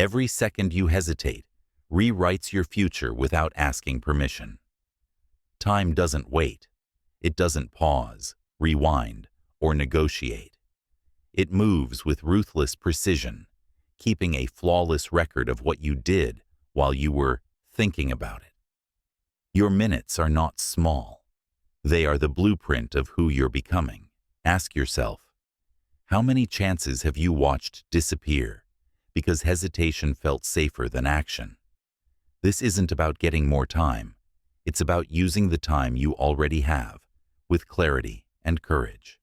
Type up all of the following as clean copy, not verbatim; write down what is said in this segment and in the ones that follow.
Every second you hesitate rewrites your future without asking permission. Time doesn't wait. It doesn't pause, rewind, or negotiate. It moves with ruthless precision, keeping a flawless record of what you did while you were thinking about it. Your minutes are not small. They are the blueprint of who you're becoming. Ask yourself, how many chances have you watched disappear because hesitation felt safer than action? This isn't about getting more time. It's about using the time you already have with clarity and courage.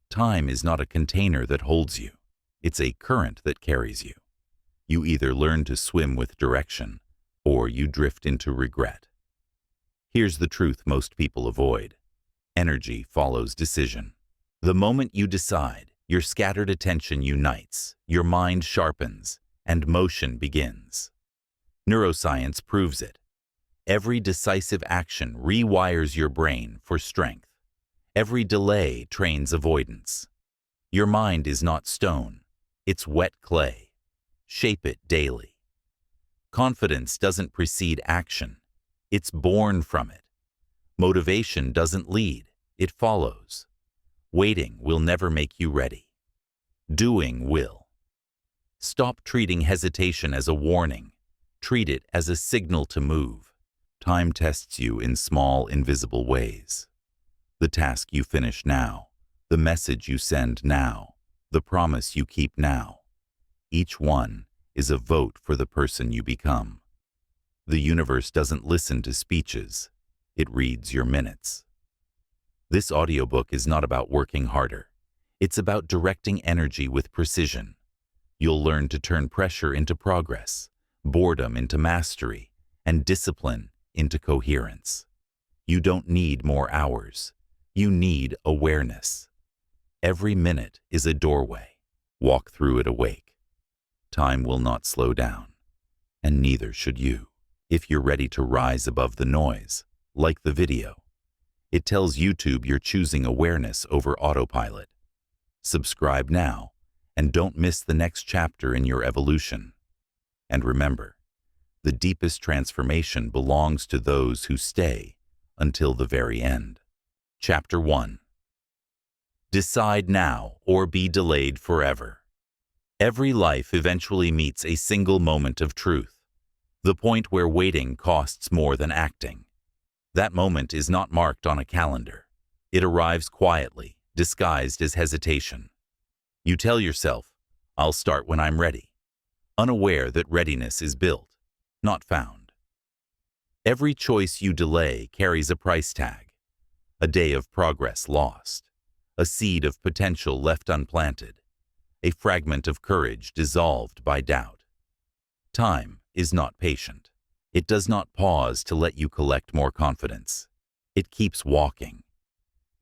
Time is not a container that holds you. It's a current that carries you. You either learn to swim with direction or you drift into regret. Here's the truth most people avoid. Energy follows decision. The moment you decide, your scattered attention unites, your mind sharpens, and motion begins. Neuroscience proves it. Every decisive action rewires your brain for strength. Every delay trains avoidance. Your mind is not stone, it's wet clay. Shape it daily. Confidence doesn't precede action, it's born from it. Motivation doesn't lead, it follows. Waiting will never make you ready. Doing will. Stop treating hesitation as a warning. Treat it as a signal to move. Time tests you in small, invisible ways. The task you finish now, the message you send now, the promise you keep now. Each one is a vote for the person you become. The universe doesn't listen to speeches. It reads your minutes. This audiobook is not about working harder. It's about directing energy with precision. You'll learn to turn pressure into progress, boredom into mastery, and discipline into coherence. You don't need more hours. You need awareness. Every minute is a doorway. Walk through it awake. Time will not slow down, and neither should you. If you're ready to rise above the noise, like the video. It tells YouTube you're choosing awareness over autopilot. Subscribe now, and don't miss the next chapter in your evolution. And remember, the deepest transformation belongs to those who stay until the very end. Chapter 1. Decide now or be delayed forever. Every life eventually meets a single moment of truth, the point where waiting costs more than acting. That moment is not marked on a calendar. It arrives quietly, disguised as hesitation. You tell yourself, I'll start when I'm ready, unaware that readiness is built, not found. Every choice you delay carries a price tag, a day of progress lost, a seed of potential left unplanted, a fragment of courage dissolved by doubt. Time is not patient. It does not pause to let you collect more confidence. It keeps walking.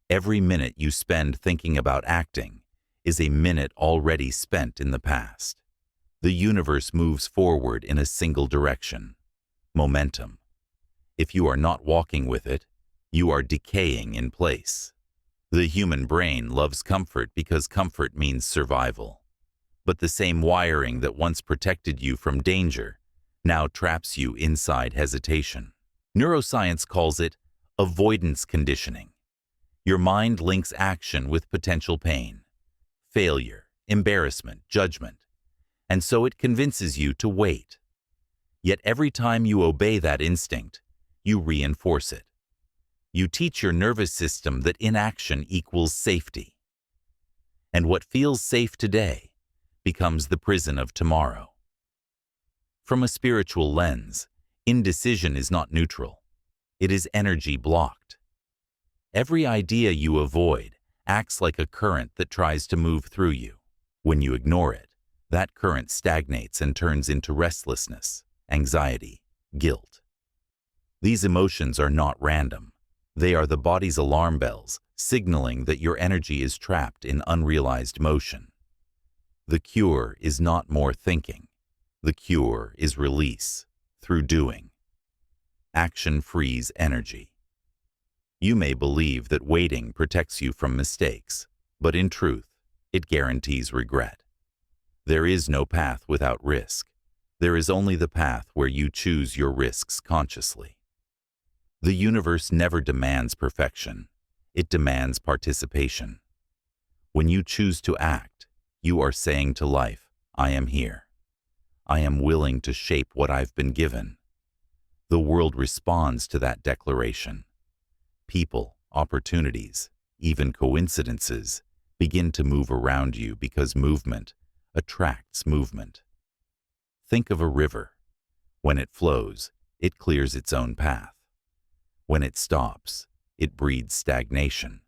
Every minute you spend thinking about acting is a minute already spent in the past. The universe moves forward in a single direction, momentum. If you are not walking with it, you are decaying in place. The human brain loves comfort because comfort means survival. But the same wiring that once protected you from danger now traps you inside hesitation. Neuroscience calls it avoidance conditioning. Your mind links action with potential pain, failure, embarrassment, judgment, and so it convinces you to wait. Yet every time you obey that instinct, you reinforce it. You teach your nervous system that inaction equals safety. And what feels safe today becomes the prison of tomorrow. From a spiritual lens, indecision is not neutral. It is energy blocked. Every idea you avoid acts like a current that tries to move through you. When you ignore it, that current stagnates and turns into restlessness, anxiety, guilt. These emotions are not random. They are the body's alarm bells, signaling that your energy is trapped in unrealized motion. The cure is not more thinking. The cure is release, through doing. Action frees energy. You may believe that waiting protects you from mistakes, but in truth, it guarantees regret. There is no path without risk, There is only the path where you choose your risks consciously. The universe never demands perfection. It demands participation. When you choose to act, you are saying to life, I am here. I am willing to shape what I've been given. The world responds to that declaration. People, opportunities, even coincidences begin to move around you because movement attracts movement. Think of a river. When it flows, it clears its own path. When it stops, it breeds stagnation.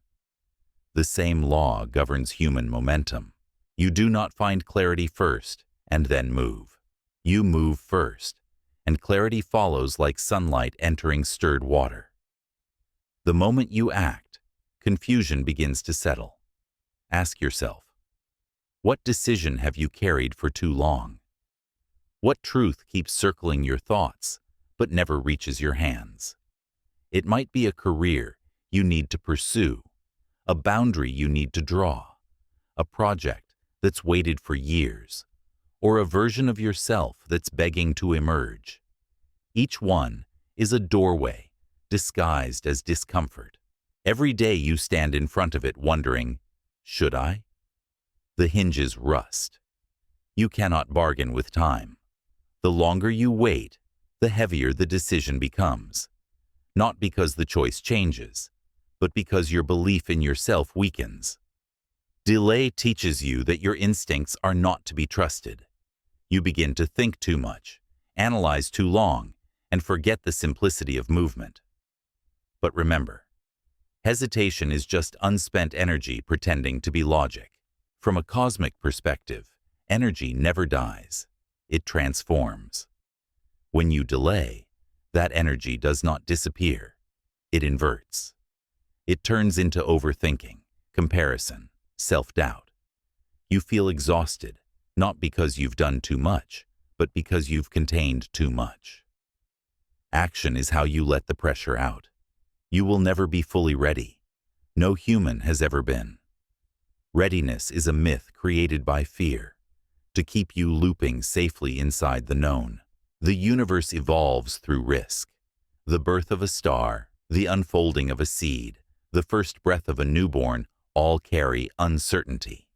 The same law governs human momentum. You do not find clarity first and then move. You move first, and clarity follows like sunlight entering stirred water. The moment you act, confusion begins to settle. Ask yourself, what decision have you carried for too long? What truth keeps circling your thoughts but never reaches your hands? It might be a career you need to pursue, a boundary you need to draw, a project that's waited for years, or a version of yourself that's begging to emerge. Each one is a doorway disguised as discomfort. Every day you stand in front of it wondering, should I? The hinges rust. You cannot bargain with time. The longer you wait, the heavier the decision becomes. Not because the choice changes, but because your belief in yourself weakens. Delay teaches you that your instincts are not to be trusted. You begin to think too much, analyze too long, and forget the simplicity of movement. But remember, hesitation is just unspent energy pretending to be logic. From a cosmic perspective, energy never dies. It transforms. When you delay, that energy does not disappear. It inverts. It turns into overthinking, comparison, self-doubt. You feel exhausted, not because you've done too much, but because you've contained too much. Action is how you let the pressure out. You will never be fully ready. No human has ever been. Readiness is a myth created by fear, to keep you looping safely inside the known. The universe evolves through risk. The birth of a star, the unfolding of a seed, the first breath of a newborn all carry uncertainty.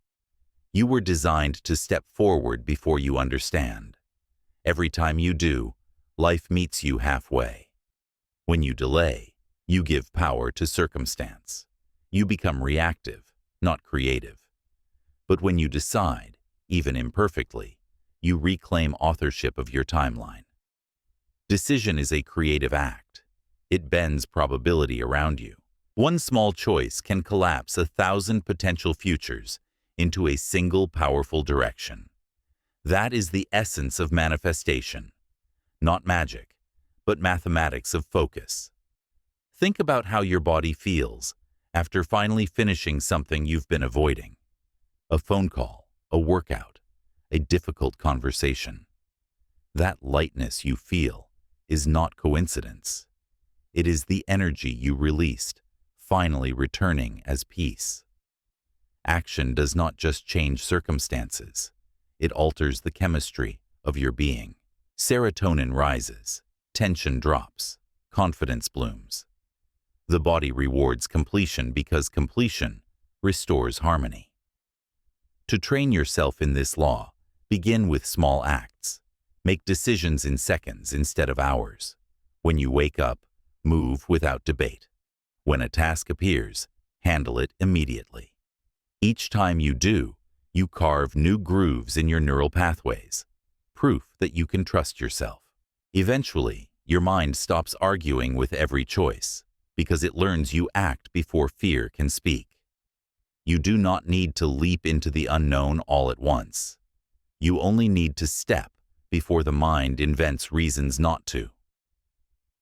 You were designed to step forward before you understand. Every time you do, life meets you halfway. When you delay, you give power to circumstance. You become reactive, not creative. But when you decide, even imperfectly, you reclaim authorship of your timeline. Decision is a creative act. It bends probability around you. One small choice can collapse 1,000 potential futures into a single powerful direction. That is the essence of manifestation. Not magic, but mathematics of focus. Think about how your body feels after finally finishing something you've been avoiding. A phone call, a workout, a difficult conversation. That lightness you feel is not coincidence. It is the energy you released, finally returning as peace. Action does not just change circumstances. It alters the chemistry of your being. Serotonin rises, tension drops, confidence blooms. The body rewards completion because completion restores harmony. To train yourself in this law, begin with small acts. Make decisions in seconds instead of hours. When you wake up, move without debate. When a task appears, handle it immediately. Each time you do, you carve new grooves in your neural pathways, proof that you can trust yourself. Eventually, your mind stops arguing with every choice, because it learns you act before fear can speak. You do not need to leap into the unknown all at once. You only need to step before the mind invents reasons not to.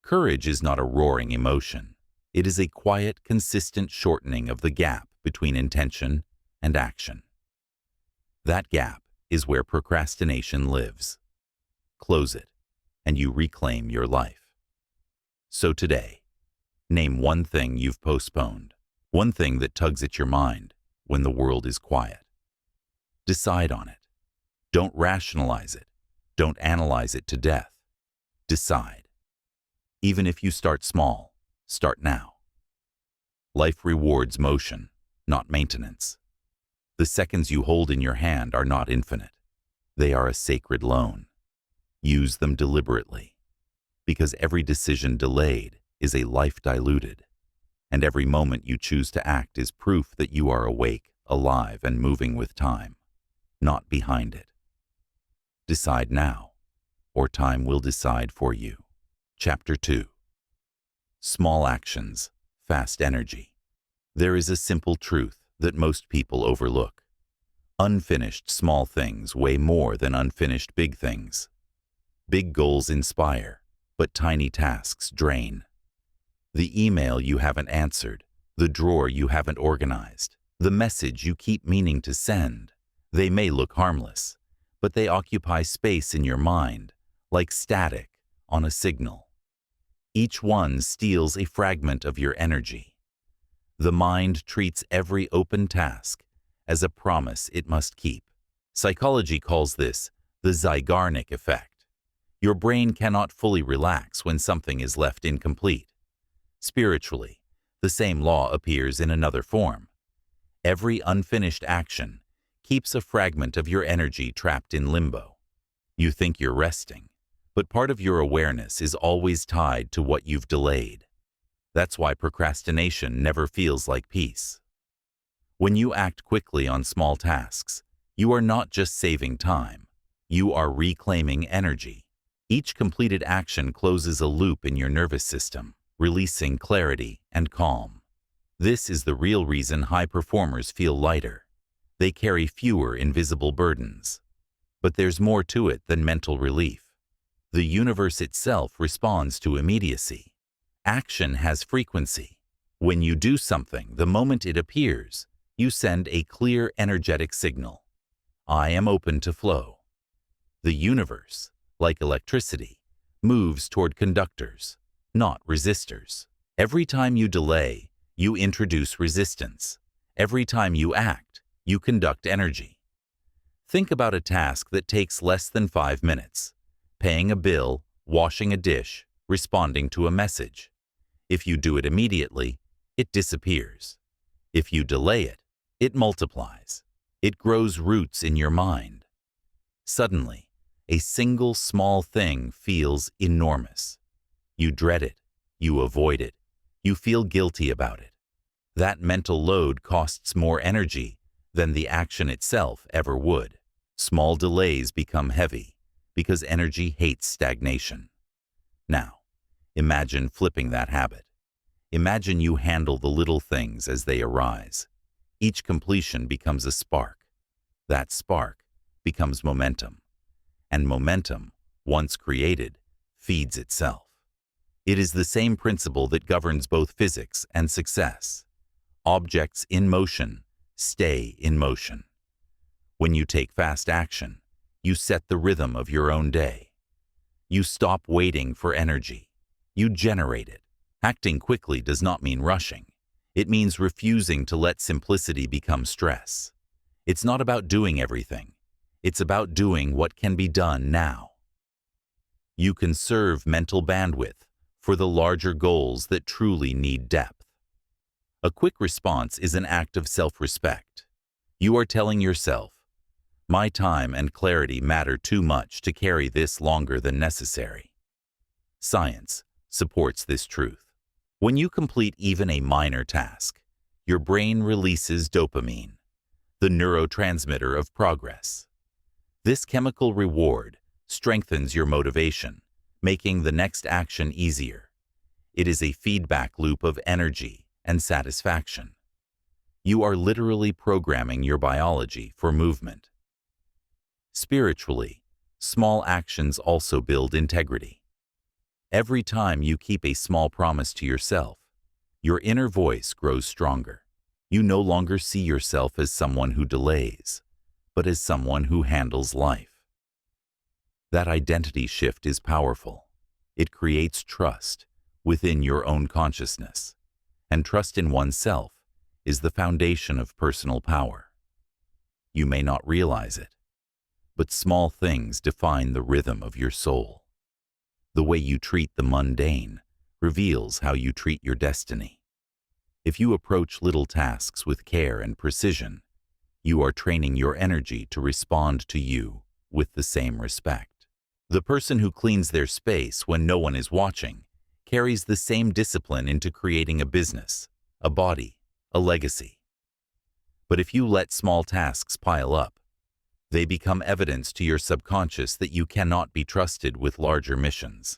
Courage is not a roaring emotion. It is a quiet, consistent shortening of the gap between intention and action. That gap is where procrastination lives. Close it, and you reclaim your life. So today, name one thing you've postponed, one thing that tugs at your mind when the world is quiet. Decide on it. Don't rationalize it. Don't analyze it to death. Decide. Even if you start small, start now. Life rewards motion, not maintenance. The seconds you hold in your hand are not infinite. They are a sacred loan. Use them deliberately, because every decision delayed is a life diluted, and every moment you choose to act is proof that you are awake, alive, and moving with time, not behind it. Decide now, or time will decide for you. Chapter 2. Small actions, fast energy. There is a simple truth that most people overlook. Unfinished small things weigh more than unfinished big things. Big goals inspire, but tiny tasks drain. The email you haven't answered, the drawer you haven't organized, the message you keep meaning to send, they may look harmless, but they occupy space in your mind, like static on a signal. Each one steals a fragment of your energy. The mind treats every open task as a promise it must keep. Psychology calls this the Zeigarnik effect. Your brain cannot fully relax when something is left incomplete. Spiritually, the same law appears in another form. Every unfinished action keeps a fragment of your energy trapped in limbo. You think you're resting, but part of your awareness is always tied to what you've delayed. That's why procrastination never feels like peace. When you act quickly on small tasks, you are not just saving time, you are reclaiming energy. Each completed action closes a loop in your nervous system, releasing clarity and calm. This is the real reason high performers feel lighter. They carry fewer invisible burdens. But there's more to it than mental relief. The universe itself responds to immediacy. Action has frequency. When you do something, the moment it appears, you send a clear energetic signal. I am open to flow. The universe, like electricity, moves toward conductors, not resistors. Every time you delay, you introduce resistance. Every time you act, you conduct energy. Think about a task that takes less than 5 minutes. Paying a bill, washing a dish, responding to a message. If you do it immediately, it disappears. If you delay it, it multiplies. It grows roots in your mind. Suddenly, a single small thing feels enormous. You dread it. You avoid it. You feel guilty about it. That mental load costs more energy than the action itself ever would. Small delays become heavy because energy hates stagnation. Now, imagine flipping that habit. Imagine you handle the little things as they arise. Each completion becomes a spark. That spark becomes momentum. And momentum, once created, feeds itself. It is the same principle that governs both physics and success. Objects in motion stay in motion. When you take fast action, you set the rhythm of your own day. You stop waiting for energy. You generate it. Acting quickly does not mean rushing. It means refusing to let simplicity become stress. It's not about doing everything. It's about doing what can be done now. You conserve mental bandwidth for the larger goals that truly need depth. A quick response is an act of self-respect. You are telling yourself, my time and clarity matter too much to carry this longer than necessary. Science supports this truth. When you complete even a minor task, your brain releases dopamine, the neurotransmitter of progress. This chemical reward strengthens your motivation, making the next action easier. It is a feedback loop of energy and satisfaction. You are literally programming your biology for movement. Spiritually, small actions also build integrity. Every time you keep a small promise to yourself, your inner voice grows stronger. You no longer see yourself as someone who delays, but as someone who handles life. That identity shift is powerful. It creates trust within your own consciousness, and trust in oneself is the foundation of personal power. You may not realize it, but small things define the rhythm of your soul. The way you treat the mundane reveals how you treat your destiny. If you approach little tasks with care and precision, you are training your energy to respond to you with the same respect. The person who cleans their space when no one is watching carries the same discipline into creating a business, a body, a legacy. But if you let small tasks pile up, they become evidence to your subconscious that you cannot be trusted with larger missions.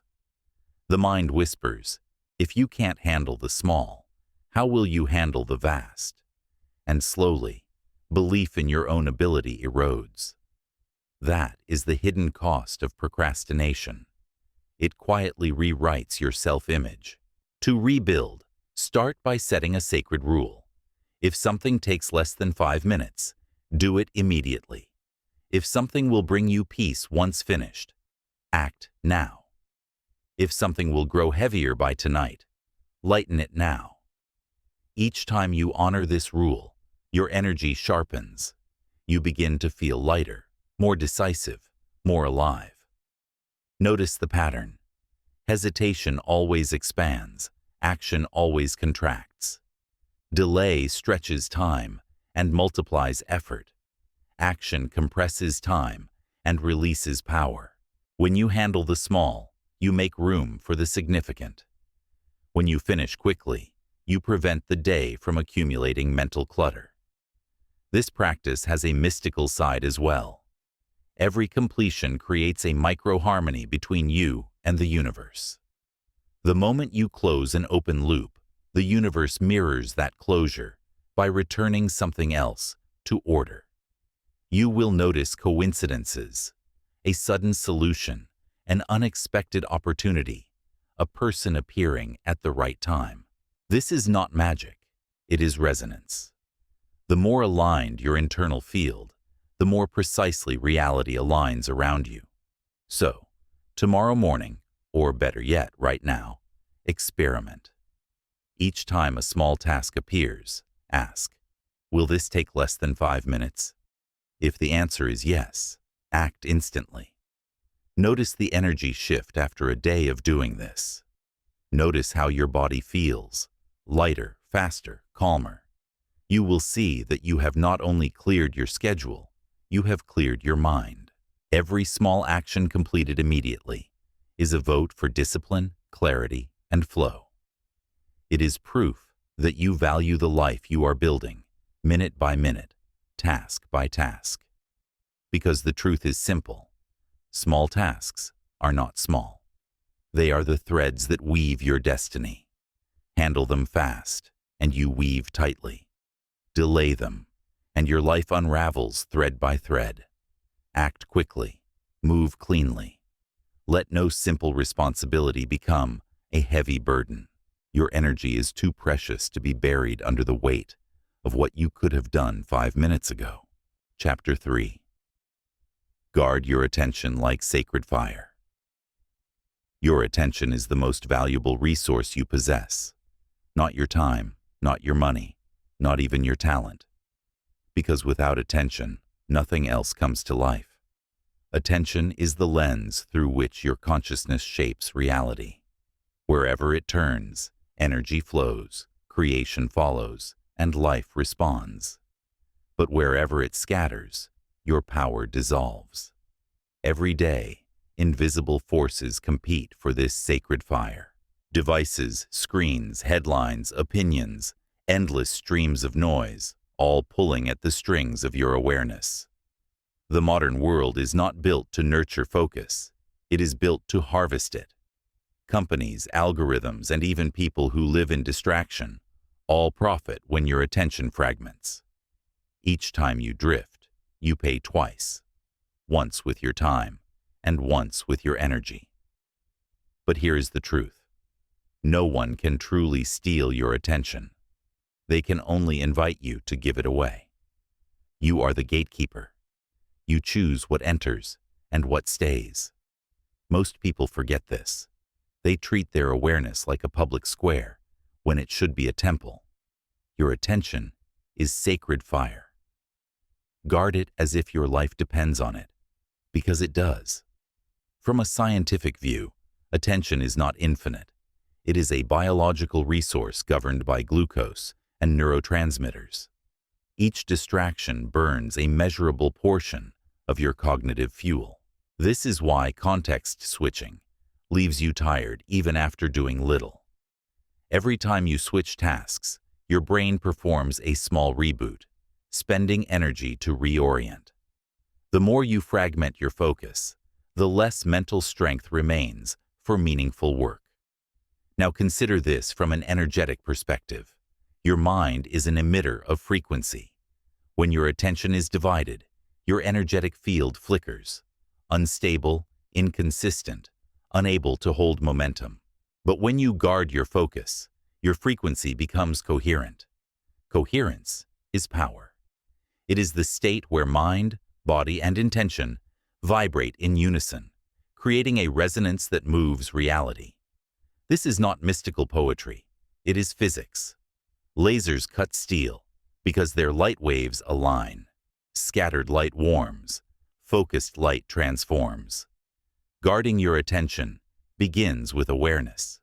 The mind whispers, if you can't handle the small, how will you handle the vast? And slowly, belief in your own ability erodes. That is the hidden cost of procrastination. It quietly rewrites your self-image. To rebuild, start by setting a sacred rule. If something takes less than 5 minutes, do it immediately. If something will bring you peace once finished, act now. If something will grow heavier by tonight, lighten it now. Each time you honor this rule, your energy sharpens. You begin to feel lighter, more decisive, more alive. Notice the pattern. Hesitation always expands, action always contracts. Delay stretches time and multiplies effort. Action compresses time and releases power. When you handle the small, you make room for the significant. When you finish quickly, you prevent the day from accumulating mental clutter. This practice has a mystical side as well. Every completion creates a micro-harmony between you and the universe. The moment you close an open loop, the universe mirrors that closure by returning something else to order. You will notice coincidences, a sudden solution, an unexpected opportunity, a person appearing at the right time. This is not magic, it is resonance. The more aligned your internal field, the more precisely reality aligns around you. So, tomorrow morning, or better yet, right now, experiment. Each time a small task appears, ask, will this take less than 5 minutes? If the answer is yes, act instantly. Notice the energy shift after a day of doing this. Notice how your body feels, lighter, faster, calmer. You will see that you have not only cleared your schedule, you have cleared your mind. Every small action completed immediately is a vote for discipline, clarity, and flow. It is proof that you value the life you are building, minute by minute, task by task. Because the truth is simple. Small tasks are not small. They are the threads that weave your destiny. Handle them fast, and you weave tightly. Delay them, and your life unravels thread by thread. Act quickly, move cleanly. Let no simple responsibility become a heavy burden. Your energy is too precious to be buried under the weight of what you could have done 5 minutes ago. Chapter 3. Guard your attention like sacred fire. Your attention is the most valuable resource you possess. Not your time, not your money, not even your talent. Because without attention, nothing else comes to life. Attention is the lens through which your consciousness shapes reality. Wherever it turns, energy flows, creation follows, and life responds. But wherever it scatters, your power dissolves. Every day, invisible forces compete for this sacred fire. Devices, screens, headlines, opinions, endless streams of noise, all pulling at the strings of your awareness. The modern world is not built to nurture focus. It is built to harvest it. Companies, algorithms, and even people who live in distraction all profit when your attention fragments. Each time you drift, you pay twice. Once with your time, and once with your energy. But here is the truth. No one can truly steal your attention. They can only invite you to give it away. You are the gatekeeper. You choose what enters and what stays. Most people forget this. They treat their awareness like a public square when it should be a temple. Your attention is sacred fire. Guard it as if your life depends on it. Because it does. From a scientific view, attention is not infinite. It is a biological resource governed by glucose and neurotransmitters. Each distraction burns a measurable portion of your cognitive fuel. This is why context switching leaves you tired even after doing little. Every time you switch tasks, your brain performs a small reboot, spending energy to reorient. The more you fragment your focus, the less mental strength remains for meaningful work. Now consider this from an energetic perspective. Your mind is an emitter of frequency. When your attention is divided, your energetic field flickers, unstable, inconsistent, unable to hold momentum. But when you guard your focus, your frequency becomes coherent. Coherence is power. It is the state where mind, body, and intention vibrate in unison, creating a resonance that moves reality. This is not mystical poetry. It is physics. Lasers cut steel because their light waves align. Scattered light warms. Focused light transforms. Guarding your attention begins with awareness.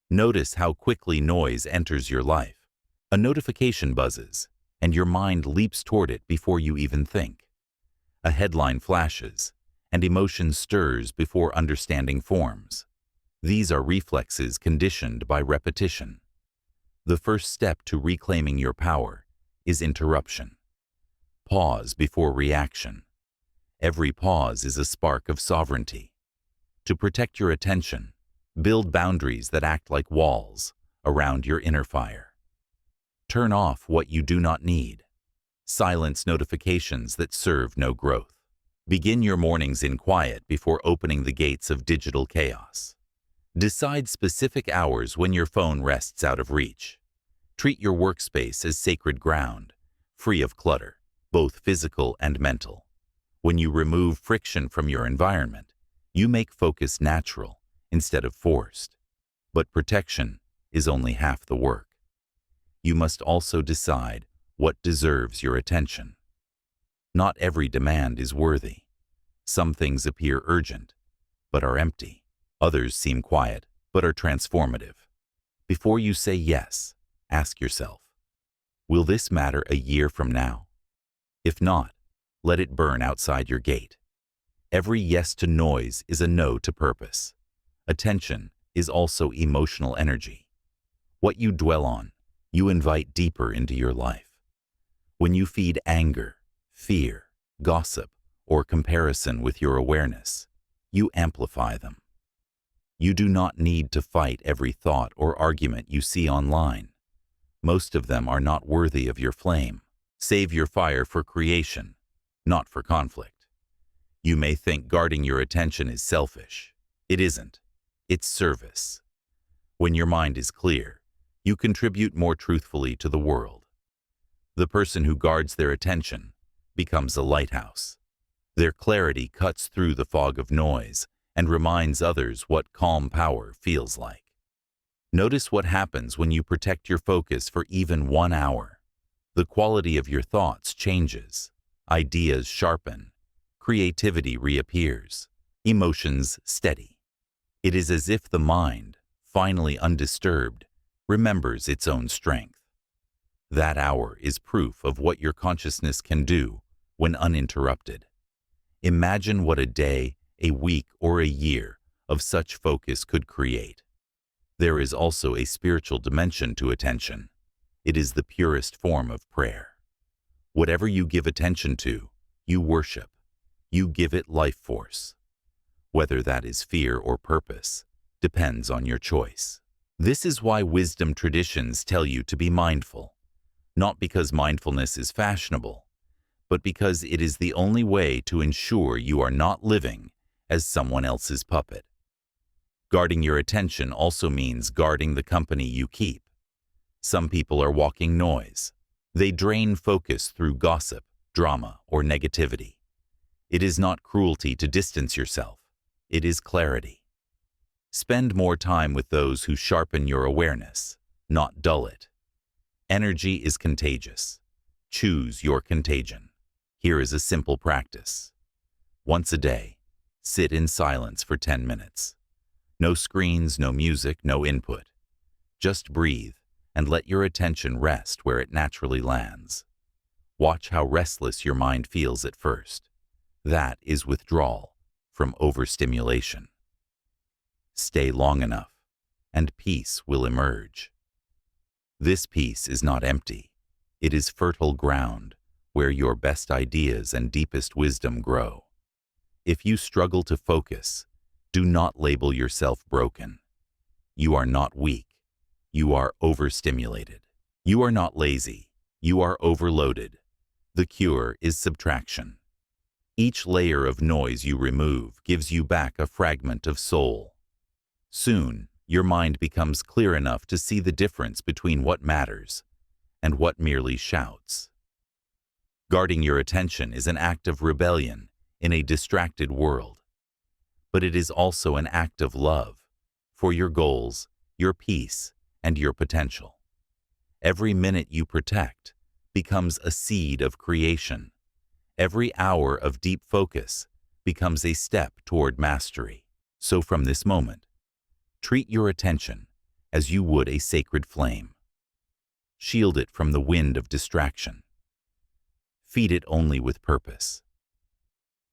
Notice how quickly noise enters your life. A notification buzzes, and your mind leaps toward it before you even think. A headline flashes, and emotion stirs before understanding forms. These are reflexes conditioned by repetition. The first step to reclaiming your power is interruption. Pause before reaction. Every pause is a spark of sovereignty. To protect your attention, build boundaries that act like walls around your inner fire. Turn off what you do not need. Silence notifications that serve no growth. Begin your mornings in quiet before opening the gates of digital chaos. Decide specific hours when your phone rests out of reach. Treat your workspace as sacred ground, free of clutter, both physical and mental. When you remove friction from your environment, you make focus natural instead of forced. But protection is only half the work. You must also decide what deserves your attention. Not every demand is worthy. Some things appear urgent, but are empty. Others seem quiet, but are transformative. Before you say yes, ask yourself, will this matter a year from now? If not, let it burn outside your gate. Every yes to noise is a no to purpose. Attention is also emotional energy. What you dwell on, you invite deeper into your life. When you feed anger, fear, gossip, or comparison with your awareness, you amplify them. You do not need to fight every thought or argument you see online. Most of them are not worthy of your flame. Save your fire for creation, not for conflict. You may think guarding your attention is selfish. It isn't. It's service. When your mind is clear, you contribute more truthfully to the world. The person who guards their attention becomes a lighthouse. Their clarity cuts through the fog of noise and reminds others what calm power feels like. Notice what happens when you protect your focus for even 1 hour. The quality of your thoughts changes. Ideas sharpen. Creativity reappears. Emotions steady. It is as if the mind, finally undisturbed, remembers its own strength. That hour is proof of what your consciousness can do when uninterrupted. Imagine what a day, a week, or a year of such focus could create. There is also a spiritual dimension to attention. It is the purest form of prayer. Whatever you give attention to, you worship. You give it life force. Whether that is fear or purpose depends on your choice. This is why wisdom traditions tell you to be mindful, not because mindfulness is fashionable, but because it is the only way to ensure you are not living as someone else's puppet. Guarding your attention also means guarding the company you keep. Some people are walking noise. They drain focus through gossip, drama, or negativity. It is not cruelty to distance yourself. It is clarity. Spend more time with those who sharpen your awareness, not dull it. Energy is contagious. Choose your contagion. Here is a simple practice. Once a day, sit in silence for 10 minutes. No screens, no music, no input. Just breathe and let your attention rest where it naturally lands. Watch how restless your mind feels at first. That is withdrawal from overstimulation. Stay long enough, and peace will emerge. This peace is not empty. It is fertile ground where your best ideas and deepest wisdom grow. If you struggle to focus, do not label yourself broken. You are not weak. You are overstimulated. You are not lazy. You are overloaded. The cure is subtraction. Each layer of noise you remove gives you back a fragment of soul. Soon, your mind becomes clear enough to see the difference between what matters and what merely shouts. Guarding your attention is an act of rebellion in a distracted world, but it is also an act of love for your goals, your peace, and your potential. Every minute you protect becomes a seed of creation. Every hour of deep focus becomes a step toward mastery. So from this moment, treat your attention as you would a sacred flame. Shield it from the wind of distraction. Feed it only with purpose.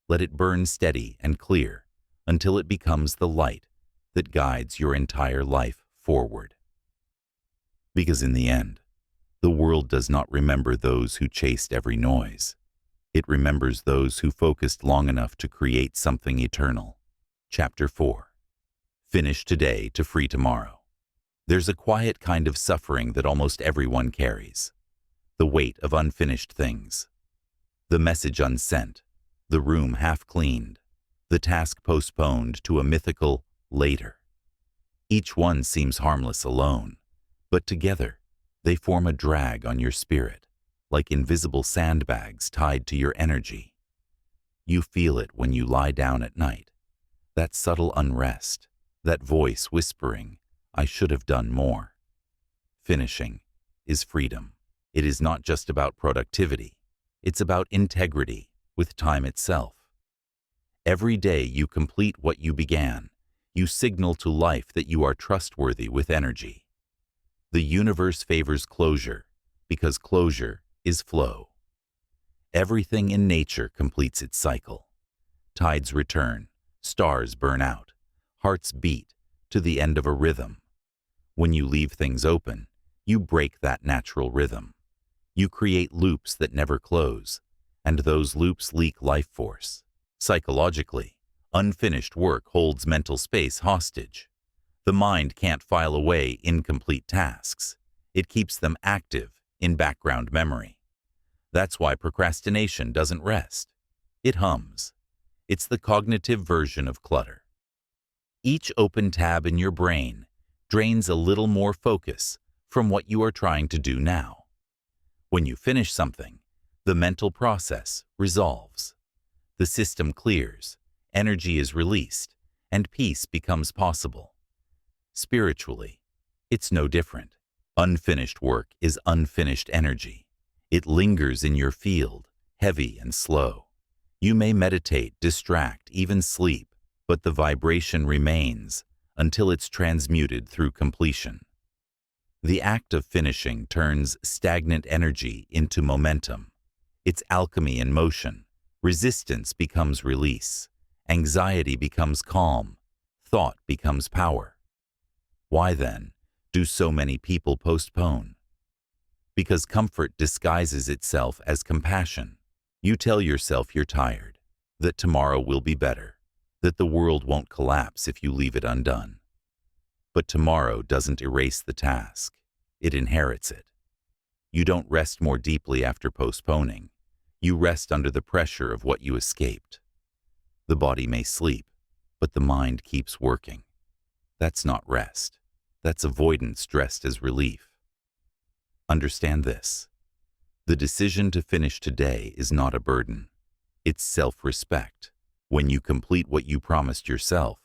Let it burn steady and clear until it becomes the light that guides your entire life forward. Because in the end, the world does not remember those who chased every noise. It remembers those who focused long enough to create something eternal. Chapter 4. Finish today to free tomorrow. There's a quiet kind of suffering that almost everyone carries. The weight of unfinished things. The message unsent. The room half cleaned. The task postponed to a mythical later. Each one seems harmless alone, but together they form a drag on your spirit, like invisible sandbags tied to your energy. You feel it when you lie down at night. That subtle unrest, that voice whispering, "I should have done more." Finishing is freedom. It is not just about productivity. It's about integrity with time itself. Every day you complete what you began. You signal to life that you are trustworthy with energy. The universe favors closure because closure is flow. Everything in nature completes its cycle. Tides return, stars burn out, hearts beat to the end of a rhythm. When you leave things open, you break that natural rhythm. You create loops that never close, and those loops leak life force. Psychologically, unfinished work holds mental space hostage. The mind can't file away incomplete tasks. It keeps them active in background memory. That's why procrastination doesn't rest. It hums. It's the cognitive version of clutter. Each open tab in your brain drains a little more focus from what you are trying to do now. When you finish something, the mental process resolves. The system clears, energy is released, and peace becomes possible. Spiritually, it's no different. Unfinished work is unfinished energy. It lingers in your field, heavy and slow. You may meditate, distract, even sleep, but the vibration remains until it's transmuted through completion. The act of finishing turns stagnant energy into momentum. It's alchemy in motion. Resistance becomes release. Anxiety becomes calm. Thought becomes power. Why then do so many people postpone? Because comfort disguises itself as compassion. You tell yourself you're tired, that tomorrow will be better, that the world won't collapse if you leave it undone. But tomorrow doesn't erase the task. It inherits it. You don't rest more deeply after postponing. You rest under the pressure of what you escaped. The body may sleep, but the mind keeps working. That's not rest. That's avoidance dressed as relief. Understand this. The decision to finish today is not a burden. It's self-respect. When you complete what you promised yourself,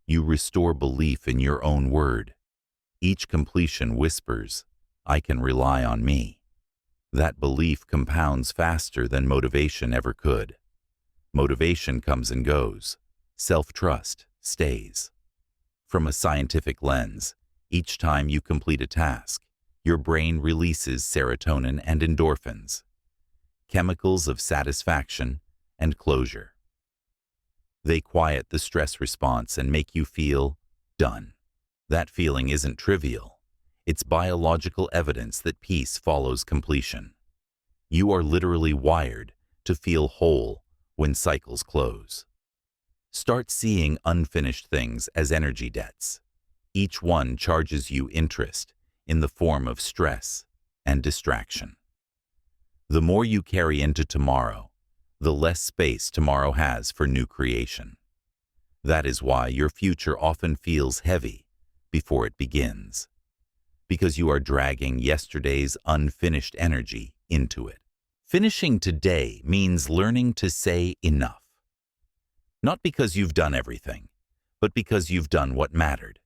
you restore belief in your own word. Each completion whispers, "I can rely on me." That belief compounds faster than motivation ever could. Motivation comes and goes. Self-trust stays. From a scientific lens, each time you complete a task, your brain releases serotonin and endorphins, chemicals of satisfaction and closure. They quiet the stress response and make you feel done. That feeling isn't trivial. It's biological evidence that peace follows completion. You are literally wired to feel whole when cycles close. Start seeing unfinished things as energy debts. Each one charges you interest in the form of stress and distraction. The more you carry into tomorrow, the less space tomorrow has for new creation. That is why your future often feels heavy before it begins, because you are dragging yesterday's unfinished energy into it. Finishing today means learning to say enough. Not because you've done everything, but because you've done what mattered.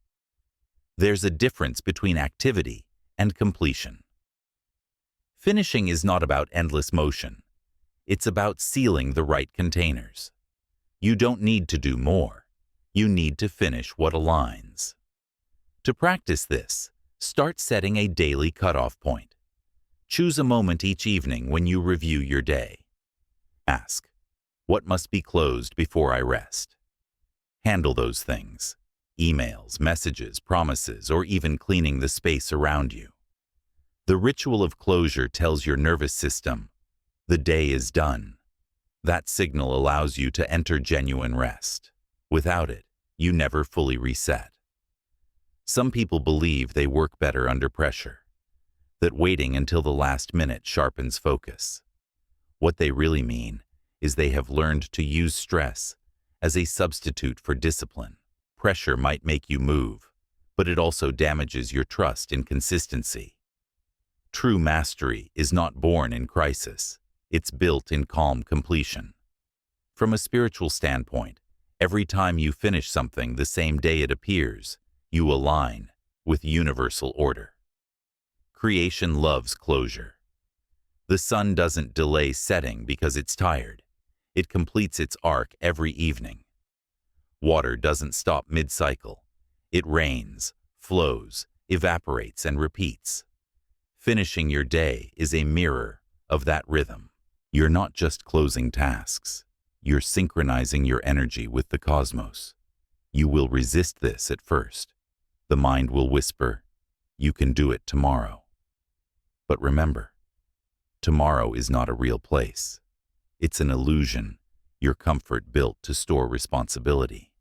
There's a difference between activity and completion. Finishing is not about endless motion. It's about sealing the right containers. You don't need to do more. You need to finish what aligns. To practice this, start setting a daily cutoff point. Choose a moment each evening when you review your day. Ask, what must be closed before I rest? Handle those things. Emails, messages, promises, or even cleaning the space around you. The ritual of closure tells your nervous system, the day is done. That signal allows you to enter genuine rest. Without it, you never fully reset. Some people believe they work better under pressure, that waiting until the last minute sharpens focus. What they really mean is they have learned to use stress as a substitute for discipline. Pressure might make you move, but it also damages your trust in consistency. True mastery is not born in crisis. It's built in calm completion. From a spiritual standpoint, every time you finish something the same day it appears, you align with universal order. Creation loves closure. The sun doesn't delay setting because it's tired. It completes its arc every evening. Water doesn't stop mid-cycle. It rains, flows, evaporates, and repeats. Finishing your day is a mirror of that rhythm. You're not just closing tasks. You're synchronizing your energy with the cosmos. You will resist this at first. The mind will whisper, you can do it tomorrow. But remember, tomorrow is not a real place. It's an illusion, your comfort built to store responsibility.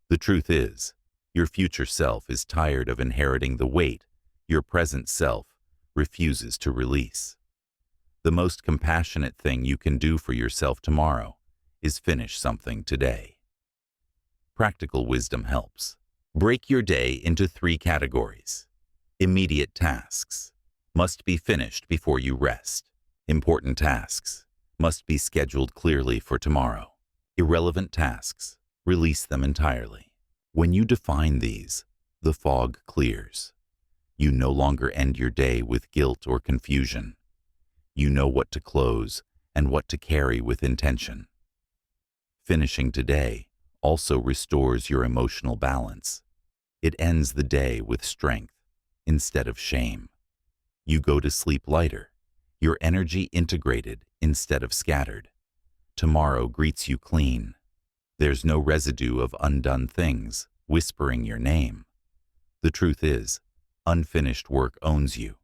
The truth is, your future self is tired of inheriting the weight your present self refuses to release. The most compassionate thing you can do for yourself tomorrow is finish something today. Practical wisdom helps. Break your day into 3 categories. Immediate tasks must be finished before you rest. Important tasks must be scheduled clearly for tomorrow. Irrelevant tasks, release them entirely. When you define these, the fog clears. You no longer end your day with guilt or confusion. You know what to close and what to carry with intention. Finishing today also restores your emotional balance. It ends the day with strength instead of shame. You go to sleep lighter, your energy integrated instead of scattered. Tomorrow greets you clean. There's no residue of undone things whispering your name. The truth is, unfinished work owns you.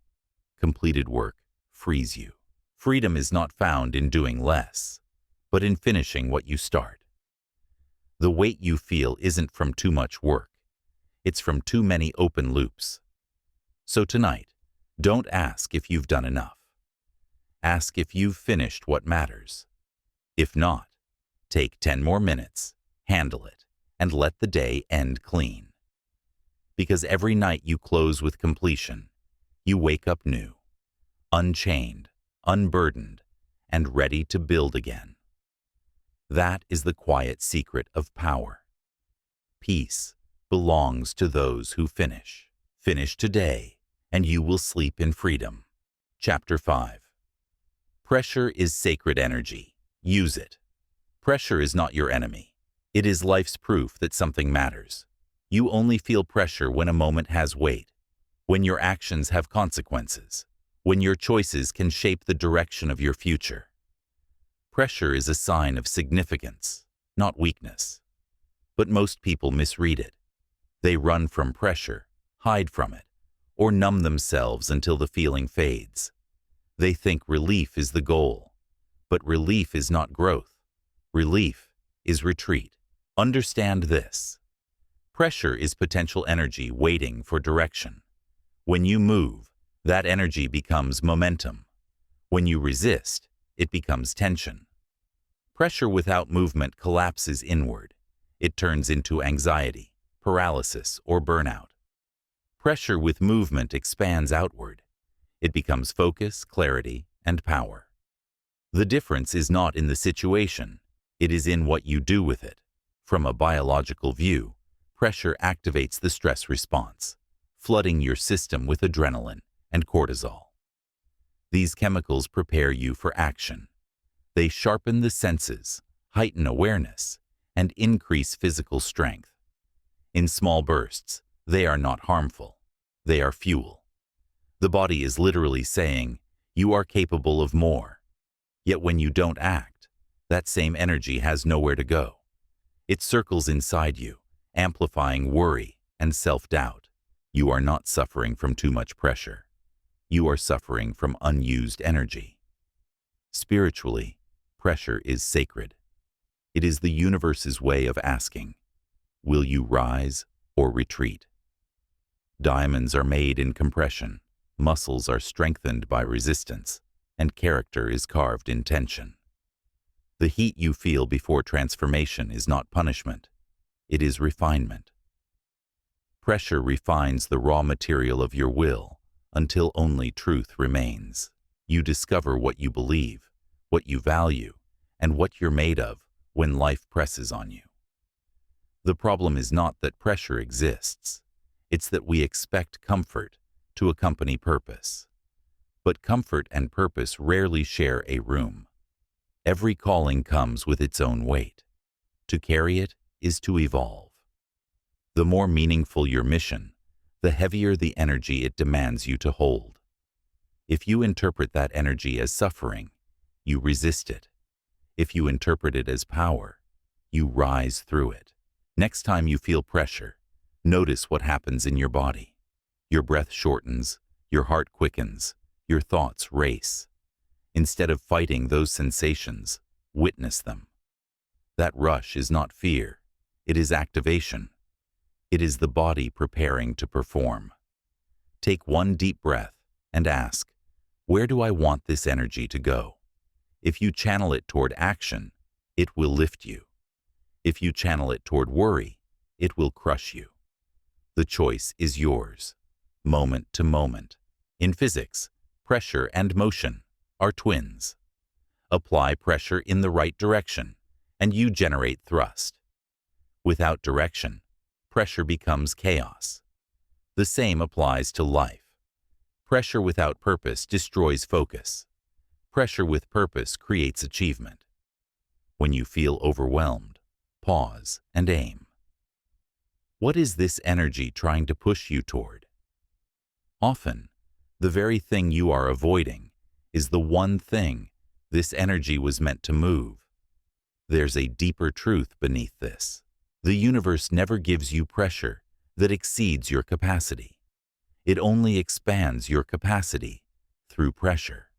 Completed work frees you. Freedom is not found in doing less, but in finishing what you start. The weight you feel isn't from too much work. It's from too many open loops. So tonight, don't ask if you've done enough. Ask if you've finished what matters. If not, take 10 more minutes, handle it, and let the day end clean. Because every night you close with completion, you wake up new, unchained, unburdened, and ready to build again. That is the quiet secret of power. Peace belongs to those who finish. Finish today, and you will sleep in freedom. Chapter 5. Pressure is sacred energy. Use it. Pressure is not your enemy. It is life's proof that something matters. You only feel pressure when a moment has weight, when your actions have consequences, when your choices can shape the direction of your future. Pressure is a sign of significance, not weakness. But most people misread it. They run from pressure, hide from it, or numb themselves until the feeling fades. They think relief is the goal. But relief is not growth. Relief is retreat. Understand this. Pressure is potential energy waiting for direction. When you move, that energy becomes momentum. When you resist, it becomes tension. Pressure without movement collapses inward. It turns into anxiety, paralysis, or burnout. Pressure with movement expands outward. It becomes focus, clarity, and power. The difference is not in the situation. It is in what you do with it. From a biological view, pressure activates the stress response, flooding your system with adrenaline and cortisol. These chemicals prepare you for action. They sharpen the senses, heighten awareness, and increase physical strength. In small bursts, they are not harmful. They are fuel. The body is literally saying, "You are capable of more." Yet when you don't act, that same energy has nowhere to go. It circles inside you, amplifying worry and self-doubt. You are not suffering from too much pressure. You are suffering from unused energy. Spiritually, pressure is sacred. It is the universe's way of asking, will you rise or retreat? Diamonds are made in compression, muscles are strengthened by resistance, and character is carved in tension. The heat you feel before transformation is not punishment. It is refinement. Pressure refines the raw material of your will until only truth remains. You discover what you believe, what you value, and what you're made of when life presses on you. The problem is not that pressure exists. It's that we expect comfort to accompany purpose. But comfort and purpose rarely share a room. Every calling comes with its own weight. To carry it is to evolve. The more meaningful your mission, the heavier the energy it demands you to hold. If you interpret that energy as suffering, you resist it. If you interpret it as power, you rise through it. Next time you feel pressure, notice what happens in your body. Your breath shortens, your heart quickens, your thoughts race. Instead of fighting those sensations, witness them. That rush is not fear, it is activation. It is the body preparing to perform. Take one deep breath and ask, where do I want this energy to go? If you channel it toward action, it will lift you. If you channel it toward worry, it will crush you. The choice is yours, moment to moment. In physics, pressure and motion are twins. Apply pressure in the right direction, and you generate thrust. Without direction, pressure becomes chaos. The same applies to life. Pressure without purpose destroys focus. Pressure with purpose creates achievement. When you feel overwhelmed, pause and aim. What is this energy trying to push you toward? Often, the very thing you are avoiding is the one thing this energy was meant to move. There's a deeper truth beneath this. The universe never gives you pressure that exceeds your capacity. It only expands your capacity through pressure.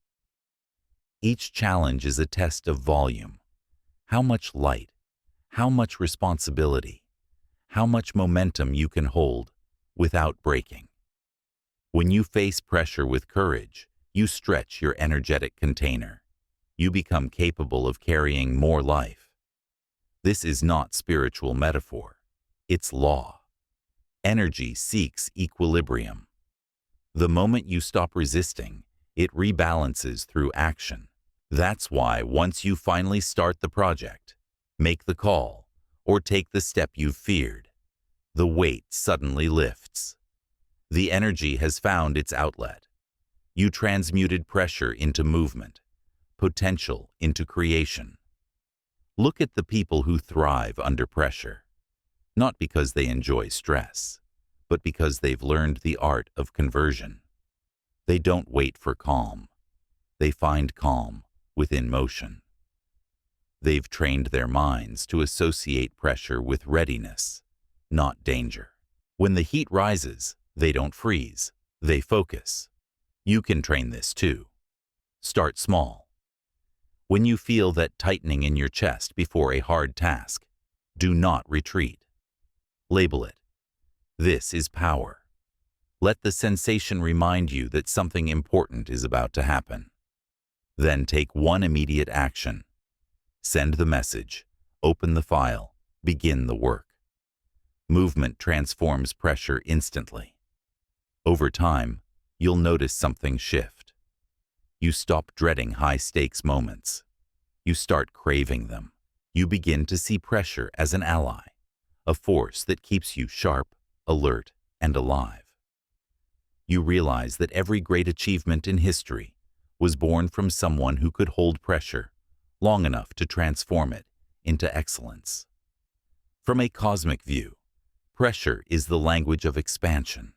Each challenge is a test of volume. How much light, how much responsibility, how much momentum you can hold without breaking. When you face pressure with courage, you stretch your energetic container. You become capable of carrying more life. This is not spiritual metaphor. It's law. Energy seeks equilibrium. The moment you stop resisting, it rebalances through action. That's why once you finally start the project, make the call, or take the step you've feared, the weight suddenly lifts. The energy has found its outlet. You transmuted pressure into movement, potential into creation. Look at the people who thrive under pressure, not because they enjoy stress, but because they've learned the art of conversion. They don't wait for calm. They find calm within motion. They've trained their minds to associate pressure with readiness, not danger. When the heat rises, they don't freeze. They focus. You can train this too. Start small. When you feel that tightening in your chest before a hard task, do not retreat. Label it. This is power. Let the sensation remind you that something important is about to happen. Then take one immediate action. Send the message, open the file, begin the work. Movement transforms pressure instantly. Over time, you'll notice something shift. You stop dreading high-stakes moments. You start craving them. You begin to see pressure as an ally, a force that keeps you sharp, alert, and alive. You realize that every great achievement in history was born from someone who could hold pressure long enough to transform it into excellence. From a cosmic view, pressure is the language of expansion.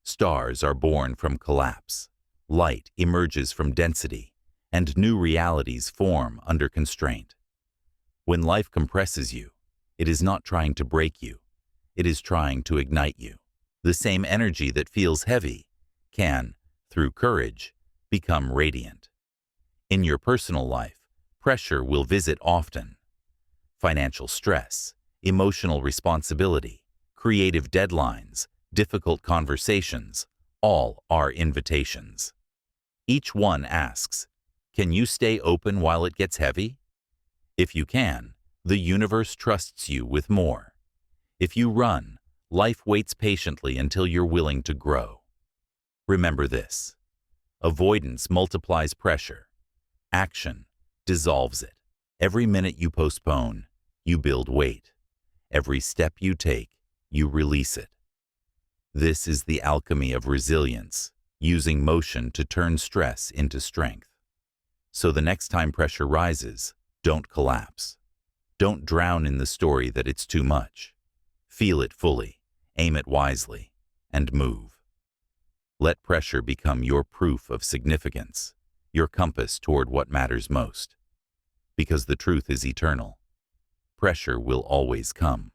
Stars are born from collapse, light emerges from density, and new realities form under constraint. When life compresses you, it is not trying to break you, it is trying to ignite you. The same energy that feels heavy can, through courage, become radiant. In your personal life, pressure will visit often. Financial stress, emotional responsibility, creative deadlines, difficult conversations, all are invitations. Each one asks, can you stay open while it gets heavy? If you can, the universe trusts you with more. If you run, life waits patiently until you're willing to grow. Remember this. Avoidance multiplies pressure. Action dissolves it. Every minute you postpone, you build weight. Every step you take, you release it. This is the alchemy of resilience, using motion to turn stress into strength. So the next time pressure rises, don't collapse. Don't drown in the story that it's too much. Feel it fully, aim it wisely, and move. Let pressure become your proof of significance, your compass toward what matters most. Because the truth is eternal. Pressure will always come.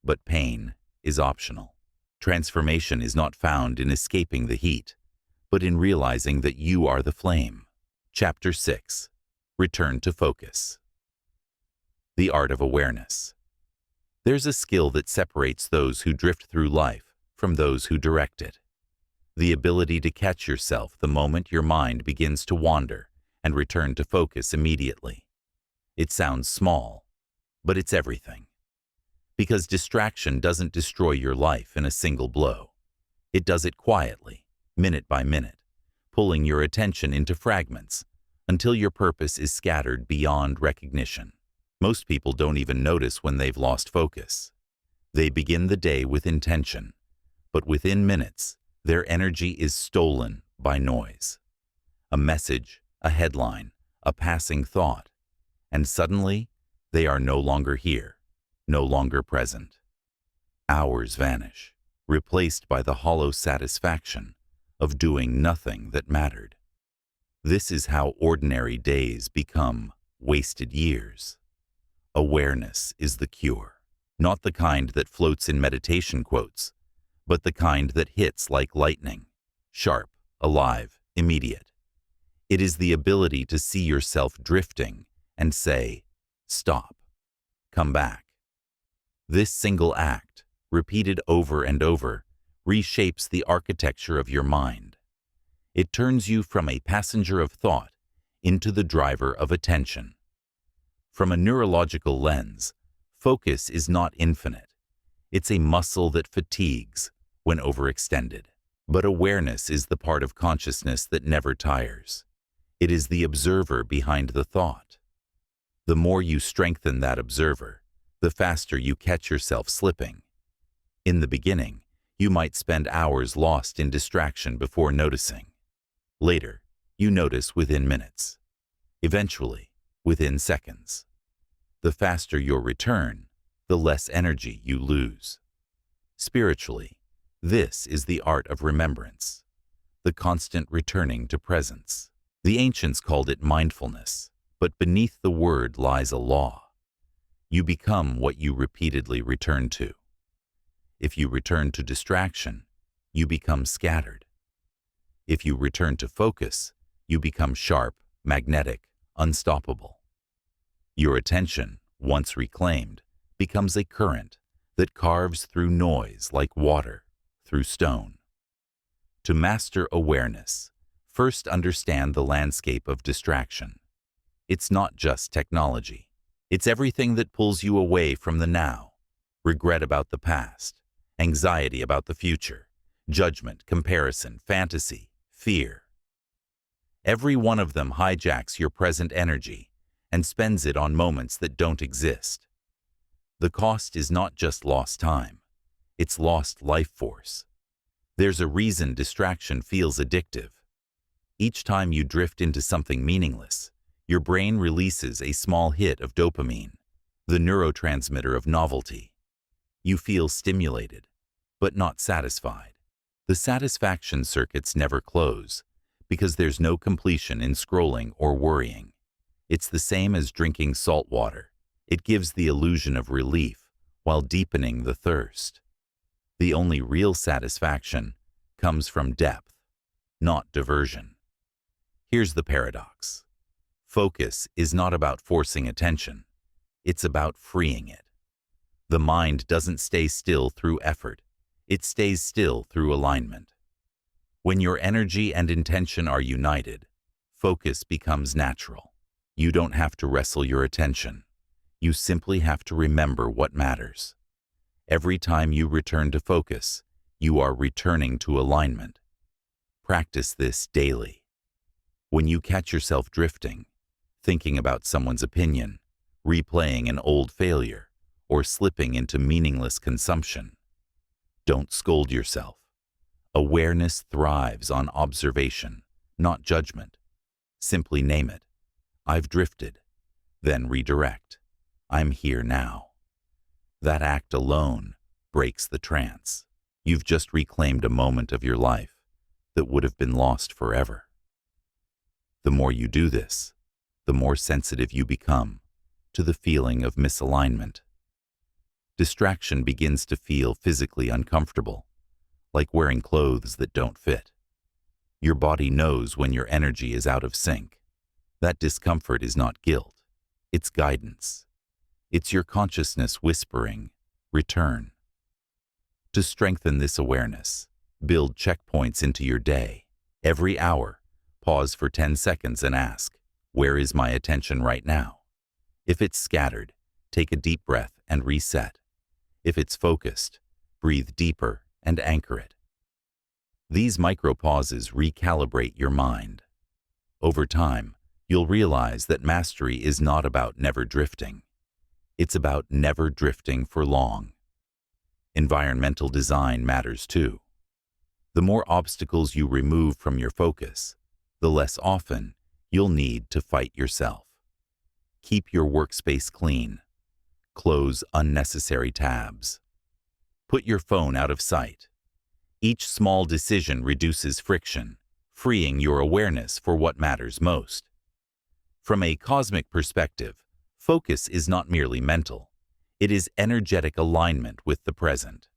But pain is optional. Transformation is not found in escaping the heat, but in realizing that you are the flame. Chapter 6. Return to focus. The art of awareness. There's a skill that separates those who drift through life from those who direct it. The ability to catch yourself the moment your mind begins to wander and return to focus immediately. It sounds small, but it's everything. Because distraction doesn't destroy your life in a single blow. It does it quietly, minute by minute, pulling your attention into fragments until your purpose is scattered beyond recognition. Most people don't even notice when they've lost focus. They begin the day with intention, but within minutes, their energy is stolen by noise. A message, a headline, a passing thought, and suddenly they are no longer here, no longer present. Hours vanish, replaced by the hollow satisfaction of doing nothing that mattered. This is how ordinary days become wasted years. Awareness is the cure, not the kind that floats in meditation quotes, but the kind that hits like lightning, sharp, alive, immediate. It is the ability to see yourself drifting and say, stop, come back. This single act, repeated over and over, reshapes the architecture of your mind. It turns you from a passenger of thought into the driver of attention. From a neurological lens, focus is not infinite. It's a muscle that fatigues when overextended. But awareness is the part of consciousness that never tires. It is the observer behind the thought. The more you strengthen that observer, the faster you catch yourself slipping. In the beginning, you might spend hours lost in distraction before noticing. Later, you notice within minutes. Eventually, within seconds. The faster your return, the less energy you lose. Spiritually, this is the art of remembrance, the constant returning to presence. The ancients called it mindfulness, but beneath the word lies a law. You become what you repeatedly return to. If you return to distraction, you become scattered. If you return to focus, you become sharp, magnetic, unstoppable. Your attention, once reclaimed, becomes a current that carves through noise like water through stone. To master awareness, first understand the landscape of distraction. It's not just technology. It's everything that pulls you away from the now. Regret about the past, anxiety about the future, judgment, comparison, fantasy, fear. Every one of them hijacks your present energy and spends it on moments that don't exist. The cost is not just lost time, it's lost life force. There's a reason distraction feels addictive. Each time you drift into something meaningless, your brain releases a small hit of dopamine, the neurotransmitter of novelty. You feel stimulated, but not satisfied. The satisfaction circuits never close, because there's no completion in scrolling or worrying. It's the same as drinking salt water. It gives the illusion of relief while deepening the thirst. The only real satisfaction comes from depth, not diversion. Here's the paradox. Focus is not about forcing attention. It's about freeing it. The mind doesn't stay still through effort. It stays still through alignment. When your energy and intention are united, focus becomes natural. You don't have to wrestle your attention. You simply have to remember what matters. Every time you return to focus, you are returning to alignment. Practice this daily. When you catch yourself drifting, thinking about someone's opinion, replaying an old failure, or slipping into meaningless consumption, don't scold yourself. Awareness thrives on observation, not judgment. Simply name it. I've drifted. Then redirect. I'm here now. That act alone breaks the trance. You've just reclaimed a moment of your life that would have been lost forever. The more you do this, the more sensitive you become to the feeling of misalignment. Distraction begins to feel physically uncomfortable, like wearing clothes that don't fit. Your body knows when your energy is out of sync. That discomfort is not guilt, it's guidance. It's your consciousness whispering, return. To strengthen this awareness, build checkpoints into your day. Every hour, pause for 10 seconds and ask, where is my attention right now? If it's scattered, take a deep breath and reset. If it's focused, breathe deeper and anchor it. These micro-pauses recalibrate your mind. Over time, you'll realize that mastery is not about never drifting. It's about never drifting for long. Environmental design matters too. The more obstacles you remove from your focus, the less often you'll need to fight yourself. Keep your workspace clean. Close unnecessary tabs. Put your phone out of sight. Each small decision reduces friction, freeing your awareness for what matters most. From a cosmic perspective, focus is not merely mental. It is energetic alignment with the present.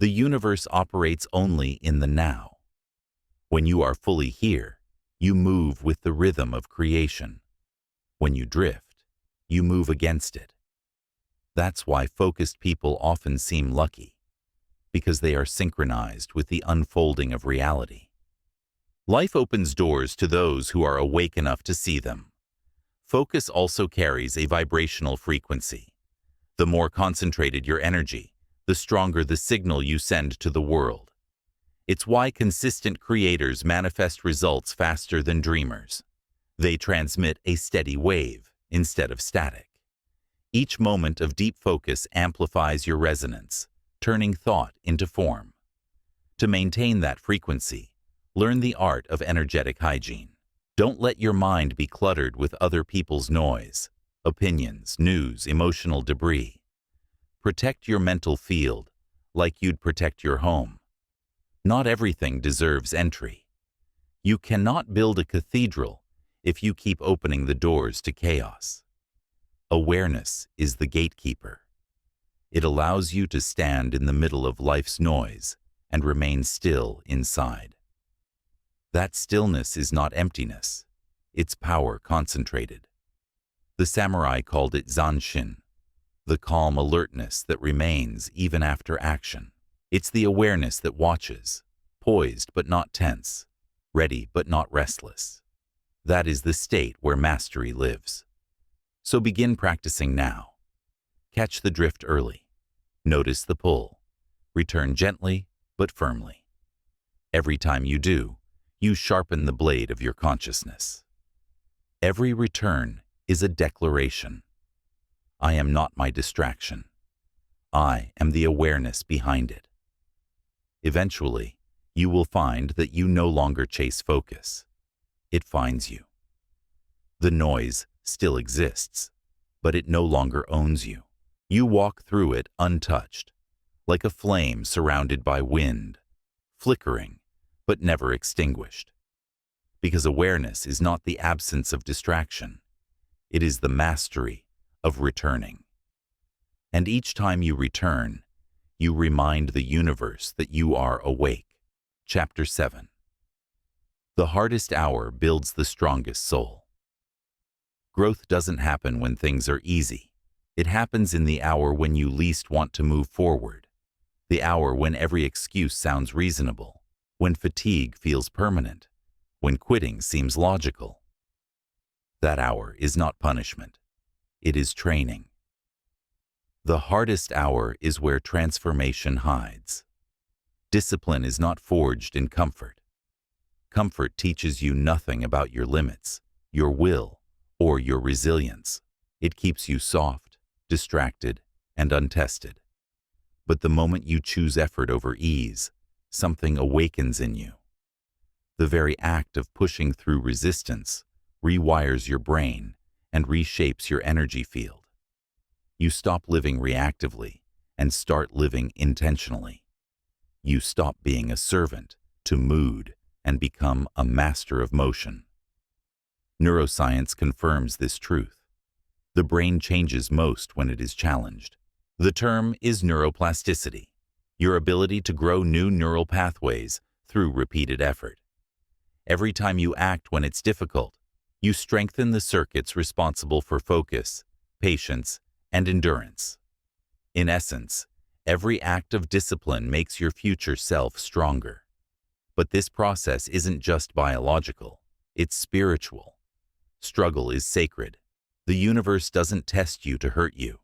The universe operates only in the now. When you are fully here, you move with the rhythm of creation. When you drift, you move against it. That's why focused people often seem lucky, because they are synchronized with the unfolding of reality. Life opens doors to those who are awake enough to see them. Focus also carries a vibrational frequency. The more concentrated your energy, the stronger the signal you send to the world. It's why consistent creators manifest results faster than dreamers. They transmit a steady wave instead of static. Each moment of deep focus amplifies your resonance, turning thought into form. To maintain that frequency, learn the art of energetic hygiene. Don't let your mind be cluttered with other people's noise. opinions, news, emotional debris. Protect your mental field like you'd protect your home. Not everything deserves entry. You cannot build a cathedral if you keep opening the doors to chaos. Awareness is the gatekeeper. It allows you to stand in the middle of life's noise and remain still inside. That stillness is not emptiness, it's power concentrated. The samurai called it zanshin, the calm alertness that remains even after action. It's the awareness that watches, poised but not tense, ready but not restless. That is the state where mastery lives. So begin practicing now. Catch the drift early. Notice the pull. Return gently but firmly. Every time you do, you sharpen the blade of your consciousness. Every return is a declaration. I am not my distraction. I am the awareness behind it. Eventually, you will find that you no longer chase focus. It finds you. The noise still exists, but it no longer owns you. You walk through it untouched, like a flame surrounded by wind, flickering, but never extinguished. Because awareness is not the absence of distraction, it is the mastery of returning. And each time you return, you remind the universe that you are awake. Chapter 7. The hardest hour builds the strongest soul. Growth doesn't happen when things are easy. It happens in the hour when you least want to move forward, the hour when every excuse sounds reasonable, when fatigue feels permanent, when quitting seems logical. That hour is not punishment. It is training. The hardest hour is where transformation hides. Discipline is not forged in comfort. Comfort teaches you nothing about your limits, your will, or your resilience. It keeps you soft, distracted, and untested. But the moment you choose effort over ease, something awakens in you. The very act of pushing through resistance rewires your brain and reshapes your energy field. You stop living reactively and start living intentionally. You stop being a servant to mood and become a master of motion. Neuroscience confirms this truth. The brain changes most when it is challenged. The term is neuroplasticity, your ability to grow new neural pathways through repeated effort. Every time you act when it's difficult, you strengthen the circuits responsible for focus, patience, and endurance. In essence, every act of discipline makes your future self stronger. But this process isn't just biological, it's spiritual. Struggle is sacred. The universe doesn't test you to hurt you.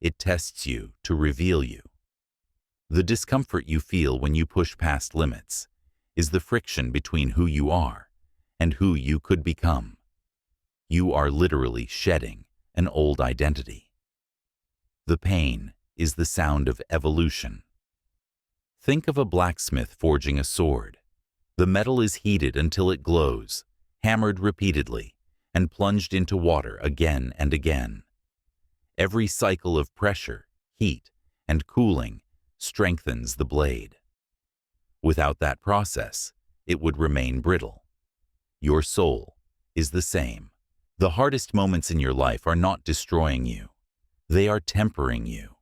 It tests you to reveal you. The discomfort you feel when you push past limits is the friction between who you are and who you could become. You are literally shedding an old identity. The pain is the sound of evolution. Think of a blacksmith forging a sword. The metal is heated until it glows, hammered repeatedly, and plunged into water again and again. Every cycle of pressure, heat, and cooling strengthens the blade. Without that process, it would remain brittle. Your soul is the same. The hardest moments in your life are not destroying you. They are tempering you.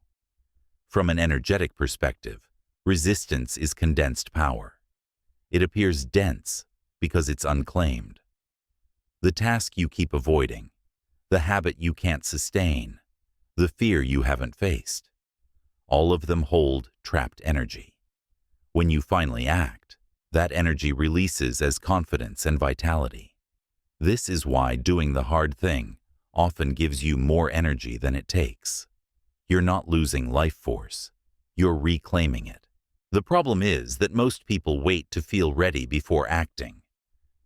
From an energetic perspective, resistance is condensed power. It appears dense because it's unclaimed. The task you keep avoiding, the habit you can't sustain, the fear you haven't faced, all of them hold trapped energy. When you finally act, that energy releases as confidence and vitality. This is why doing the hard thing often gives you more energy than it takes. You're not losing life force, you're reclaiming it. The problem is that most people wait to feel ready before acting.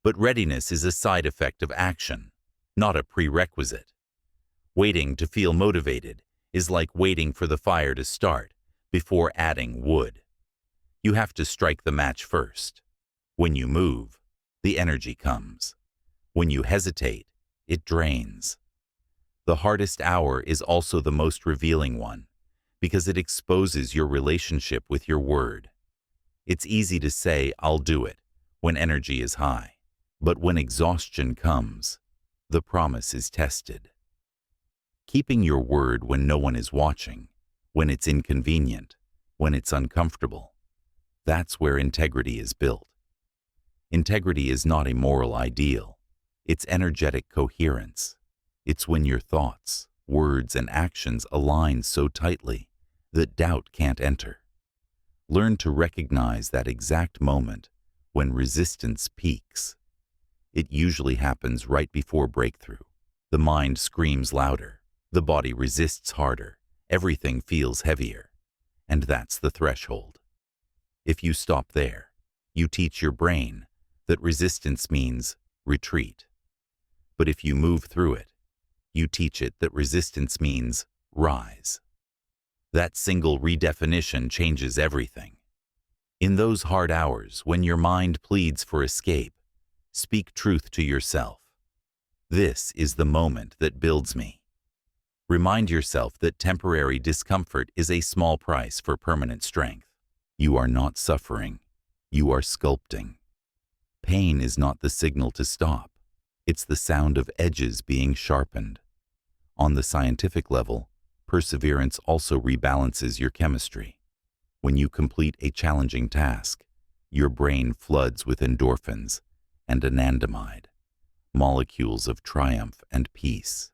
But readiness is a side effect of action, not a prerequisite. Waiting to feel motivated is like waiting for the fire to start before adding wood. You have to strike the match first. When you move, the energy comes. When you hesitate, it drains. The hardest hour is also the most revealing one, because it exposes your relationship with your word. It's easy to say, "I'll do it," when energy is high. But when exhaustion comes, the promise is tested. Keeping your word when no one is watching, when it's inconvenient, when it's uncomfortable, that's where integrity is built. Integrity is not a moral ideal. It's energetic coherence. It's when your thoughts, words, and actions align so tightly that doubt can't enter. Learn to recognize that exact moment when resistance peaks. It usually happens right before breakthrough. The mind screams louder, the body resists harder, everything feels heavier. And that's the threshold. If you stop there, you teach your brain that resistance means retreat. But if you move through it, you teach it that resistance means rise. That single redefinition changes everything. In those hard hours, when your mind pleads for escape, speak truth to yourself. This is the moment that builds me. Remind yourself that temporary discomfort is a small price for permanent strength. You are not suffering. You are sculpting. Pain is not the signal to stop. It's the sound of edges being sharpened. On the scientific level, perseverance also rebalances your chemistry. When you complete a challenging task, your brain floods with endorphins and anandamide, molecules of triumph and peace.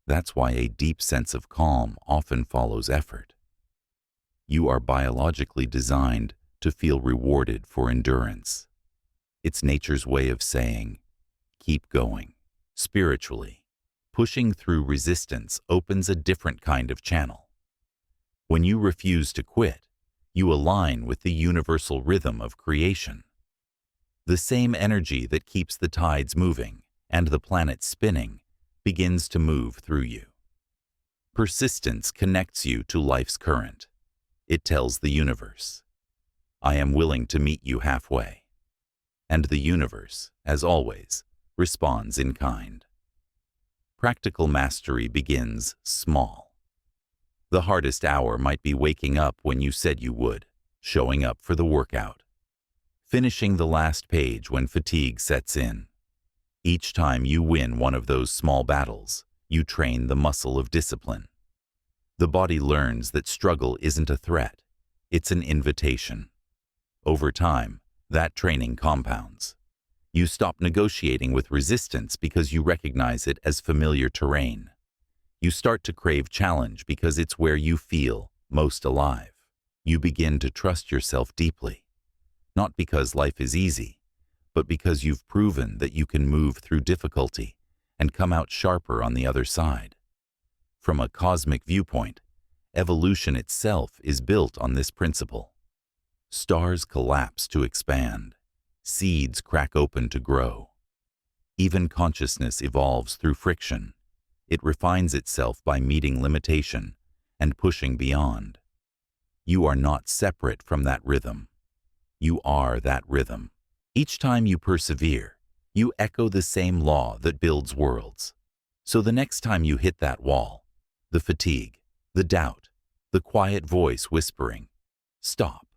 That's why a deep sense of calm often follows effort. You are biologically designed to feel rewarded for endurance. It's nature's way of saying, keep going. Spiritually, pushing through resistance opens a different kind of channel. When you refuse to quit, you align with the universal rhythm of creation. The same energy that keeps the tides moving and the planet spinning begins to move through you. Persistence connects you to life's current. It tells the universe, I am willing to meet you halfway. And the universe, as always, responds in kind. Practical mastery begins small. The hardest hour might be waking up when you said you would, showing up for the workout, finishing the last page when fatigue sets in. Each time you win one of those small battles, you train the muscle of discipline. The body learns that struggle isn't a threat, it's an invitation. Over time, that training compounds. You stop negotiating with resistance because you recognize it as familiar terrain. You start to crave challenge because it's where you feel most alive. You begin to trust yourself deeply, not because life is easy, but because you've proven that you can move through difficulty and come out sharper on the other side. From a cosmic viewpoint, evolution itself is built on this principle. Stars collapse to expand. Seeds crack open to grow. Even consciousness evolves through friction. It refines itself by meeting limitation and pushing beyond. You are not separate from that rhythm. You are that rhythm. Each time you persevere, you echo the same law that builds worlds. So the next time you hit that wall, the fatigue, the doubt, the quiet voice whispering, stop.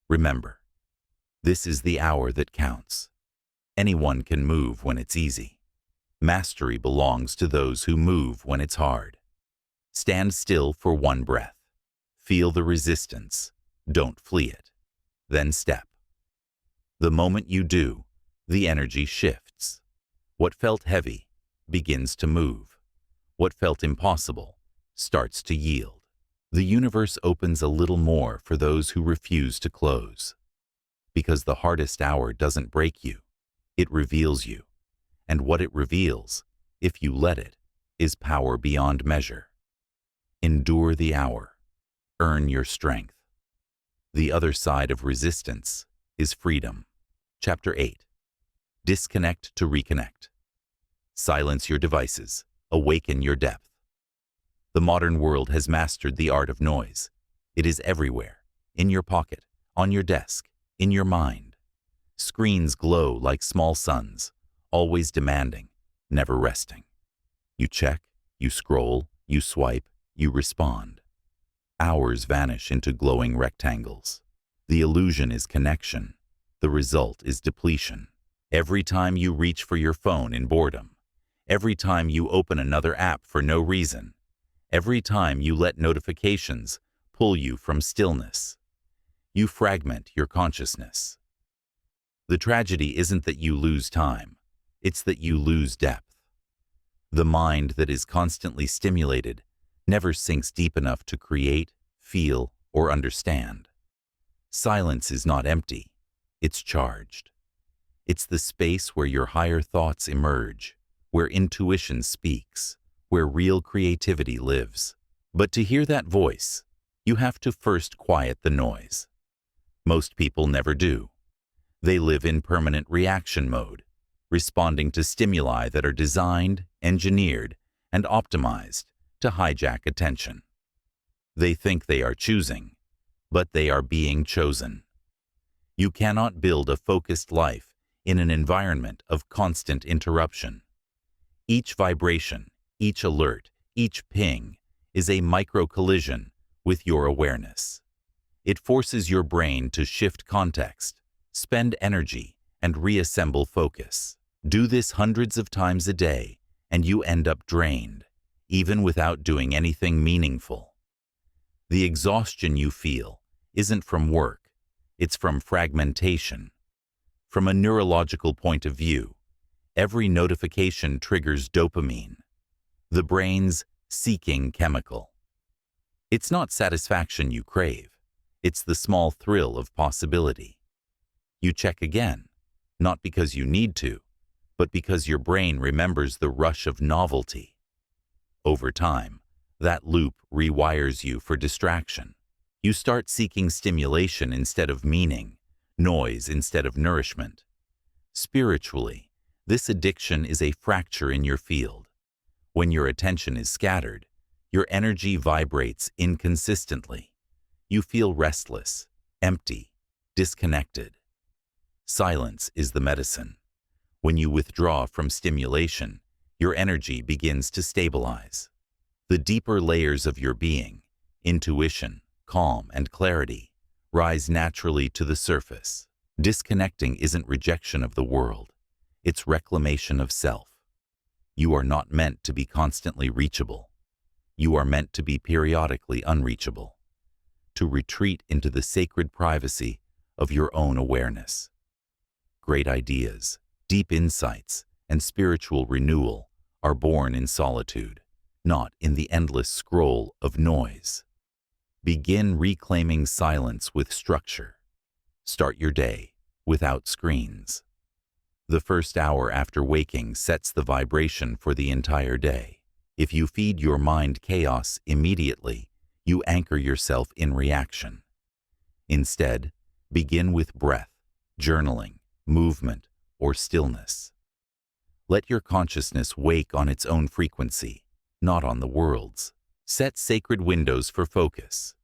Remember, this is the hour that counts. Anyone can move when it's easy. Mastery belongs to those who move when it's hard. Stand still for one breath. Feel the resistance. Don't flee it. Then step. The moment you do, the energy shifts. What felt heavy begins to move. What felt impossible starts to yield. The universe opens a little more for those who refuse to close. Because the hardest hour doesn't break you, it reveals you. And what it reveals, if you let it, is power beyond measure. Endure the hour. Earn your strength. The other side of resistance is freedom. Chapter 8. Disconnect to reconnect. Silence your devices. Awaken your depth. The modern world has mastered the art of noise. It is everywhere, in your pocket, on your desk, in your mind. Screens glow like small suns, always demanding, never resting. You check, You scroll, you swipe, you respond. Hours vanish into glowing rectangles. The illusion is connection. The result is depletion. Every time you reach for your phone in boredom, every time you open another app for no reason, every time you let notifications pull you from stillness, you fragment your consciousness. The tragedy isn't that you lose time, it's that you lose depth. The mind that is constantly stimulated never sinks deep enough to create, feel, or understand. Silence is not empty, it's charged. It's the space where your higher thoughts emerge, where intuition speaks, where real creativity lives. But to hear that voice, you have to first quiet the noise. Most people never do. They live in permanent reaction mode, responding to stimuli that are designed, engineered, and optimized to hijack attention. They think they are choosing, but they are being chosen. You cannot build a focused life in an environment of constant interruption. Each vibration, each alert, each ping is a micro-collision with your awareness. It forces your brain to shift context, spend energy, and reassemble focus. Do this hundreds of times a day, and you end up drained, even without doing anything meaningful. The exhaustion you feel isn't from work, it's from fragmentation. From a neurological point of view, every notification triggers dopamine, the brain's seeking chemical. It's not satisfaction you crave, it's the small thrill of possibility. You check again, not because you need to, but because your brain remembers the rush of novelty. Over time, that loop rewires you for distraction. You start seeking stimulation instead of meaning, noise instead of nourishment. Spiritually, this addiction is a fracture in your field. When your attention is scattered, your energy vibrates inconsistently. You feel restless, empty, disconnected. Silence is the medicine. When you withdraw from stimulation, your energy begins to stabilize. The deeper layers of your being, intuition, calm, and clarity, rise naturally to the surface. Disconnecting isn't rejection of the world, it's reclamation of self. You are not meant to be constantly reachable. You are meant to be periodically unreachable, to retreat into the sacred privacy of your own awareness. Great ideas, deep insights, and spiritual renewal are born in solitude, not in the endless scroll of noise. Begin reclaiming silence with structure. Start your day without screens. The first hour after waking sets the vibration for the entire day. If you feed your mind chaos immediately, you anchor yourself in reaction. Instead, begin with breath, journaling, movement, or stillness. Let your consciousness wake on its own frequency, not on the world's. Set sacred windows for focus.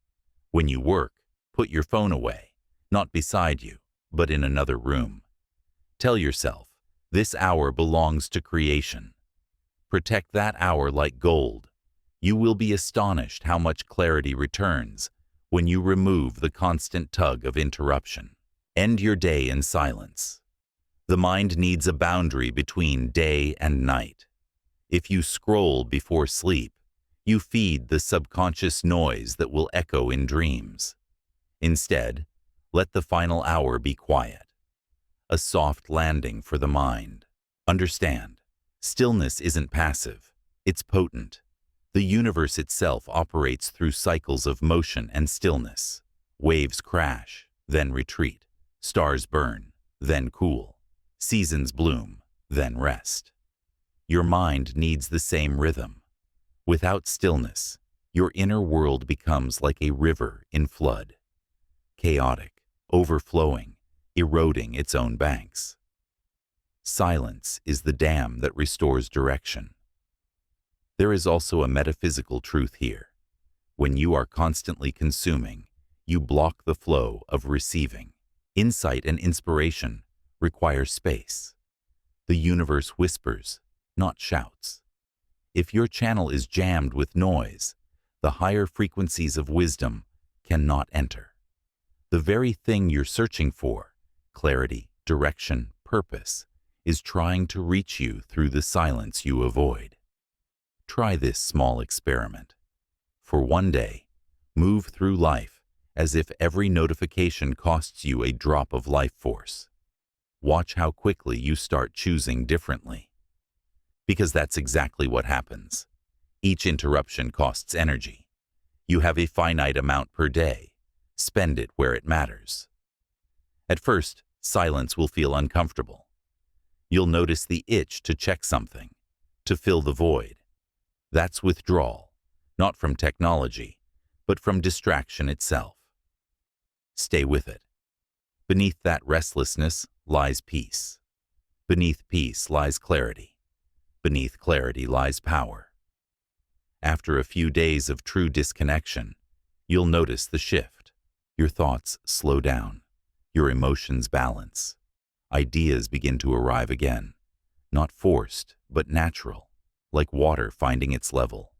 When you work, put your phone away, not beside you, but in another room. Tell yourself, this hour belongs to creation. Protect that hour like gold. You will be astonished how much clarity returns when you remove the constant tug of interruption. End your day in silence. The mind needs a boundary between day and night. If you scroll before sleep, you feed the subconscious noise that will echo in dreams. Instead, let the final hour be quiet, a soft landing for the mind. Understand, stillness isn't passive, it's potent. The universe itself operates through cycles of motion and stillness. Waves crash, then retreat. Stars burn, then cool. Seasons bloom, then rest. Your mind needs the same rhythm. Without stillness, your inner world becomes like a river in flood, chaotic, overflowing, eroding its own banks. Silence is the dam that restores direction. There is also a metaphysical truth here. When you are constantly consuming, you block the flow of receiving. Insight and inspiration require space. The universe whispers, not shouts. If your channel is jammed with noise, the higher frequencies of wisdom cannot enter. The very thing you're searching for, clarity, direction, purpose, is trying to reach you through the silence you avoid. Try this small experiment. For one day, move through life as if every notification costs you a drop of life force. Watch how quickly you start choosing differently. Because that's exactly what happens. Each interruption costs energy. You have a finite amount per day. Spend it where it matters. At first, silence will feel uncomfortable. You'll notice the itch to check something, to fill the void. That's withdrawal, not from technology, but from distraction itself. Stay with it. Beneath that restlessness lies peace. Beneath peace lies clarity. Beneath clarity lies power. After a few days of true disconnection, you'll notice the shift. Your thoughts slow down. Your emotions balance. Ideas begin to arrive again, not forced, but natural, like water finding its level.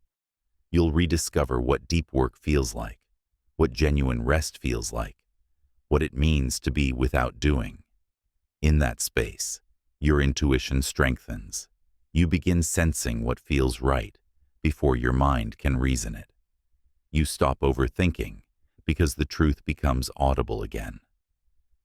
You'll rediscover what deep work feels like, what genuine rest feels like, what it means to be without doing. In that space, your intuition strengthens. You begin sensing what feels right before your mind can reason it. You stop overthinking because the truth becomes audible again.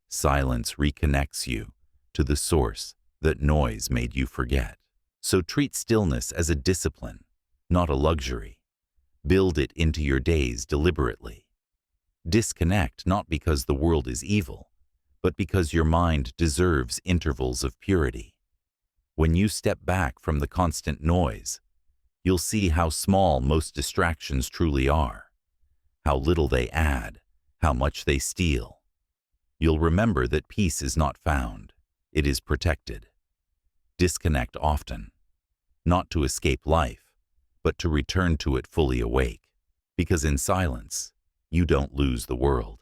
Silence reconnects you to the source that noise made you forget. So treat stillness as a discipline, not a luxury. Build it into your days deliberately. Disconnect not because the world is evil, but because your mind deserves intervals of purity. When you step back from the constant noise, you'll see how small most distractions truly are, how little they add, how much they steal. You'll remember that peace is not found, it is protected. Disconnect often, not to escape life, but to return to it fully awake, because in silence, you don't lose the world.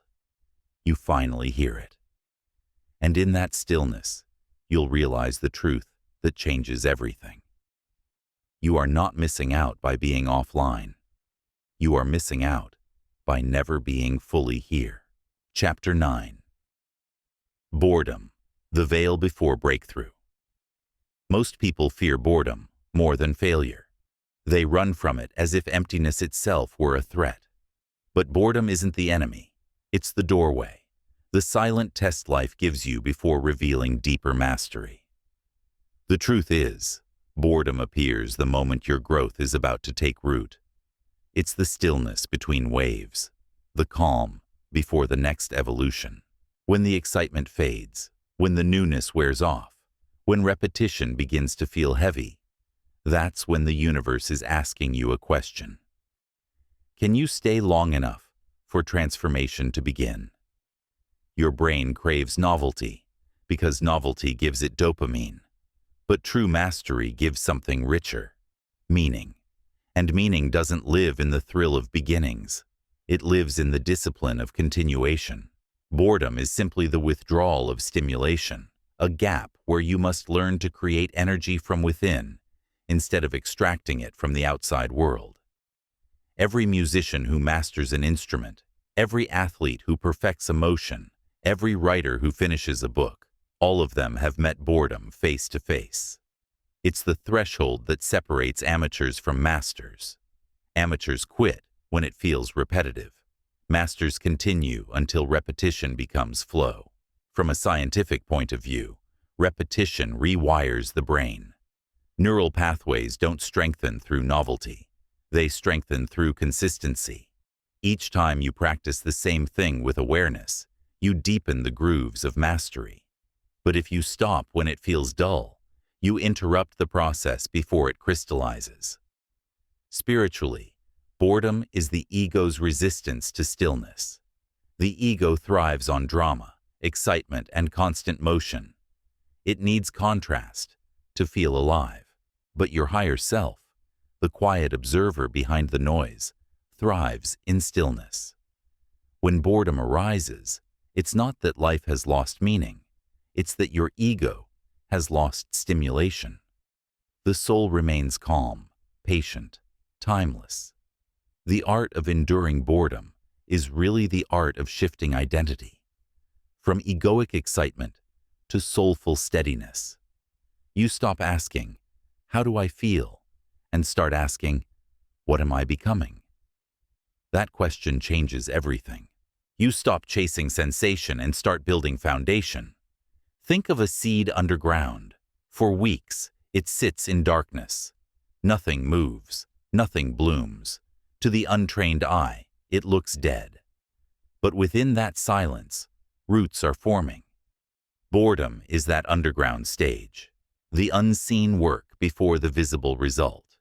You finally hear it. And in that stillness, you'll realize the truth that changes everything. You are not missing out by being offline. You are missing out by never being fully here. Chapter 9. Boredom, the veil before breakthrough. Most people fear boredom more than failure. They run from it as if emptiness itself were a threat. But boredom isn't the enemy. It's the doorway, the silent test life gives you before revealing deeper mastery. The truth is, boredom appears the moment your growth is about to take root. It's the stillness between waves, the calm before the next evolution. When the excitement fades, when the newness wears off, when repetition begins to feel heavy, that's when the universe is asking you a question. Can you stay long enough for transformation to begin? Your brain craves novelty because novelty gives it dopamine. But true mastery gives something richer, meaning. And meaning doesn't live in the thrill of beginnings. It lives in the discipline of continuation. Boredom is simply the withdrawal of stimulation, a gap where you must learn to create energy from within instead of extracting it from the outside world. Every musician who masters an instrument, every athlete who perfects a motion, every writer who finishes a book, all of them have met boredom face to face. It's the threshold that separates amateurs from masters. Amateurs quit when it feels repetitive. Masters continue until repetition becomes flow. From a scientific point of view, repetition rewires the brain. Neural pathways don't strengthen through novelty. They strengthen through consistency. Each time you practice the same thing with awareness, you deepen the grooves of mastery. But if you stop when it feels dull, you interrupt the process before it crystallizes. Spiritually, boredom is the ego's resistance to stillness. The ego thrives on drama, excitement, and constant motion. It needs contrast to feel alive. But your higher self, the quiet observer behind the noise, thrives in stillness. When boredom arises, it's not that life has lost meaning. It's that your ego has lost stimulation. The soul remains calm, patient, timeless. The art of enduring boredom is really the art of shifting identity, from egoic excitement to soulful steadiness. You stop asking, "How do I feel?" and start asking, "What am I becoming?" That question changes everything. You stop chasing sensation and start building foundation. Think of a seed underground. For weeks, it sits in darkness. Nothing moves, nothing blooms. To the untrained eye, it looks dead. But within that silence, roots are forming. Boredom is that underground stage, the unseen work before the visible result.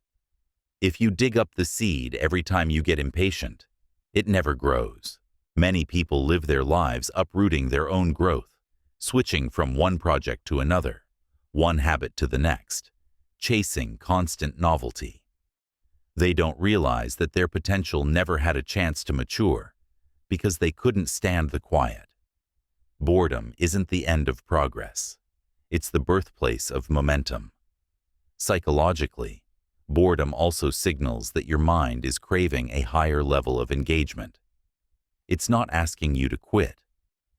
If you dig up the seed every time you get impatient, it never grows. Many people live their lives uprooting their own growth, switching from one project to another, one habit to the next, chasing constant novelty. They don't realize that their potential never had a chance to mature because they couldn't stand the quiet. Boredom isn't the end of progress. It's the birthplace of momentum. Psychologically, boredom also signals that your mind is craving a higher level of engagement. It's not asking you to quit.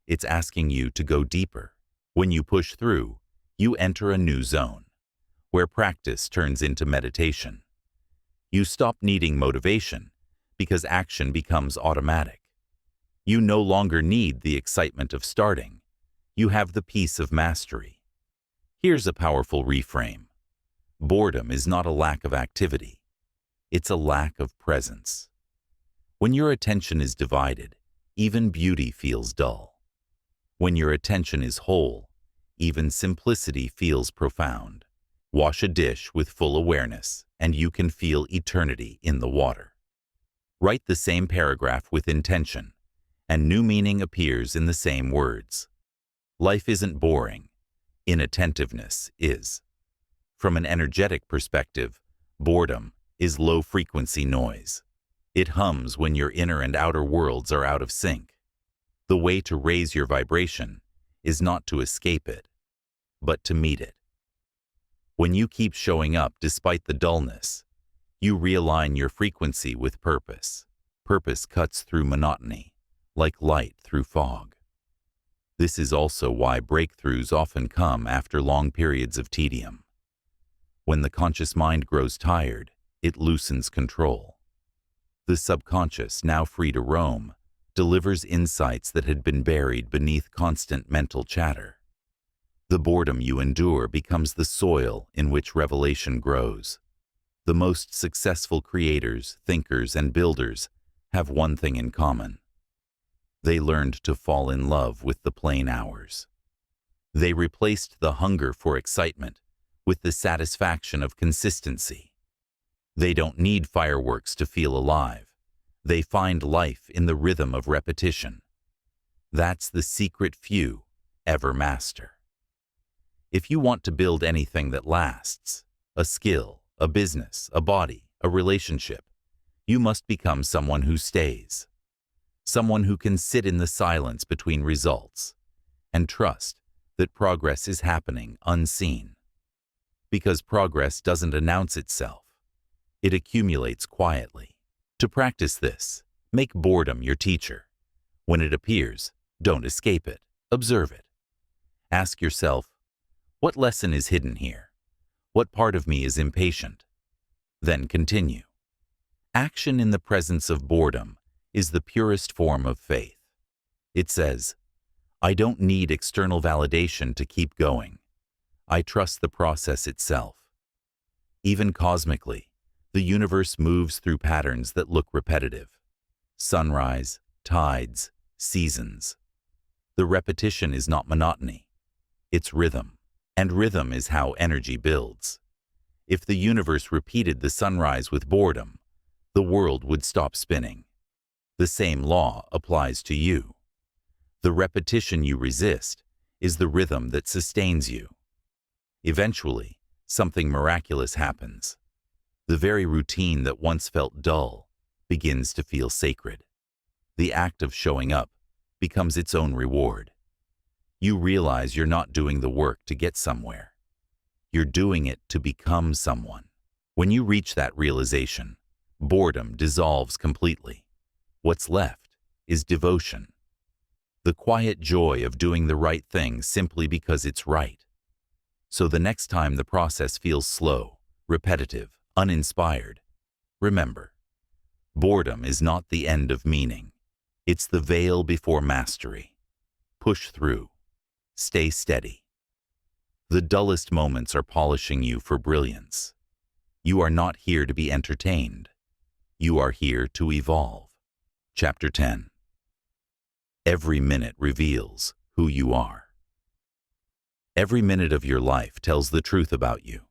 It's asking you to go deeper. When you push through, you enter a new zone, where practice turns into meditation. You stop needing motivation because action becomes automatic. You no longer need the excitement of starting. You have the peace of mastery. Here's a powerful reframe. Boredom is not a lack of activity. It's a lack of presence. When your attention is divided, even beauty feels dull. When your attention is whole, even simplicity feels profound. Wash a dish with full awareness, and you can feel eternity in the water. Write the same paragraph with intention, and new meaning appears in the same words. Life isn't boring. Inattentiveness is. From an energetic perspective, boredom is low-frequency noise. It hums when your inner and outer worlds are out of sync. The way to raise your vibration is not to escape it, but to meet it. When you keep showing up despite the dullness, you realign your frequency with purpose. Purpose cuts through monotony, like light through fog. This is also why breakthroughs often come after long periods of tedium. When the conscious mind grows tired, it loosens control. The subconscious, now free to roam, delivers insights that had been buried beneath constant mental chatter. The boredom you endure becomes the soil in which revelation grows. The most successful creators, thinkers, and builders have one thing in common. They learned to fall in love with the plain hours. They replaced the hunger for excitement with the satisfaction of consistency. They don't need fireworks to feel alive. They find life in the rhythm of repetition. That's the secret few ever master. If you want to build anything that lasts, a skill, a business, a body, a relationship, you must become someone who stays. Someone who can sit in the silence between results and trust that progress is happening unseen. Because progress doesn't announce itself. It accumulates quietly. To practice this, make boredom your teacher. When it appears, don't escape it. Observe it. Ask yourself, what lesson is hidden here? What part of me is impatient? Then continue. Action in the presence of boredom is the purest form of faith. It says, I don't need external validation to keep going. I trust the process itself. Even cosmically, the universe moves through patterns that look repetitive. Sunrise, tides, seasons. The repetition is not monotony. It's rhythm. And rhythm is how energy builds. If the universe repeated the sunrise with boredom, the world would stop spinning. The same law applies to you. The repetition you resist is the rhythm that sustains you. Eventually, something miraculous happens. The very routine that once felt dull begins to feel sacred. The act of showing up becomes its own reward. You realize you're not doing the work to get somewhere. You're doing it to become someone. When you reach that realization, boredom dissolves completely. What's left is devotion, the quiet joy of doing the right thing simply because it's right. So the next time the process feels slow, repetitive, uninspired, remember, boredom is not the end of meaning. It's the veil before mastery. Push through. Stay steady. The dullest moments are polishing you for brilliance. You are not here to be entertained. You are here to evolve. Chapter 10. Every minute reveals who you are. Every minute of your life tells the truth about you.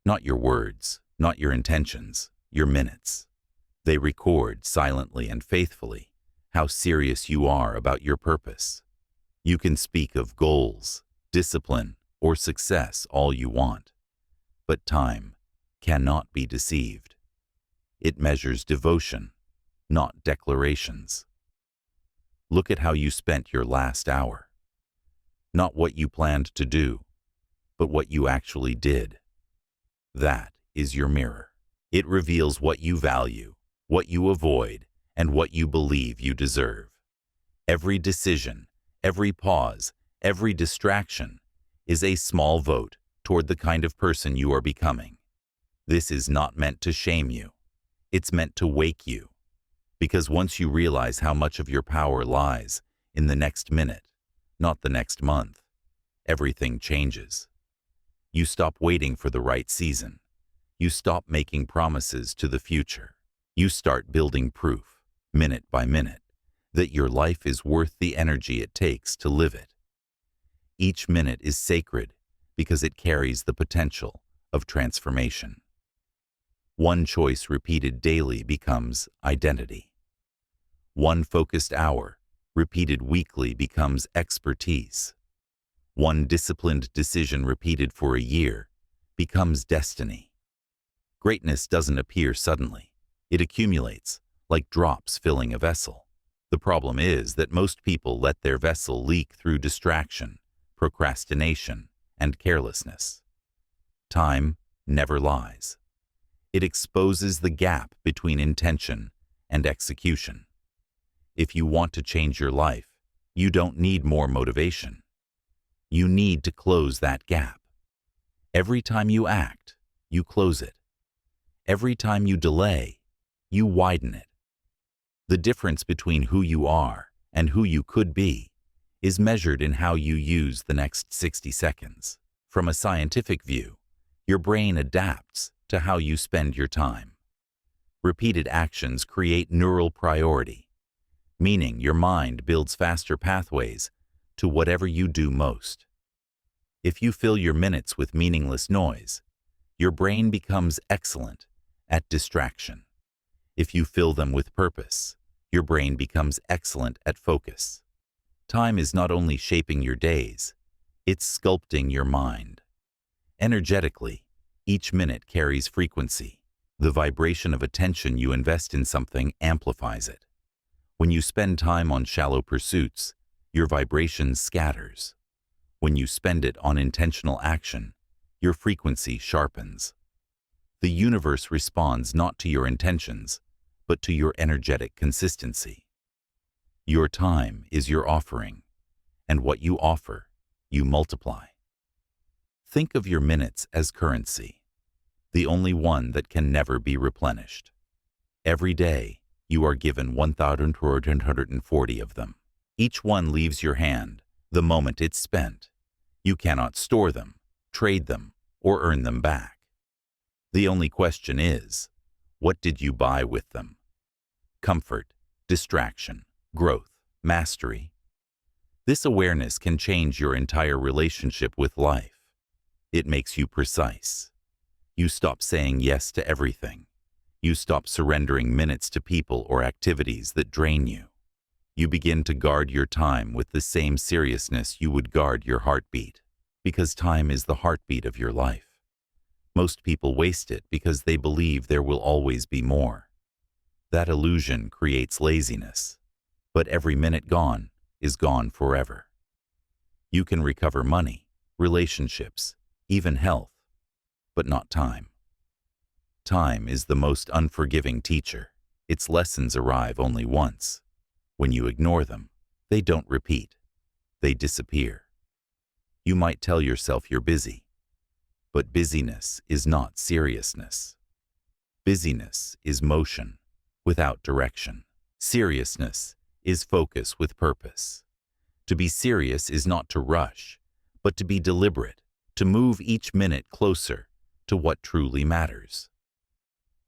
Not your words, not your intentions, your minutes. They record silently and faithfully how serious you are about your purpose. You can speak of goals, discipline, or success all you want, but time cannot be deceived. It measures devotion, not declarations. Look at how you spent your last hour. Not what you planned to do, but what you actually did. That is your mirror. It reveals what you value, what you avoid, and what you believe you deserve. Every decision, every pause, every distraction is a small vote toward the kind of person you are becoming. This is not meant to shame you. It's meant to wake you. Because once you realize how much of your power lies in the next minute, not the next month, everything changes. You stop waiting for the right season. You stop making promises to the future. You start building proof, minute by minute, that your life is worth the energy it takes to live it. Each minute is sacred because it carries the potential of transformation. One choice repeated daily becomes identity. One focused hour repeated weekly becomes expertise. One disciplined decision repeated for a year becomes destiny. Greatness doesn't appear suddenly. It accumulates, like drops filling a vessel. The problem is that most people let their vessel leak through distraction, procrastination, and carelessness. Time never lies. It exposes the gap between intention and execution. If you want to change your life, you don't need more motivation. You need to close that gap. Every time you act, you close it. Every time you delay, you widen it. The difference between who you are and who you could be is measured in how you use the next 60 seconds. From a scientific view, your brain adapts to how you spend your time. Repeated actions create neural priority, meaning your mind builds faster pathways to whatever you do most. If you fill your minutes with meaningless noise, your brain becomes excellent at distraction. If you fill them with purpose, your brain becomes excellent at focus. Time is not only shaping your days, it's sculpting your mind. Energetically, each minute carries frequency. The vibration of attention you invest in something amplifies it. When you spend time on shallow pursuits, your vibration scatters. When you spend it on intentional action, your frequency sharpens. The universe responds not to your intentions, but to your energetic consistency. Your time is your offering, and what you offer, you multiply. Think of your minutes as currency, the only one that can never be replenished. Every day, you are given 1,440 of them. Each one leaves your hand the moment it's spent. You cannot store them, trade them, or earn them back. The only question is, what did you buy with them? Comfort, distraction, growth, mastery. This awareness can change your entire relationship with life. It makes you precise. You stop saying yes to everything. You stop surrendering minutes to people or activities that drain you. You begin to guard your time with the same seriousness you would guard your heartbeat, because time is the heartbeat of your life. Most people waste it because they believe there will always be more. That illusion creates laziness, but every minute gone is gone forever. You can recover money, relationships, even health, but not time. Time is the most unforgiving teacher. Its lessons arrive only once. When you ignore them, they don't repeat. They disappear. You might tell yourself you're busy, but busyness is not seriousness. Busyness is motion without direction. Seriousness is focus with purpose. To be serious is not to rush, but to be deliberate, to move each minute closer to what truly matters.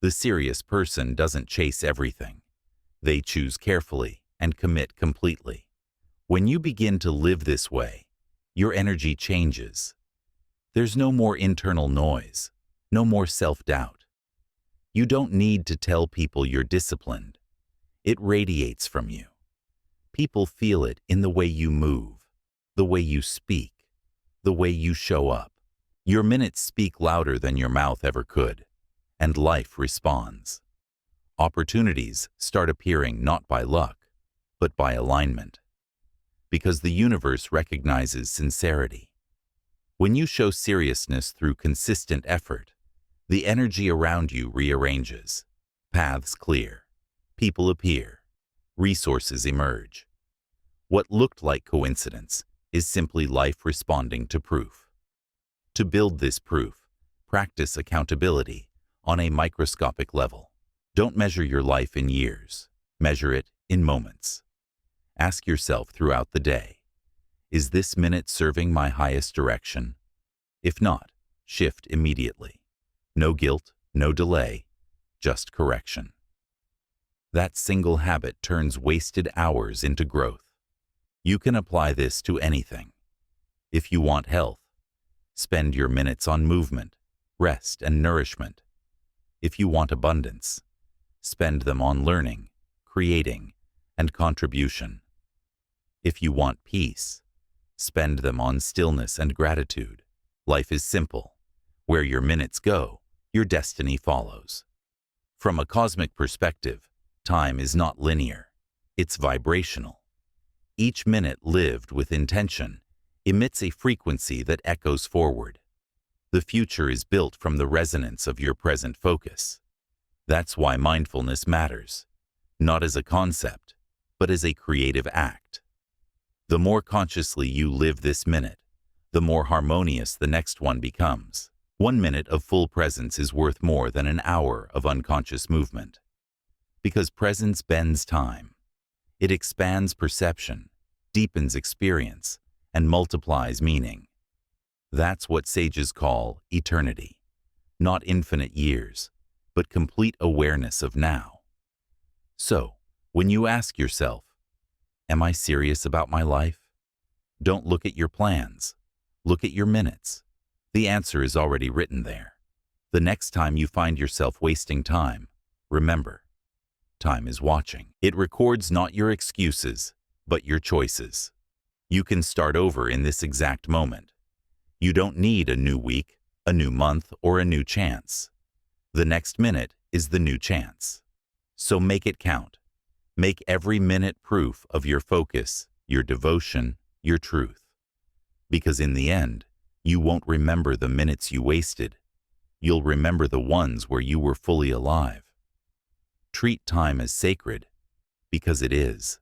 The serious person doesn't chase everything. They choose carefully and commit completely. When you begin to live this way, your energy changes. There's no more internal noise, no more self-doubt. You don't need to tell people you're disciplined. It radiates from you. People feel it in the way you move, the way you speak, the way you show up. Your minutes speak louder than your mouth ever could, and life responds. Opportunities start appearing not by luck, but by alignment. Because the universe recognizes sincerity. When you show seriousness through consistent effort, the energy around you rearranges. Paths clear. People appear. Resources emerge. What looked like coincidence is simply life responding to proof. To build this proof, practice accountability on a microscopic level. Don't measure your life in years. Measure it in moments. Ask yourself throughout the day, is this minute serving my highest direction? If not, shift immediately. No guilt, no delay, just correction. That single habit turns wasted hours into growth. You can apply this to anything. If you want health, spend your minutes on movement, rest, and nourishment. If you want abundance, spend them on learning, creating, and contribution. If you want peace, spend them on stillness and gratitude. Life is simple. Where your minutes go, your destiny follows. From a cosmic perspective, time is not linear. It's vibrational. Each minute lived with intention emits a frequency that echoes forward. The future is built from the resonance of your present focus. That's why mindfulness matters, not as a concept, but as a creative act. The more consciously you live this minute, the more harmonious the next one becomes. 1 minute of full presence is worth more than an hour of unconscious movement. Because presence bends time. It expands perception, deepens experience, and multiplies meaning. That's what sages call eternity. Not infinite years, but complete awareness of now. So, when you ask yourself, am I serious about my life? Don't look at your plans. Look at your minutes. The answer is already written there. The next time you find yourself wasting time, remember, time is watching. It records not your excuses, but your choices. You can start over in this exact moment. You don't need a new week, a new month, or a new chance. The next minute is the new chance. So make it count. Make every minute proof of your focus, your devotion, your truth. Because in the end, you won't remember the minutes you wasted. You'll remember the ones where you were fully alive. Treat time as sacred, because it is.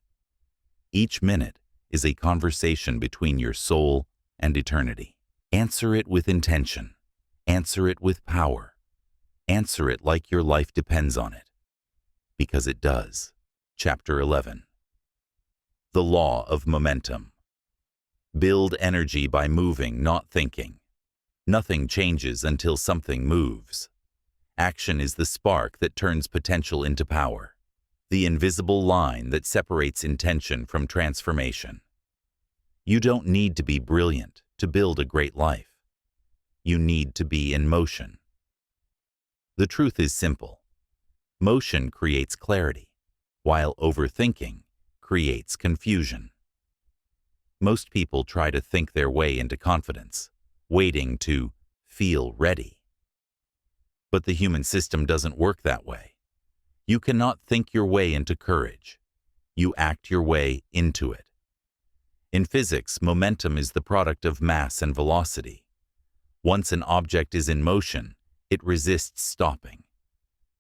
Each minute is a conversation between your soul and eternity. Answer it with intention. Answer it with power. Answer it like your life depends on it. Because it does. Chapter 11. The Law of Momentum. Build energy by moving, not thinking. Nothing changes until something moves. Action is the spark that turns potential into power, the invisible line that separates intention from transformation. You don't need to be brilliant to build a great life. You need to be in motion. The truth is simple. Motion creates clarity, while overthinking creates confusion. Most people try to think their way into confidence, waiting to feel ready. But the human system doesn't work that way. You cannot think your way into courage. You act your way into it. In physics, momentum is the product of mass and velocity. Once an object is in motion, it resists stopping.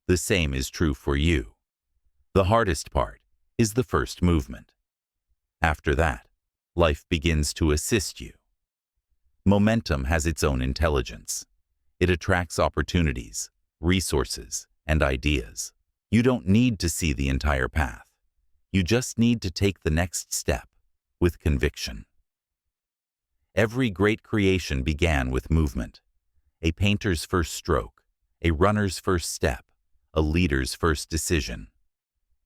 The same is true for you. The hardest part is the first movement. After that, life begins to assist you. Momentum has its own intelligence. It attracts opportunities, resources, and ideas. You don't need to see the entire path. You just need to take the next step with conviction. Every great creation began with movement. A painter's first stroke, a runner's first step, a leader's first decision.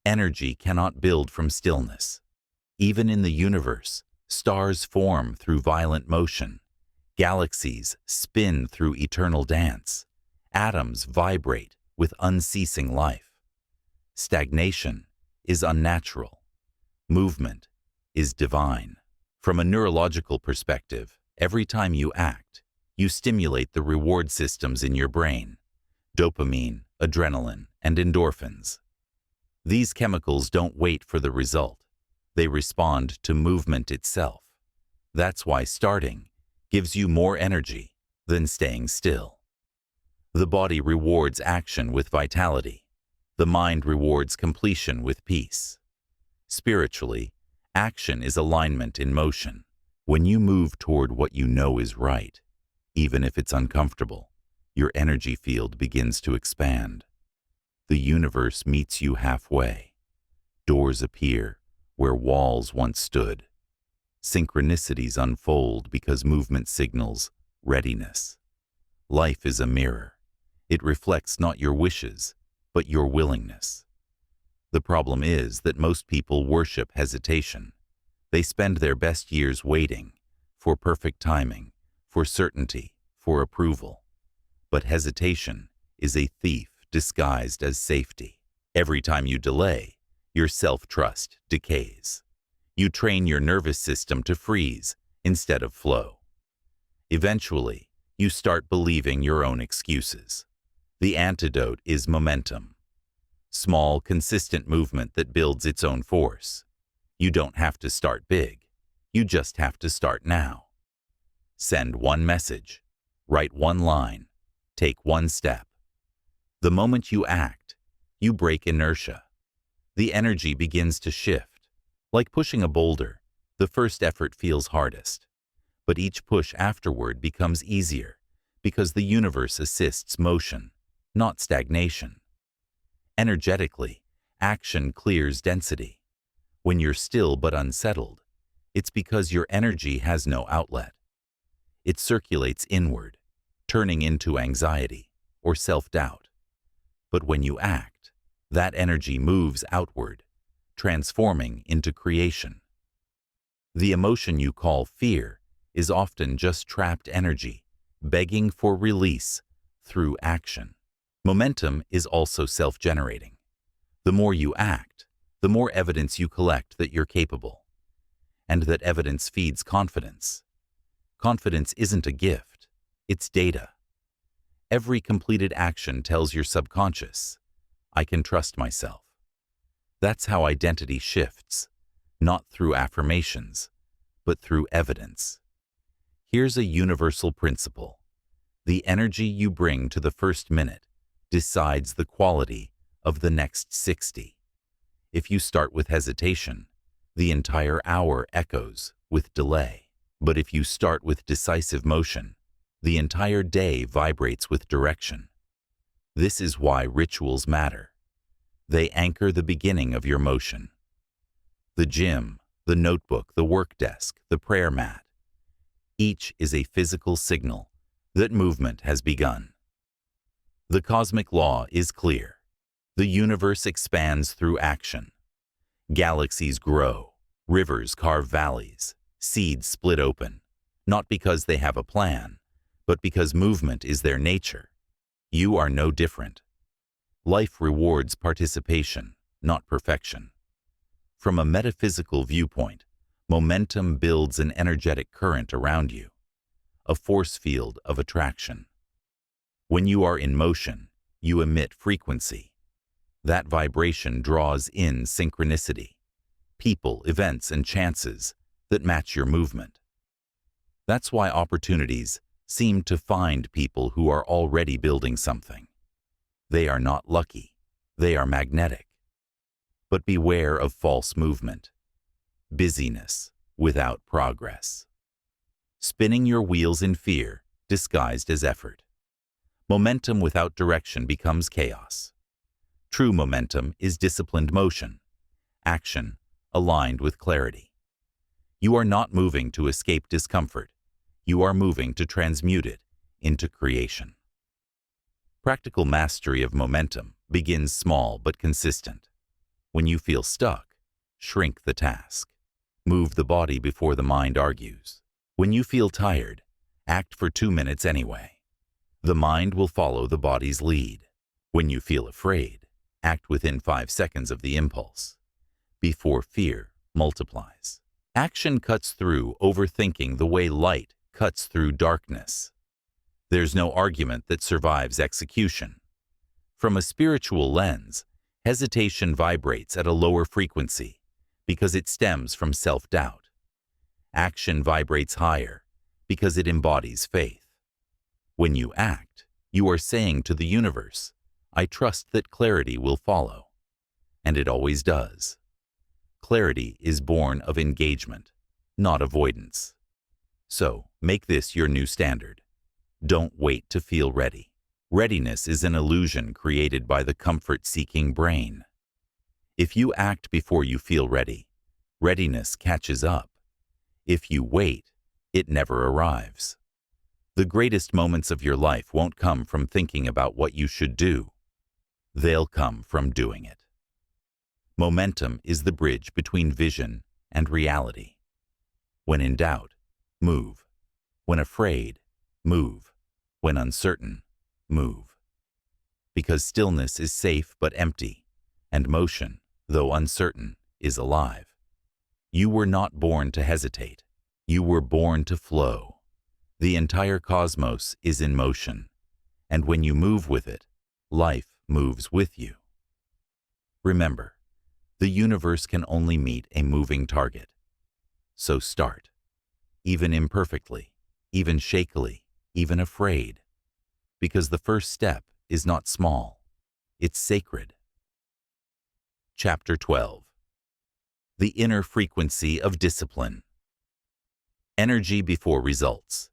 Energy cannot build from stillness. Even in the universe, stars form through violent motion. Galaxies spin through eternal dance. Atoms vibrate with unceasing life. Stagnation is unnatural. Movement is divine. From a neurological perspective, every time you act, you stimulate the reward systems in your brain: dopamine, adrenaline, and endorphins. These chemicals don't wait for the result. They respond to movement itself. That's why starting gives you more energy than staying still. The body rewards action with vitality. The mind rewards completion with peace. Spiritually, action is alignment in motion. When you move toward what you know is right, even if it's uncomfortable, your energy field begins to expand. The universe meets you halfway. Doors appear where walls once stood. Synchronicities unfold because movement signals readiness. Life is a mirror. It reflects not your wishes, but your willingness. The problem is that most people worship hesitation. They spend their best years waiting for perfect timing, for certainty, for approval. But hesitation is a thief disguised as safety. Every time you delay, your self-trust decays. You train your nervous system to freeze instead of flow. Eventually, you start believing your own excuses. The antidote is momentum. Small, consistent movement that builds its own force. You don't have to start big. You just have to start now. Send one message. Write one line. Take one step. The moment you act, you break inertia. The energy begins to shift. Like pushing a boulder, the first effort feels hardest. But each push afterward becomes easier because the universe assists motion, not stagnation. Energetically, action clears density. When you're still but unsettled, it's because your energy has no outlet. It circulates inward, turning into anxiety or self-doubt. But when you act, that energy moves outward, transforming into creation. The emotion you call fear is often just trapped energy, begging for release through action. Momentum is also self-generating. The more you act, the more evidence you collect that you're capable. And that evidence feeds confidence. Confidence isn't a gift, it's data. Every completed action tells your subconscious, I can trust myself. That's how identity shifts, not through affirmations, but through evidence. Here's a universal principle. The energy you bring to the first minute decides the quality of the next 60. If you start with hesitation, the entire hour echoes with delay. But if you start with decisive motion, the entire day vibrates with direction. This is why rituals matter. They anchor the beginning of your motion. The gym, the notebook, the work desk, the prayer mat. Each is a physical signal that movement has begun. The cosmic law is clear. The universe expands through action. Galaxies grow, rivers carve valleys, seeds split open, not because they have a plan, but because movement is their nature. You are no different. Life rewards participation, not perfection. From a metaphysical viewpoint, momentum builds an energetic current around you, a force field of attraction. When you are in motion, you emit frequency. That vibration draws in synchronicity, people, events, and chances that match your movement. That's why opportunities seem to find people who are already building something. They are not lucky. They are magnetic. But beware of false movement. Busyness without progress. Spinning your wheels in fear, disguised as effort. Momentum without direction becomes chaos. True momentum is disciplined motion, action aligned with clarity. You are not moving to escape discomfort. You are moving to transmute it into creation. Practical mastery of momentum begins small but consistent. When you feel stuck, shrink the task. Move the body before the mind argues. When you feel tired, act for 2 minutes anyway. The mind will follow the body's lead. When you feel afraid, act within 5 seconds of the impulse, before fear multiplies. Action cuts through overthinking the way light cuts through darkness. There's no argument that survives execution. From a spiritual lens, hesitation vibrates at a lower frequency because it stems from self-doubt. Action vibrates higher because it embodies faith. When you act, you are saying to the universe, I trust that clarity will follow. And it always does. Clarity is born of engagement, not avoidance. So, make this your new standard. Don't wait to feel ready. Readiness is an illusion created by the comfort-seeking brain. If you act before you feel ready, readiness catches up. If you wait, it never arrives. The greatest moments of your life won't come from thinking about what you should do. They'll come from doing it. Momentum is the bridge between vision and reality. When in doubt, move. When afraid, move. When uncertain, move. Because stillness is safe but empty, and motion, though uncertain, is alive. You were not born to hesitate. You were born to flow. The entire cosmos is in motion, and when you move with it, life moves with you. Remember, the universe can only meet a moving target. So start, even imperfectly, even shakily, even afraid, because the first step is not small, it's sacred. Chapter 12. The Inner Frequency of Discipline. Energy before results.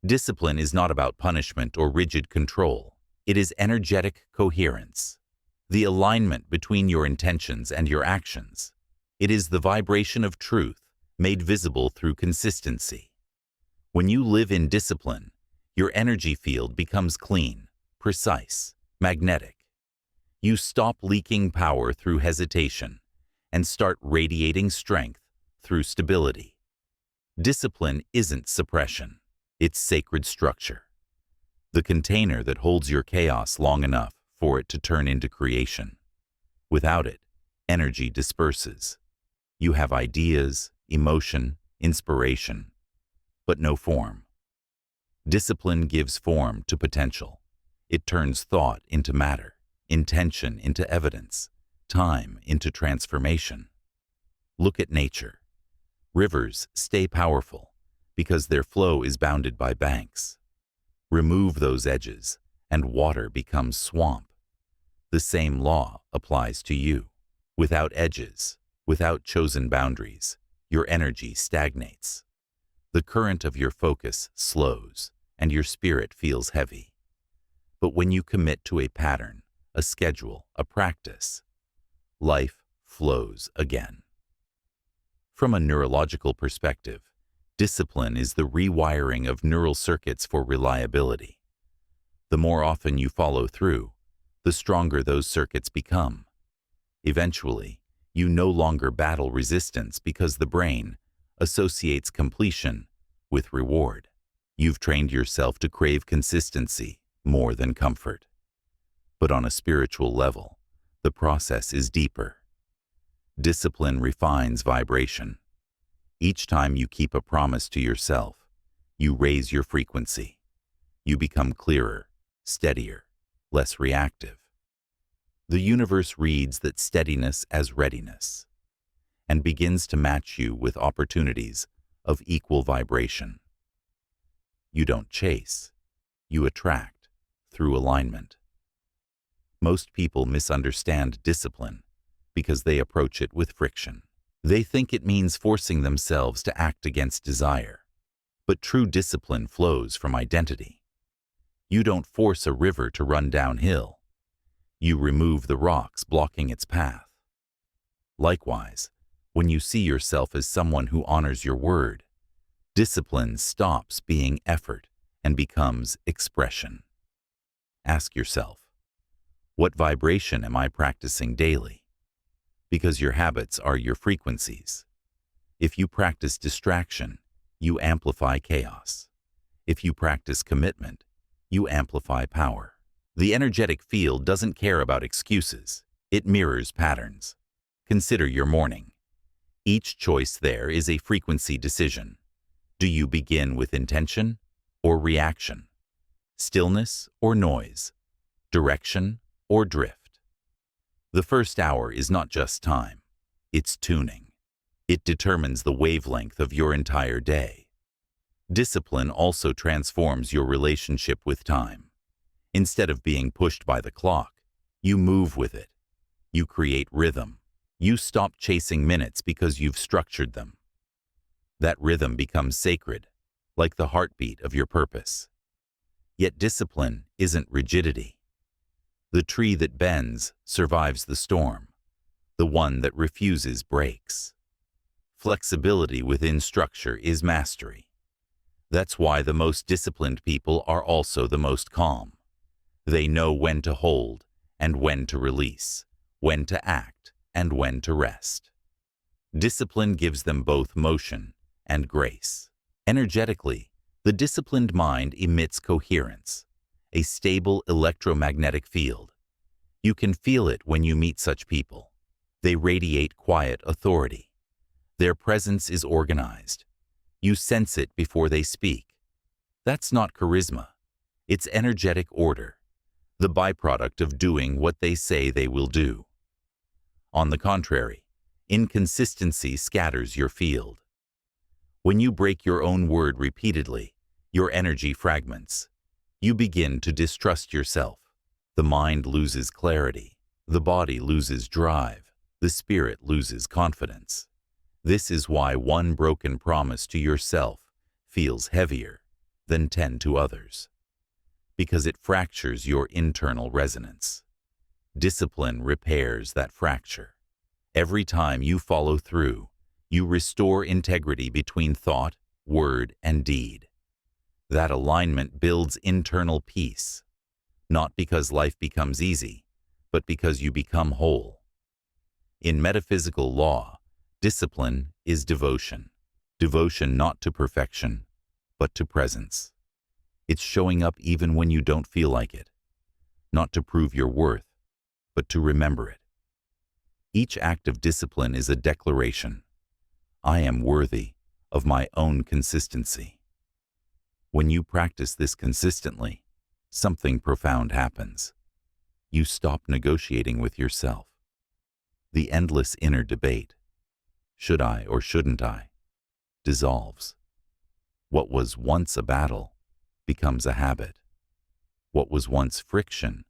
Discipline is not about punishment or rigid control. It is energetic coherence, the alignment between your intentions and your actions. It is the vibration of truth made visible through consistency. When you live in discipline, your energy field becomes clean, precise, magnetic. You stop leaking power through hesitation and start radiating strength through stability. Discipline isn't suppression, it's sacred structure. The container that holds your chaos long enough for it to turn into creation. Without it, energy disperses. You have ideas, emotion, inspiration, but no form. Discipline gives form to potential. It turns thought into matter, intention into evidence, time into transformation. Look at nature. Rivers stay powerful because their flow is bounded by banks. Remove those edges, and water becomes swamp. The same law applies to you. Without edges, without chosen boundaries, your energy stagnates. The current of your focus slows, and your spirit feels heavy. But when you commit to a pattern, a schedule, a practice, life flows again. From a neurological perspective, discipline is the rewiring of neural circuits for reliability. The more often you follow through, the stronger those circuits become. Eventually, you no longer battle resistance because the brain associates completion with reward. You've trained yourself to crave consistency more than comfort. But on a spiritual level, the process is deeper. Discipline refines vibration. Each time you keep a promise to yourself, you raise your frequency. You become clearer, steadier, less reactive. The universe reads that steadiness as readiness and begins to match you with opportunities of equal vibration. You don't chase, you attract through alignment. Most people misunderstand discipline because they approach it with friction. They think it means forcing themselves to act against desire. But true discipline flows from identity. You don't force a river to run downhill. You remove the rocks blocking its path. Likewise, when you see yourself as someone who honors your word, discipline stops being effort and becomes expression. Ask yourself, what vibration am I practicing daily? Because your habits are your frequencies. If you practice distraction, you amplify chaos. If you practice commitment, you amplify power. The energetic field doesn't care about excuses. It mirrors patterns. Consider your morning. Each choice there is a frequency decision. Do you begin with intention or reaction? Stillness or noise? Direction or drift? The first hour is not just time. It's tuning. It determines the wavelength of your entire day. Discipline also transforms your relationship with time. Instead of being pushed by the clock, you move with it. You create rhythm. You stop chasing minutes because you've structured them. That rhythm becomes sacred, like the heartbeat of your purpose. Yet discipline isn't rigidity. The tree that bends survives the storm. The one that refuses breaks. Flexibility within structure is mastery. That's why the most disciplined people are also the most calm. They know when to hold and when to release, when to act and when to rest. Discipline gives them both motion and grace. Energetically, the disciplined mind emits coherence, a stable electromagnetic field. You can feel it when you meet such people. They radiate quiet authority. Their presence is organized. You sense it before they speak. That's not charisma. It's energetic order, the byproduct of doing what they say they will do. On the contrary, inconsistency scatters your field. When you break your own word repeatedly, your energy fragments. You begin to distrust yourself. The mind loses clarity. The body loses drive. The spirit loses confidence. This is why one broken promise to yourself feels heavier than 10 to others, because it fractures your internal resonance. Discipline repairs that fracture. Every time you follow through, you restore integrity between thought, word, and deed. That alignment builds internal peace, not because life becomes easy, but because you become whole. In metaphysical law, discipline is devotion. Devotion not to perfection, but to presence. It's showing up even when you don't feel like it, not to prove your worth, but to remember it. Each act of discipline is a declaration. I am worthy of my own consistency. When you practice this consistently, something profound happens. You stop negotiating with yourself. The endless inner debate, should I or shouldn't I, dissolves. What was once a battle becomes a habit. What was once friction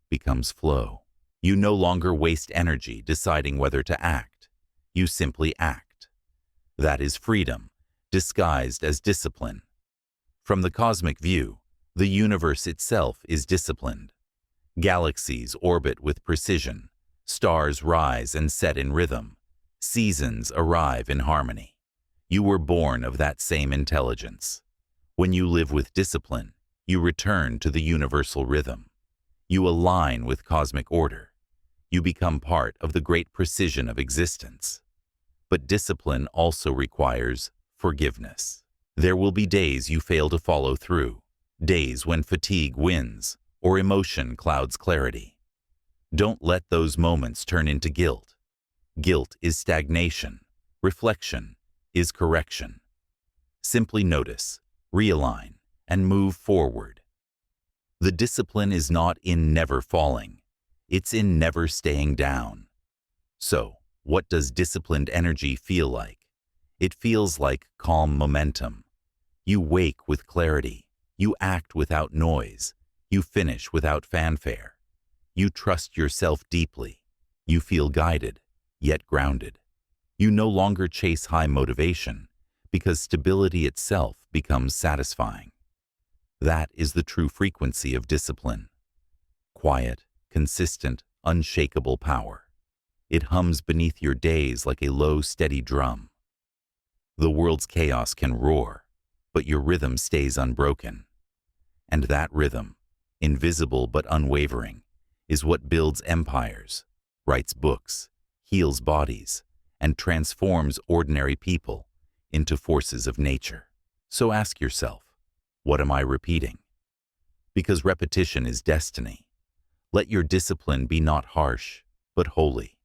becomes flow. You no longer waste energy deciding whether to act. You simply act. That is freedom, disguised as discipline. From the cosmic view, the universe itself is disciplined. Galaxies orbit with precision. Stars rise and set in rhythm. Seasons arrive in harmony. You were born of that same intelligence. When you live with discipline, you return to the universal rhythm. You align with cosmic order. You become part of the great precision of existence. But discipline also requires forgiveness. There will be days you fail to follow through, days when fatigue wins or emotion clouds clarity. Don't let those moments turn into guilt. Guilt is stagnation. Reflection is correction. Simply notice, realign, and move forward. The discipline is not in never falling. It's in never staying down. So, what does disciplined energy feel like? It feels like calm momentum. You wake with clarity. You act without noise. You finish without fanfare. You trust yourself deeply. You feel guided, yet grounded. You no longer chase high motivation because stability itself becomes satisfying. That is the true frequency of discipline. Quiet, consistent, unshakable power. It hums beneath your days like a low, steady drum. The world's chaos can roar, but your rhythm stays unbroken. And that rhythm, invisible but unwavering, is what builds empires, writes books, heals bodies, and transforms ordinary people into forces of nature. So ask yourself, what am I repeating? Because repetition is destiny. Let your discipline be not harsh, but holy,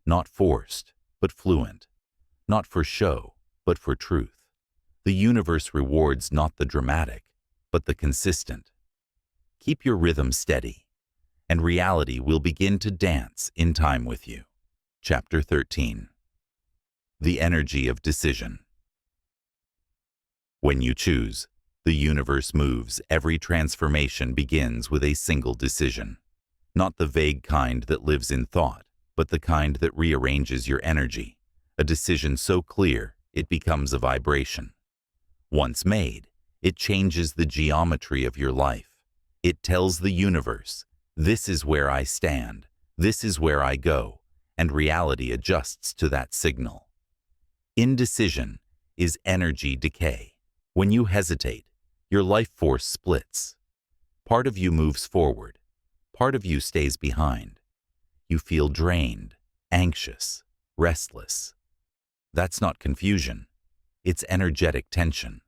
not forced, but fluent, not for show, but for truth. The universe rewards not the dramatic, but the consistent. Keep your rhythm steady, and reality will begin to dance in time with you. Chapter 13. The Energy of Decision. When you choose, the universe moves. Every transformation begins with a single decision. Not the vague kind that lives in thought, but the kind that rearranges your energy. A decision so clear, it becomes a vibration. Once made, it changes the geometry of your life. It tells the universe, this is where I stand, this is where I go, and reality adjusts to that signal. Indecision is energy decay. When you hesitate, your life force splits. Part of you moves forward, part of you stays behind. You feel drained, anxious, restless. That's not confusion, it's energetic tension.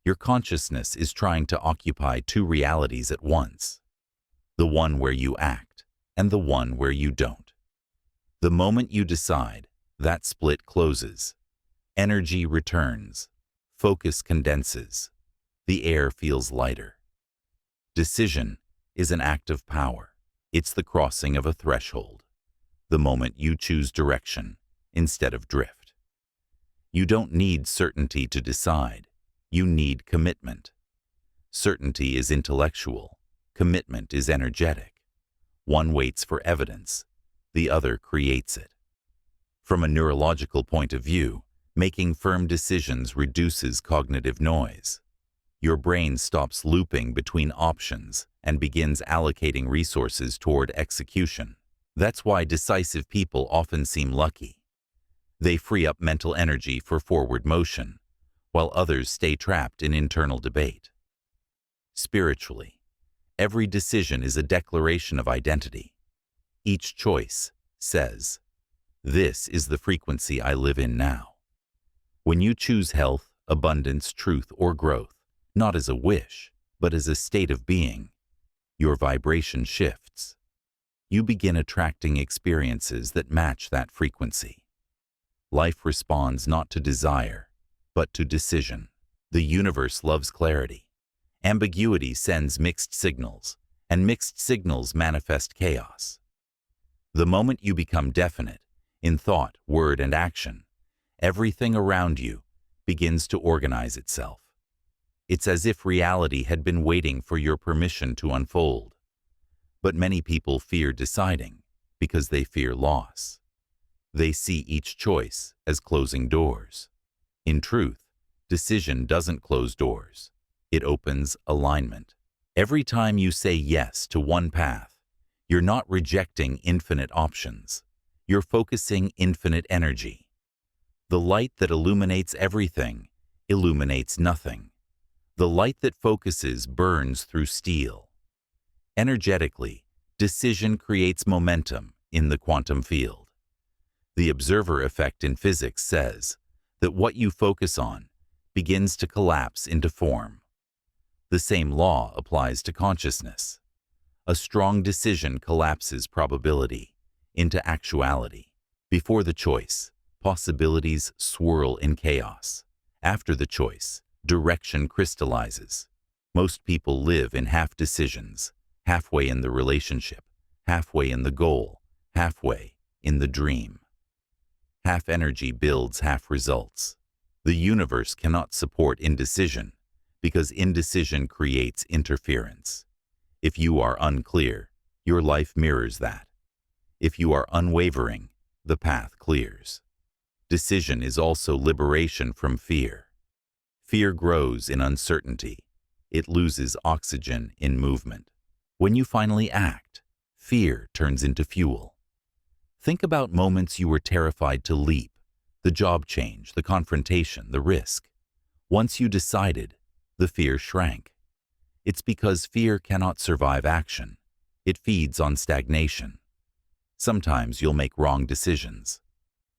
Your consciousness is trying to occupy two realities at once, the one where you act and the one where you don't. The moment you decide, that split closes. Energy returns, focus condenses, the air feels lighter. Decision is an act of power. It's the crossing of a threshold, the moment you choose direction instead of drift. You don't need certainty to decide. You need commitment. Certainty is intellectual. Commitment is energetic. One waits for evidence. The other creates it. From a neurological point of view, making firm decisions reduces cognitive noise. Your brain stops looping between options and begins allocating resources toward execution. That's why decisive people often seem lucky. They free up mental energy for forward motion, while others stay trapped in internal debate. Spiritually, every decision is a declaration of identity. Each choice says, this is the frequency I live in now. When you choose health, abundance, truth, or growth, not as a wish, but as a state of being, your vibration shifts. You begin attracting experiences that match that frequency. Life responds not to desire, but to decision. The universe loves clarity. Ambiguity sends mixed signals, and mixed signals manifest chaos. The moment you become definite, in thought, word, and action, everything around you begins to organize itself. It's as if reality had been waiting for your permission to unfold. But many people fear deciding because they fear loss. They see each choice as closing doors. In truth, decision doesn't close doors. It opens alignment. Every time you say yes to one path, you're not rejecting infinite options. You're focusing infinite energy. The light that illuminates everything illuminates nothing. The light that focuses burns through steel. Energetically, decision creates momentum in the quantum field. The observer effect in physics says that what you focus on begins to collapse into form. The same law applies to consciousness. A strong decision collapses probability into actuality. Before the choice, possibilities swirl in chaos. After the choice, direction crystallizes. Most people live in half decisions, halfway in the relationship, halfway in the goal, halfway in the dream. Half energy builds half results. The universe cannot support indecision because indecision creates interference. If you are unclear, Your life mirrors that. If you are unwavering, the path clears. Decision is also liberation from fear. Fear grows in uncertainty. It loses oxygen in movement. When you finally act, fear turns into fuel. Think about moments you were terrified to leap, the job change, the confrontation, the risk. Once you decided, the fear shrank. It's because fear cannot survive action. It feeds on stagnation. Sometimes you'll make wrong decisions.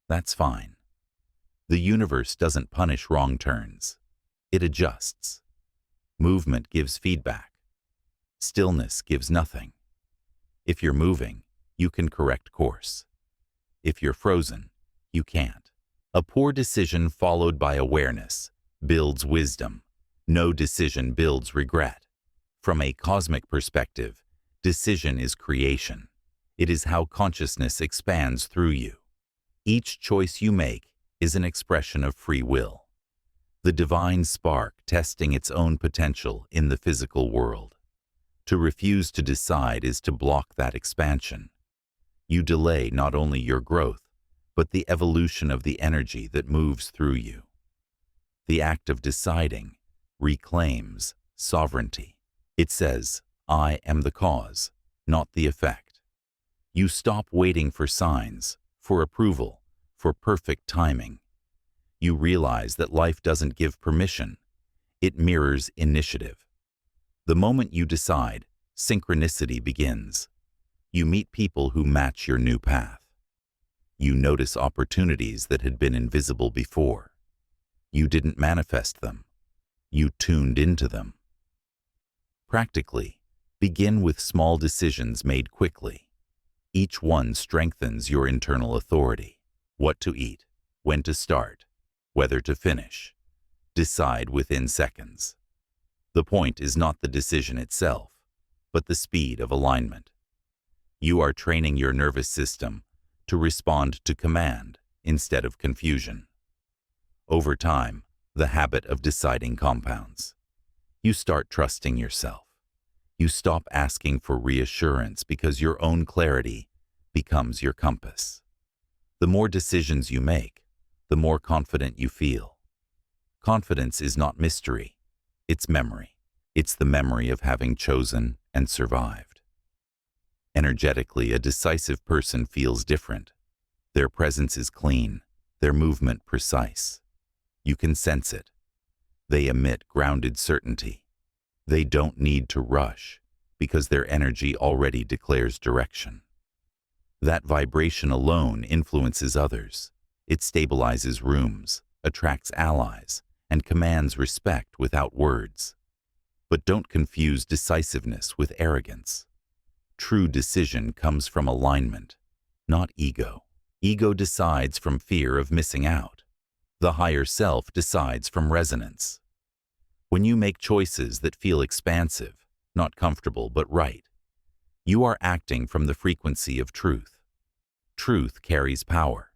That's fine. The universe doesn't punish wrong turns. It adjusts. Movement gives feedback. Stillness gives nothing. If you're moving, you can correct course. If you're frozen, you can't. A poor decision followed by awareness builds wisdom. No decision builds regret. From a cosmic perspective, decision is creation. It is how consciousness expands through you. Each choice you make is an expression of free will. The divine spark testing its own potential in the physical world. To refuse to decide is to block that expansion. You delay not only your growth, but the evolution of the energy that moves through you. The act of deciding reclaims sovereignty. It says, I am the cause, not the effect. You stop waiting for signs, for approval, for perfect timing. You realize that life doesn't give permission. It mirrors initiative. The moment you decide, synchronicity begins. You meet people who match your new path. You notice opportunities that had been invisible before. You didn't manifest them. You tuned into them. Practically, begin with small decisions made quickly. Each one strengthens your internal authority. What to eat, when to start, whether to finish. Decide within seconds. The point is not the decision itself, but the speed of alignment. You are training your nervous system to respond to command instead of confusion. Over time, the habit of deciding compounds. You start trusting yourself. You stop asking for reassurance because your own clarity becomes your compass. The more decisions you make, the more confident you feel. Confidence is not mystery, it's memory. It's the memory of having chosen and survived. Energetically, a decisive person feels different. Their presence is clean, their movement precise. You can sense it. They emit grounded certainty. They don't need to rush because their energy already declares direction. That vibration alone influences others. It stabilizes rooms, attracts allies, and commands respect without words. But don't confuse decisiveness with arrogance. True decision comes from alignment, not ego. Ego decides from fear of missing out. The higher self decides from resonance. When you make choices that feel expansive, not comfortable but right, you are acting from the frequency of truth. Truth carries power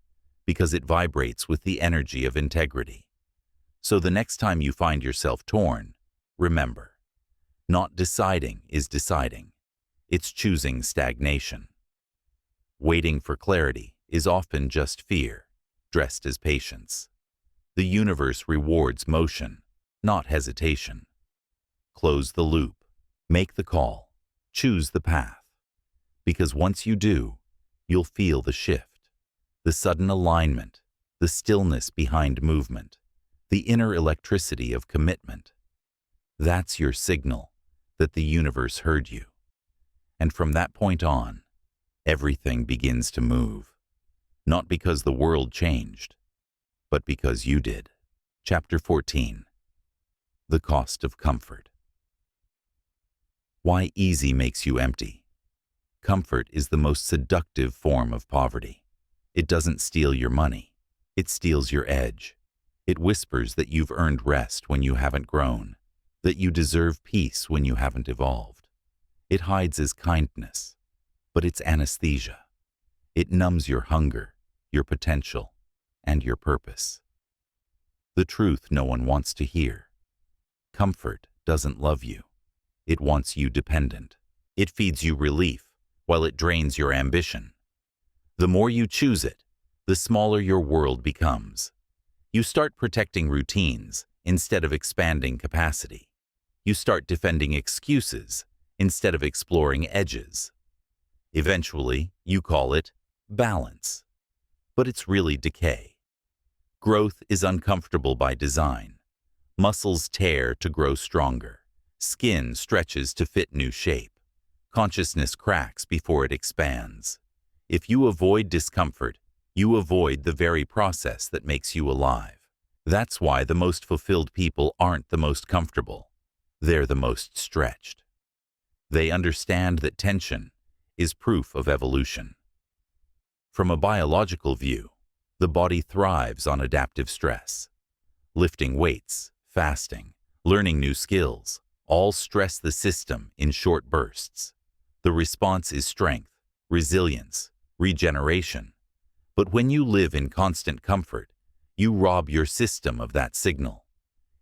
because it vibrates with the energy of integrity. So the next time you find yourself torn, remember, not deciding is deciding. It's choosing stagnation. Waiting for clarity is often just fear, dressed as patience. The universe rewards motion, not hesitation. Close the loop, make the call, choose the path. Because once you do, you'll feel the shift, the sudden alignment, the stillness behind movement, the inner electricity of commitment. That's your signal that the universe heard you. And from that point on, everything begins to move. Not because the world changed, but because you did. Chapter 14. The Cost of Comfort. Why easy makes you empty. Comfort is the most seductive form of poverty. It doesn't steal your money. It steals your edge. It whispers that you've earned rest when you haven't grown, that you deserve peace when you haven't evolved. It hides as kindness, but it's anesthesia. It numbs your hunger, your potential, and your purpose. The truth no one wants to hear. Comfort doesn't love you. It wants you dependent. It feeds you relief while it drains your ambition. The more you choose it, the smaller your world becomes. You start protecting routines instead of expanding capacity. You start defending excuses instead of exploring edges. Eventually, you call it balance. But it's really decay. Growth is uncomfortable by design. Muscles tear to grow stronger. Skin stretches to fit new shape. Consciousness cracks before it expands. If you avoid discomfort, you avoid the very process that makes you alive. That's why the most fulfilled people aren't the most comfortable. They're the most stretched. They understand that tension is proof of evolution. From a biological view, the body thrives on adaptive stress. Lifting weights, fasting, learning new skills, all stress the system in short bursts. The response is strength, resilience, regeneration. But when you live in constant comfort, you rob your system of that signal.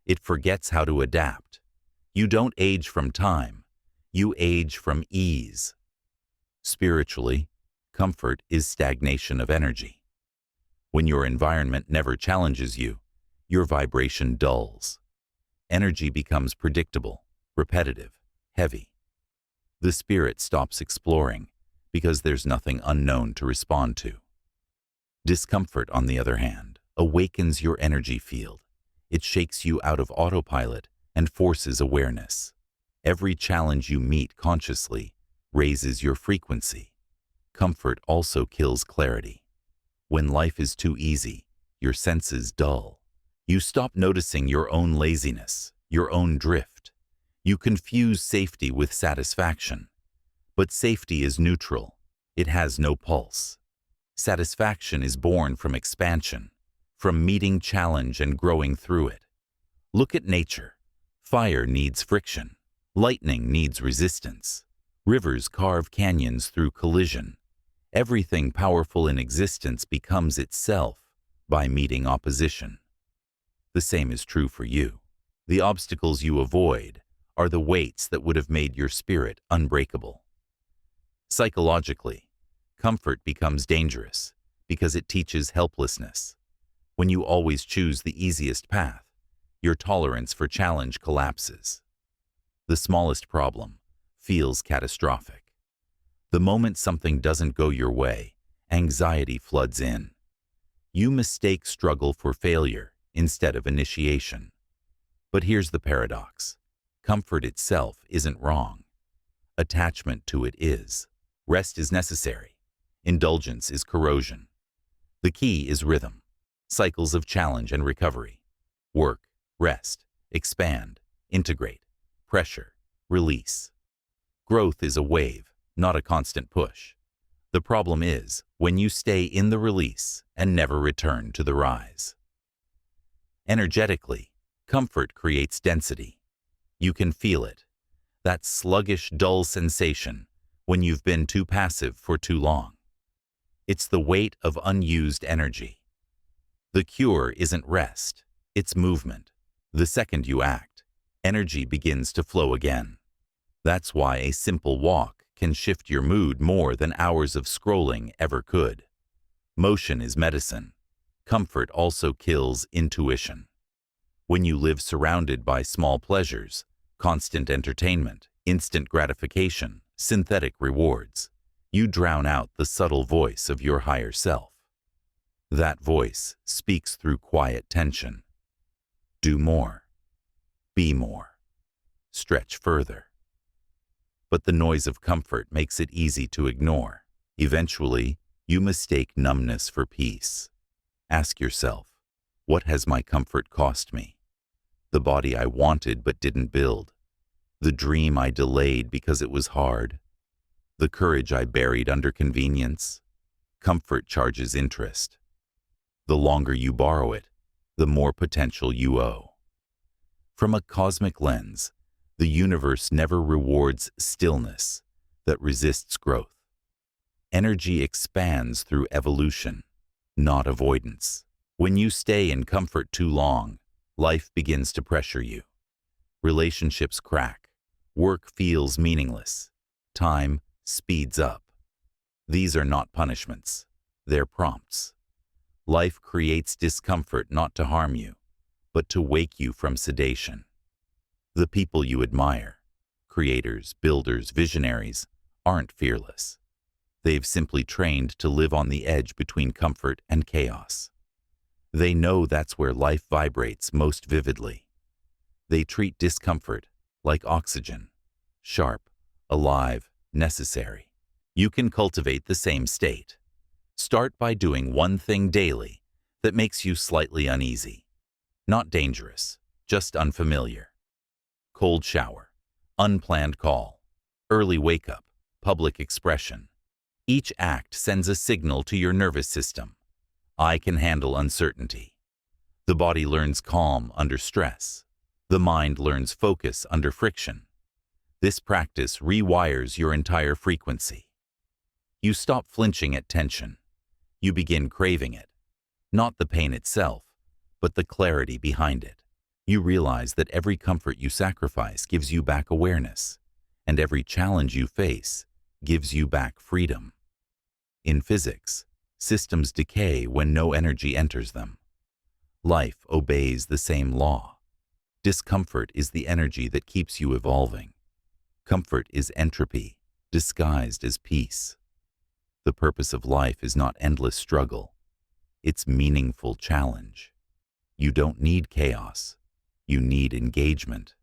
It forgets how to adapt. You don't age from time, you age from ease. Spiritually, comfort is stagnation of energy. When your environment never challenges you, your vibration dulls. Energy becomes predictable, repetitive, heavy. The spirit stops exploring because there's nothing unknown to respond to. Discomfort, on the other hand, awakens your energy field. It shakes you out of autopilot and forces awareness. Every challenge you meet consciously raises your frequency. Comfort also kills clarity. When life is too easy, your senses dull. You stop noticing your own laziness, your own drift. You confuse safety with satisfaction. But safety is neutral. It has no pulse. Satisfaction is born from expansion, from meeting challenge and growing through it. Look at nature. Fire needs friction. Lightning needs resistance. Rivers carve canyons through collision. Everything powerful in existence becomes itself by meeting opposition. The same is true for you. The obstacles you avoid are the weights that would have made your spirit unbreakable. Psychologically, comfort becomes dangerous because it teaches helplessness. When you always choose the easiest path, your tolerance for challenge collapses. The smallest problem feels catastrophic. The moment something doesn't go your way, anxiety floods in. You mistake struggle for failure instead of initiation. But here's the paradox. Comfort itself isn't wrong. Attachment to it is. Rest is necessary. Indulgence is corrosion. The key is rhythm. Cycles of challenge and recovery. Work, rest, expand, integrate, pressure, release. Growth is a wave, not a constant push. The problem is when you stay in the release and never return to the rise. Energetically, comfort creates density. You can feel it. That sluggish, dull sensation when you've been too passive for too long. It's the weight of unused energy. The cure isn't rest, it's movement. The second you act, energy begins to flow again. That's why a simple walk can shift your mood more than hours of scrolling ever could. Motion is medicine. Comfort also kills intuition. When you live surrounded by small pleasures, constant entertainment, instant gratification, synthetic rewards, you drown out the subtle voice of your higher self. That voice speaks through quiet tension. Do more. Be more. Stretch further. But the noise of comfort makes it easy to ignore. Eventually, you mistake numbness for peace. Ask yourself, what has my comfort cost me? The body I wanted but didn't build. The dream I delayed because it was hard. The courage I buried under convenience. Comfort charges interest. The longer you borrow it, the more potential you owe. From a cosmic lens, the universe never rewards stillness that resists growth. Energy expands through evolution, not avoidance. When you stay in comfort too long, life begins to pressure you. Relationships crack. Work feels meaningless. Time speeds up. These are not punishments. They're prompts. Life creates discomfort not to harm you, but to wake you from sedation. The people you admire, creators, builders, visionaries, aren't fearless. They've simply trained to live on the edge between comfort and chaos. They know that's where life vibrates most vividly. They treat discomfort like oxygen, sharp, alive, necessary. You can cultivate the same state. Start by doing one thing daily that makes you slightly uneasy. Not dangerous, just unfamiliar. Cold shower, unplanned call, early wake-up, public expression. Each act sends a signal to your nervous system. I can handle uncertainty. The body learns calm under stress. The mind learns focus under friction. This practice rewires your entire frequency. You stop flinching at tension. You begin craving it. Not the pain itself, but the clarity behind it. You realize that every comfort you sacrifice gives you back awareness, and every challenge you face gives you back freedom. In physics, systems decay when no energy enters them. Life obeys the same law. Discomfort is the energy that keeps you evolving. Comfort is entropy, disguised as peace. The purpose of life is not endless struggle. It's meaningful challenge. You don't need chaos. You need engagement.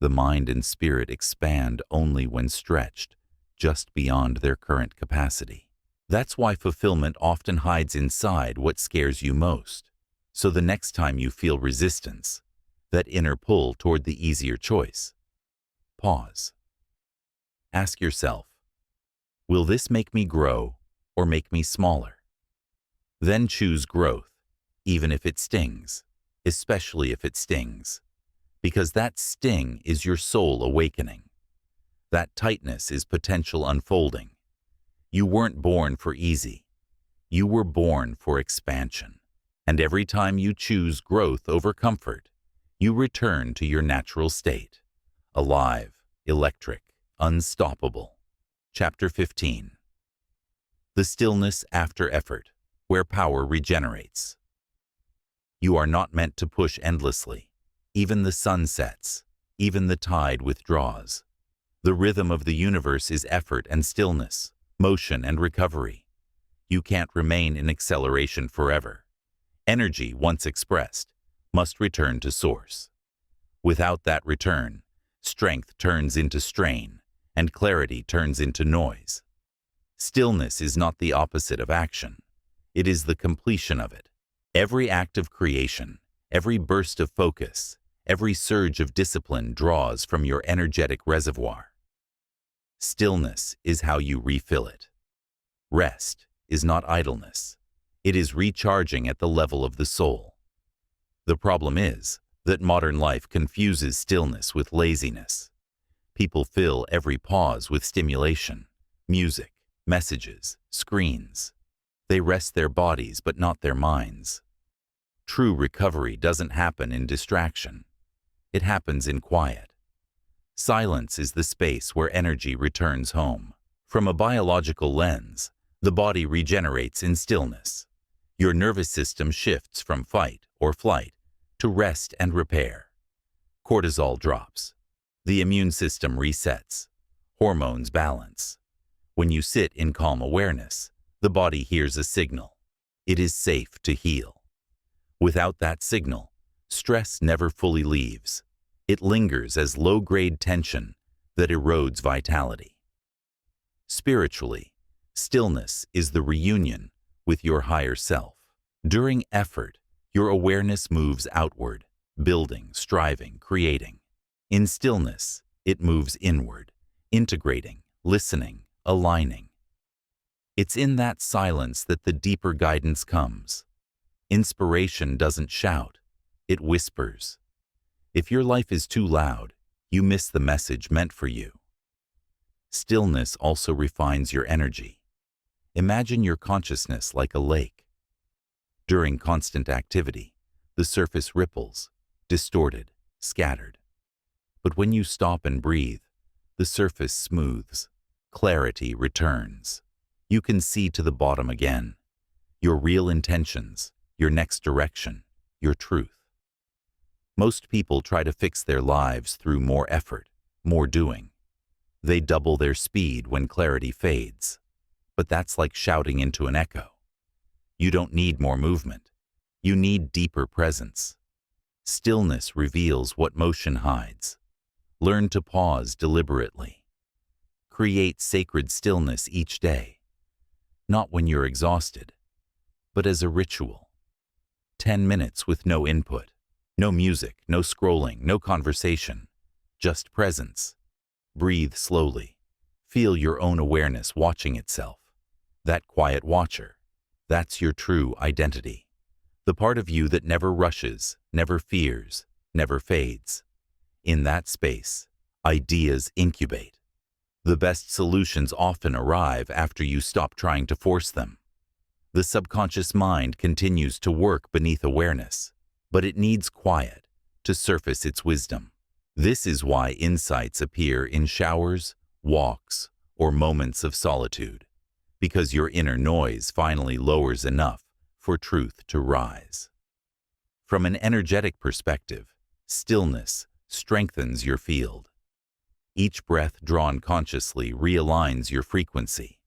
The mind and spirit expand only when stretched, just beyond their current capacity. That's why fulfillment often hides inside what scares you most. So the next time you feel resistance, that inner pull toward the easier choice, pause. Ask yourself, will this make me grow or make me smaller? Then choose growth, even if it stings, especially if it stings, because that sting is your soul awakening. That tightness is potential unfolding. You weren't born for easy. You were born for expansion. And every time you choose growth over comfort, you return to your natural state, alive, electric, unstoppable. Chapter 15. The stillness after effort, where power regenerates. You are not meant to push endlessly. Even the sun sets, even the tide withdraws. The rhythm of the universe is effort and stillness, motion and recovery. You can't remain in acceleration forever. Energy, once expressed, must return to source. Without that return, strength turns into strain, and clarity turns into noise. Stillness is not the opposite of action. It is the completion of it. Every act of creation, every burst of focus, every surge of discipline draws from your energetic reservoir. Stillness is how you refill it. Rest is not idleness. It is recharging at the level of the soul. The problem is that modern life confuses stillness with laziness. People fill every pause with stimulation, music, messages, screens. They rest their bodies but not their minds. True recovery doesn't happen in distraction. It happens in quiet. Silence is the space where energy returns home. From a biological lens, the body regenerates in stillness. Your nervous system shifts from fight or flight to rest and repair. Cortisol drops. The immune system resets. Hormones balance. When you sit in calm awareness, the body hears a signal. It is safe to heal. Without that signal, stress never fully leaves. It lingers as low-grade tension that erodes vitality. Spiritually, stillness is the reunion with your higher self. During effort, your awareness moves outward, building, striving, creating. In stillness, it moves inward, integrating, listening, aligning. It's in that silence that the deeper guidance comes. Inspiration doesn't shout, it whispers. If your life is too loud, you miss the message meant for you. Stillness also refines your energy. Imagine your consciousness like a lake. During constant activity, the surface ripples, distorted, scattered. But when you stop and breathe, the surface smooths, clarity returns. You can see to the bottom again. Your real intentions, your next direction, your truth. Most people try to fix their lives through more effort, more doing. They double their speed when clarity fades. But that's like shouting into an echo. You don't need more movement. You need deeper presence. Stillness reveals what motion hides. Learn to pause deliberately. Create sacred stillness each day. Not when you're exhausted, but as a ritual. 10 minutes with no input, no music, no scrolling, no conversation, just presence. Breathe slowly. Feel your own awareness watching itself. That quiet watcher, that's your true identity. The part of you that never rushes, never fears, never fades. In that space, ideas incubate. The best solutions often arrive after you stop trying to force them. The subconscious mind continues to work beneath awareness, but it needs quiet to surface its wisdom. This is why insights appear in showers, walks, or moments of solitude, because your inner noise finally lowers enough for truth to rise. From an energetic perspective, stillness strengthens your field. Each breath drawn consciously realigns your frequency.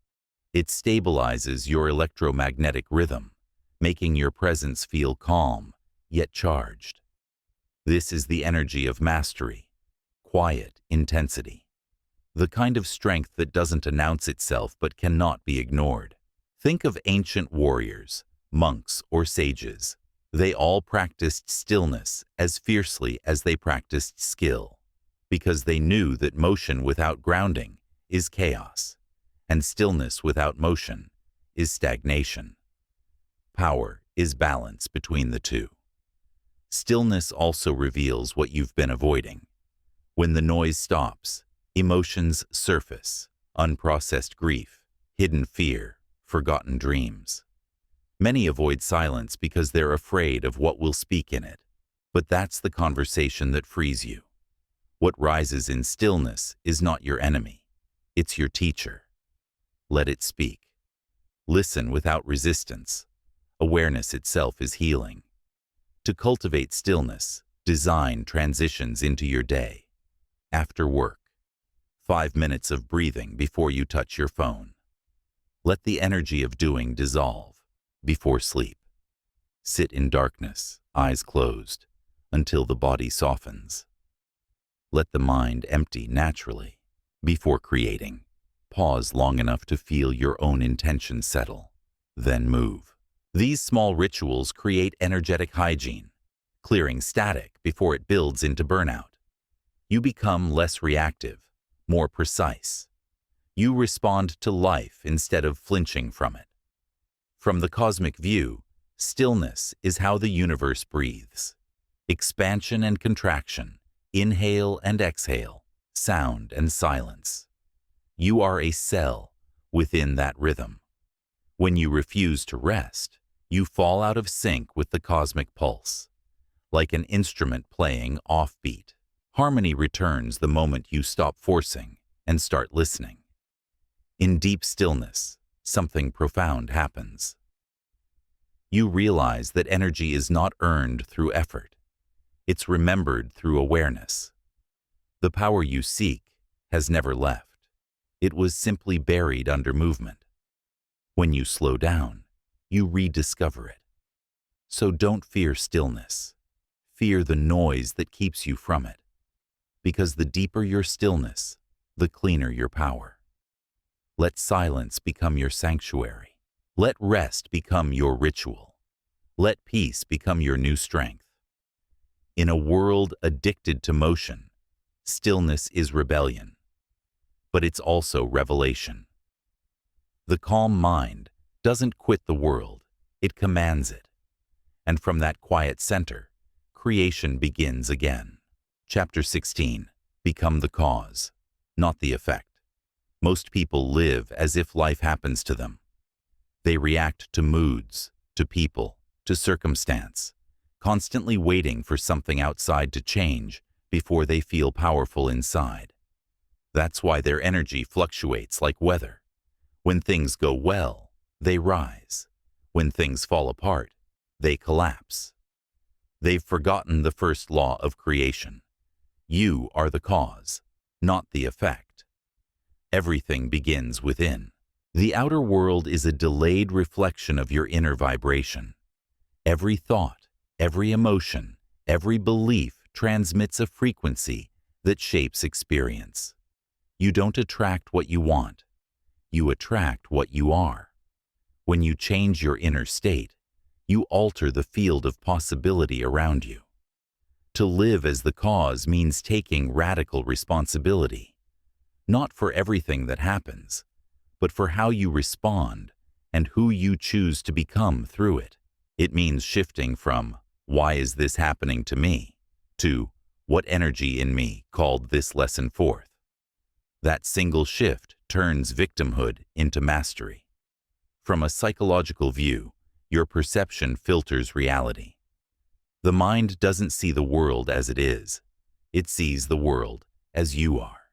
It stabilizes your electromagnetic rhythm, making your presence feel calm, yet charged. This is the energy of mastery, quiet intensity. The kind of strength that doesn't announce itself but cannot be ignored. Think of ancient warriors, monks, or sages. They all practiced stillness as fiercely as they practiced skill, because they knew that motion without grounding is chaos, and stillness without motion is stagnation. Power is balance between the two. Stillness also reveals what you've been avoiding. When the noise stops, emotions surface, unprocessed grief, hidden fear, forgotten dreams. Many avoid silence because they're afraid of what will speak in it, but that's the conversation that frees you. What rises in stillness is not your enemy, it's your teacher. Let it speak. Listen without resistance. Awareness itself is healing. To cultivate stillness, design transitions into your day. After work, 5 minutes of breathing before you touch your phone. Let the energy of doing dissolve. Before sleep, sit in darkness, eyes closed, until the body softens. Let the mind empty naturally. Before creating, pause long enough to feel your own intention settle, then move. These small rituals create energetic hygiene, clearing static before it builds into burnout. You become less reactive, more precise. You respond to life instead of flinching from it. From the cosmic view, stillness is how the universe breathes. Expansion and contraction, inhale and exhale, sound and silence. You are a cell within that rhythm. When you refuse to rest, you fall out of sync with the cosmic pulse. Like an instrument playing offbeat, harmony returns the moment you stop forcing and start listening. In deep stillness, something profound happens. You realize that energy is not earned through effort. It's remembered through awareness. The power you seek has never left. It was simply buried under movement. When you slow down, you rediscover it. So don't fear stillness. Fear the noise that keeps you from it. Because the deeper your stillness, the cleaner your power. Let silence become your sanctuary. Let rest become your ritual. Let peace become your new strength. In a world addicted to motion, stillness is rebellion, but it's also revelation. The calm mind doesn't quit the world, it commands it. And from that quiet center, creation begins again. Chapter 16. Become the cause, not the effect. Most people live as if life happens to them. They react to moods, to people, to circumstance, constantly waiting for something outside to change before they feel powerful inside. That's why their energy fluctuates like weather. When things go well, they rise. When things fall apart, they collapse. They've forgotten the first law of creation. You are the cause, not the effect. Everything begins within. The outer world is a delayed reflection of your inner vibration. Every thought, every emotion, every belief transmits a frequency that shapes experience. You don't attract what you want. You attract what you are. When you change your inner state, you alter the field of possibility around you. To live as the cause means taking radical responsibility, not for everything that happens, but for how you respond and who you choose to become through it. It means shifting from, "Why is this happening to me?" to, "What energy in me called this lesson forth?" That single shift turns victimhood into mastery. From a psychological view, your perception filters reality. The mind doesn't see the world as it is. It sees the world as you are.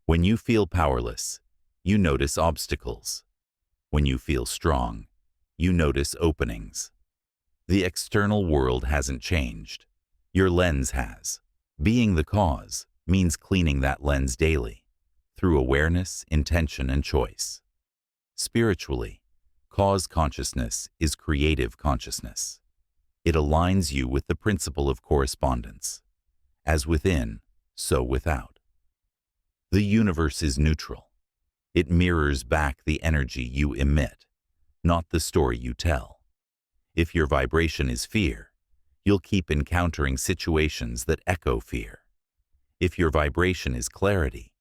When you feel powerless, you notice obstacles. When you feel strong, you notice openings. The external world hasn't changed. Your lens has. Being the cause means cleaning that lens daily, through awareness, intention, and choice. Spiritually, cause consciousness is creative consciousness. It aligns you with the principle of correspondence. As within, so without. The universe is neutral. It mirrors back the energy you emit, not the story you tell. If your vibration is fear, you'll keep encountering situations that echo fear. If your vibration is clarity,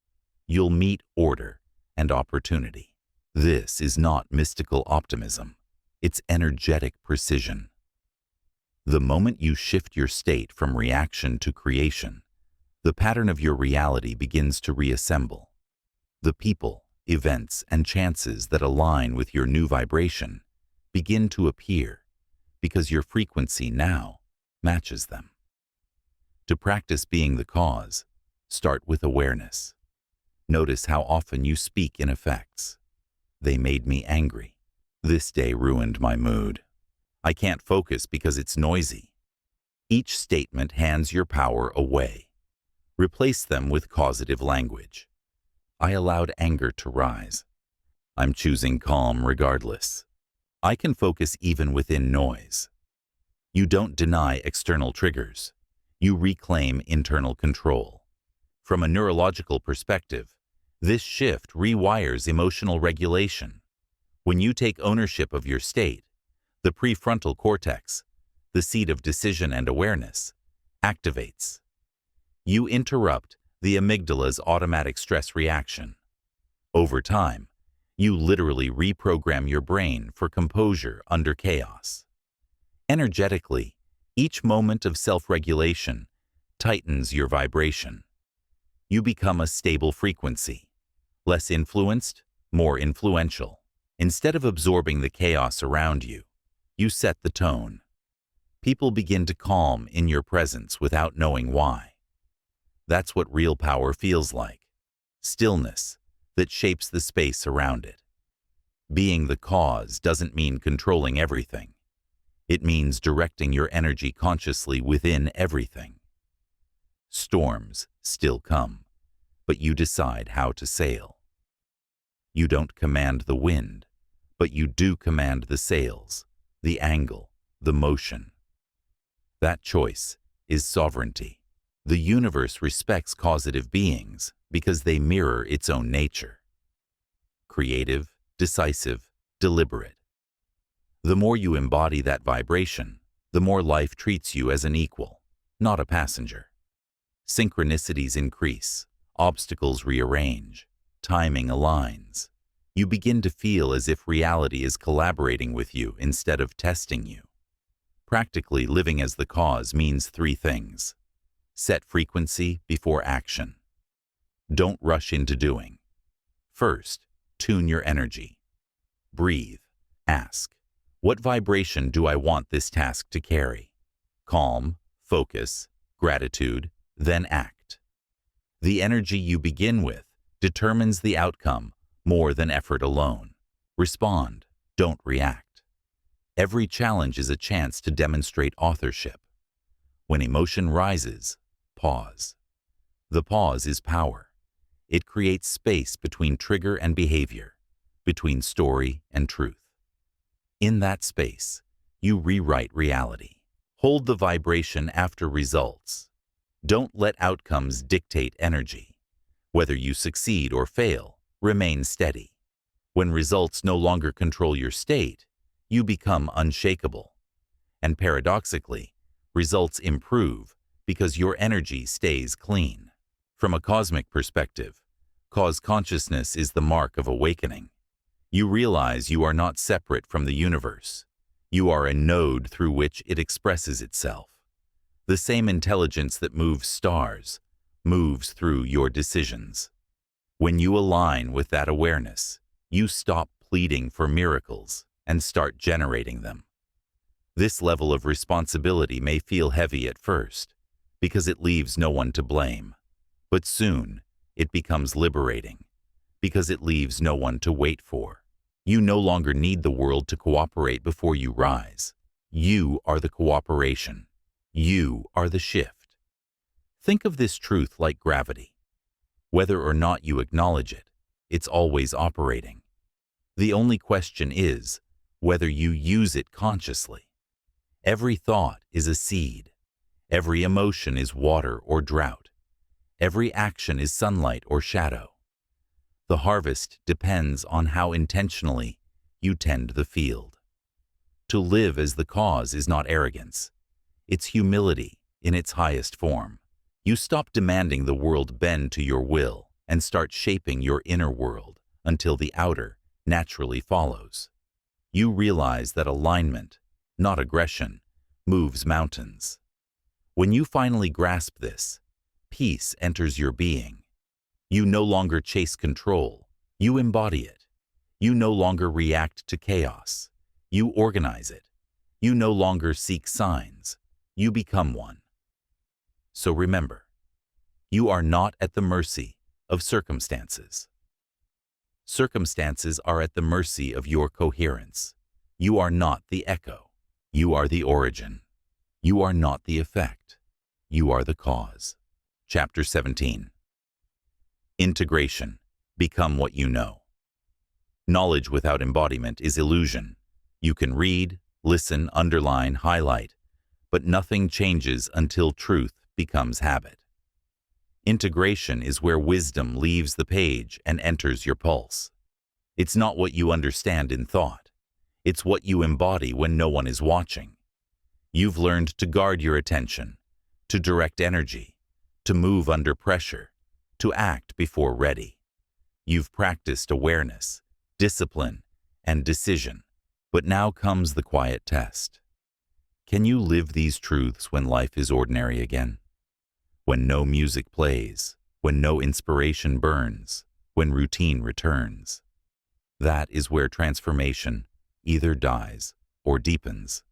you'll meet order and opportunity. This is not mystical optimism. It's energetic precision. The moment you shift your state from reaction to creation, the pattern of your reality begins to reassemble. The people, events, and chances that align with your new vibration begin to appear because your frequency now matches them. To practice being the cause, start with awareness. Notice how often you speak in effects. They made me angry. This day ruined my mood. I can't focus because it's noisy. Each statement hands your power away. Replace them with causative language. I allowed anger to rise. I'm choosing calm regardless. I can focus even within noise. You don't deny external triggers. You reclaim internal control. From a neurological perspective, this shift rewires emotional regulation. When you take ownership of your state, the prefrontal cortex, the seat of decision and awareness, activates. You interrupt the amygdala's automatic stress reaction. Over time, you literally reprogram your brain for composure under chaos. Energetically, each moment of self-regulation tightens your vibration. You become a stable frequency, less influenced, more influential. Instead of absorbing the chaos around you, you set the tone. People begin to calm in your presence without knowing why. That's what real power feels like. Stillness that shapes the space around it. Being the cause doesn't mean controlling everything. It means directing your energy consciously within everything. Storms still come, but you decide how to sail. You don't command the wind, but you do command the sails, the angle, the motion. That choice is sovereignty. The universe respects causative beings because they mirror its own nature. Creative, decisive, deliberate. The more you embody that vibration, the more life treats you as an equal, not a passenger. Synchronicities increase, obstacles rearrange, timing aligns. You begin to feel as if reality is collaborating with you instead of testing you. Practically living as the cause means 3 things. Set frequency before action. Don't rush into doing. First, tune your energy. Breathe. Ask, what vibration do I want this task to carry? Calm, focus, gratitude, then act. The energy you begin with determines the outcome more than effort alone. Respond, don't react. Every challenge is a chance to demonstrate authorship. When emotion rises, pause. The pause is power. It creates space between trigger and behavior, between story and truth. In that space, you rewrite reality. Hold the vibration after results. Don't let outcomes dictate energy. Whether you succeed or fail, remain steady. When results no longer control your state, you become unshakable. And paradoxically, results improve because your energy stays clean. From a cosmic perspective, cause consciousness is the mark of awakening. You realize you are not separate from the universe. You are a node through which it expresses itself. The same intelligence that moves stars moves through your decisions. When you align with that awareness, you stop pleading for miracles and start generating them. This level of responsibility may feel heavy at first, because it leaves no one to blame. But soon, it becomes liberating, because it leaves no one to wait for. You no longer need the world to cooperate before you rise. You are the cooperation. You are the shift. Think of this truth like gravity. Whether or not you acknowledge it, it's always operating. The only question is whether you use it consciously. Every thought is a seed. Every emotion is water or drought. Every action is sunlight or shadow. The harvest depends on how intentionally you tend the field. To live as the cause is not arrogance. It's humility in its highest form. You stop demanding the world bend to your will and start shaping your inner world until the outer naturally follows. You realize that alignment, not aggression, moves mountains. When you finally grasp this, peace enters your being. You no longer chase control, you embody it. You no longer react to chaos, you organize it. You no longer seek signs, you become one. So remember, you are not at the mercy of circumstances. Circumstances are at the mercy of your coherence. You are not the echo, you are the origin. You are not the effect, you are the cause. Chapter 17. Integration. Become what you know. Knowledge without embodiment is illusion. You can read, listen, underline, highlight, but nothing changes until truth becomes habit. Integration is where wisdom leaves the page and enters your pulse. It's not what you understand in thought. It's what you embody when no one is watching. You've learned to guard your attention, to direct energy, to move under pressure, to act before ready. You've practiced awareness, discipline, and decision, but now comes the quiet test. Can you live these truths when life is ordinary again? When no music plays, when no inspiration burns, when routine returns? That is where transformation either dies or deepens.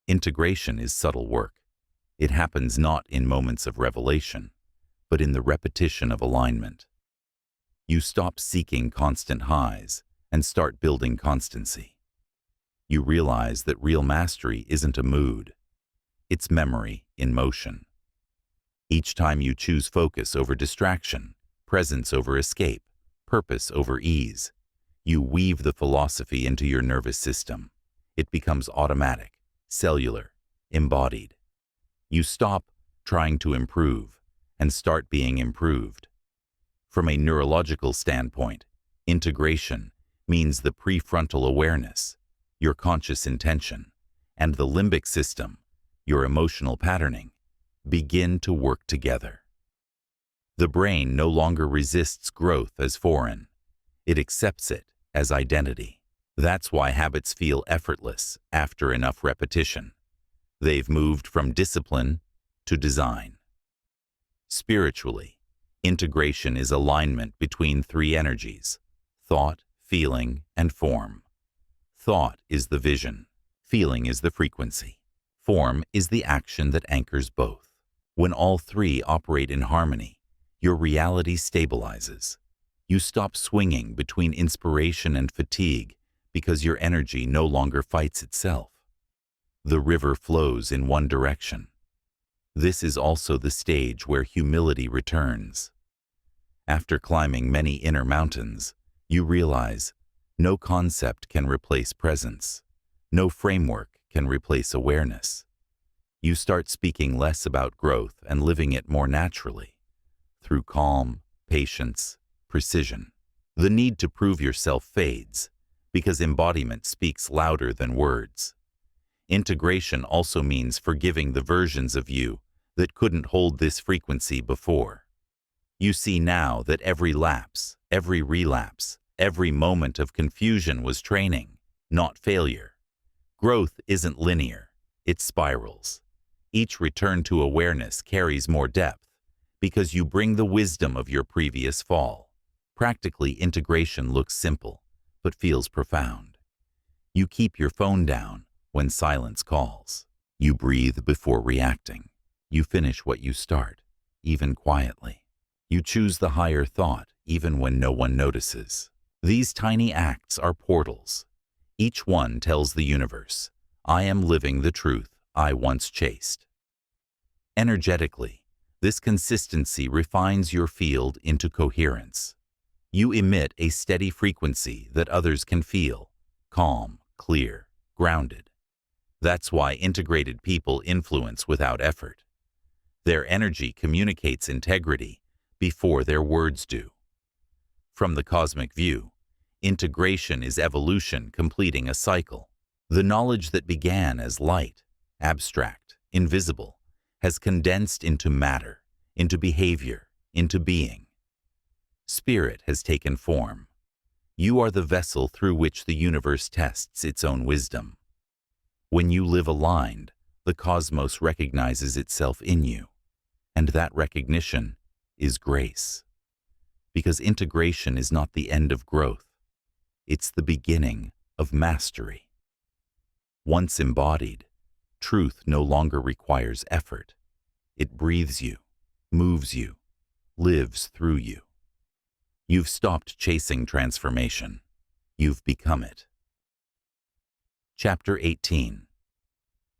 Integration is subtle work. It happens not in moments of revelation, but in the repetition of alignment. You stop seeking constant highs and start building constancy. You realize that real mastery isn't a mood, it's memory in motion. Each time you choose focus over distraction, presence over escape, purpose over ease, you weave the philosophy into your nervous system. It becomes automatic, cellular, embodied. You stop trying to improve and start being improved. From a neurological standpoint, integration means the prefrontal awareness, your conscious intention, and the limbic system, your emotional patterning, begin to work together. The brain no longer resists growth as foreign. It accepts it as identity. That's why habits feel effortless after enough repetition. They've moved from discipline to design. Spiritually, integration is alignment between three energies: thought, feeling, and form. Thought is the vision. Feeling is the frequency. Form is the action that anchors both. When all three operate in harmony, your reality stabilizes. You stop swinging between inspiration and fatigue because your energy no longer fights itself. The river flows in one direction. This is also the stage where humility returns. After climbing many inner mountains, you realize no concept can replace presence. No framework can replace awareness. You start speaking less about growth and living it more naturally, through calm, patience, precision. The need to prove yourself fades, because embodiment speaks louder than words. Integration also means forgiving the versions of you that couldn't hold this frequency before. You see now that every lapse, every relapse, every moment of confusion was training, not failure. Growth isn't linear, it spirals. Each return to awareness carries more depth, because you bring the wisdom of your previous fall. Practically, integration looks simple, but feels profound. You keep your phone down when silence calls. You breathe before reacting. You finish what you start, even quietly. You choose the higher thought, even when no one notices. These tiny acts are portals. Each one tells the universe, I am living the truth I once chased. Energetically, this consistency refines your field into coherence. You emit a steady frequency that others can feel, calm, clear, grounded. That's why integrated people influence without effort. Their energy communicates integrity before their words do. From the cosmic view, integration is evolution completing a cycle. The knowledge that began as light, abstract, invisible, has condensed into matter, into behavior, into being. Spirit has taken form. You are the vessel through which the universe tests its own wisdom. When you live aligned, the cosmos recognizes itself in you, and that recognition is grace. Because integration is not the end of growth, it's the beginning of mastery. Once embodied, truth no longer requires effort. It breathes you, moves you, lives through you. You've stopped chasing transformation. You've become it. Chapter 18.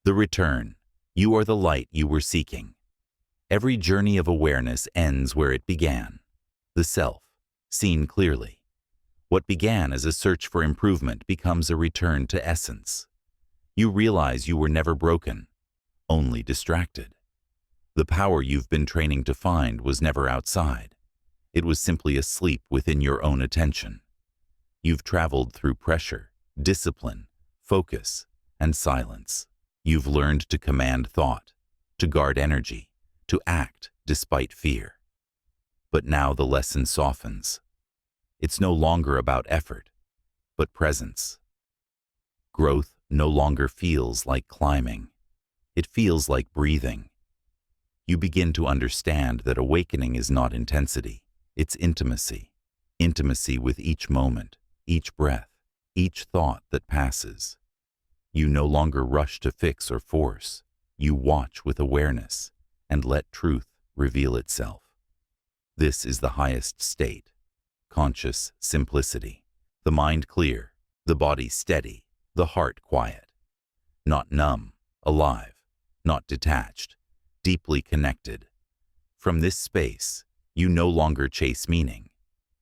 The Return. You are the light you were seeking. Every journey of awareness ends where it began. The self, seen clearly. What began as a search for improvement becomes a return to essence. You realize you were never broken, only distracted. The power you've been training to find was never outside. It was simply asleep within your own attention. You've traveled through pressure, discipline, focus, and silence. You've learned to command thought, to guard energy, to act despite fear. But now the lesson softens. It's no longer about effort, but presence. Growth no longer feels like climbing. It feels like breathing. You begin to understand that awakening is not intensity, it's intimacy. Intimacy with each moment, each breath, each thought that passes. You no longer rush to fix or force. You watch with awareness and let truth reveal itself. This is the highest state, conscious simplicity. The mind clear, the body steady, the heart quiet. Not numb, alive, not detached, deeply connected. From this space, you no longer chase meaning.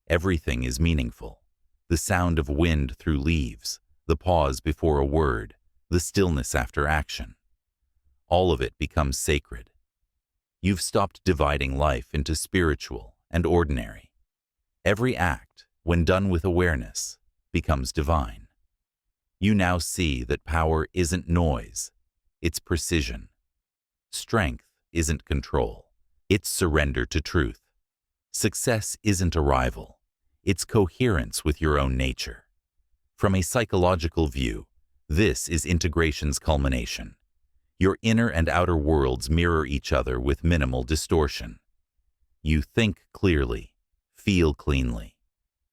Everything is meaningful. The sound of wind through leaves, the pause before a word, the stillness after action. All of it becomes sacred. You've stopped dividing life into spiritual and ordinary. Every act, when done with awareness, becomes divine. You now see that power isn't noise, it's precision. Strength isn't control, it's surrender to truth. Success isn't arrival, it's coherence with your own nature. From a psychological view, this is integration's culmination. Your inner and outer worlds mirror each other with minimal distortion. You think clearly, feel cleanly,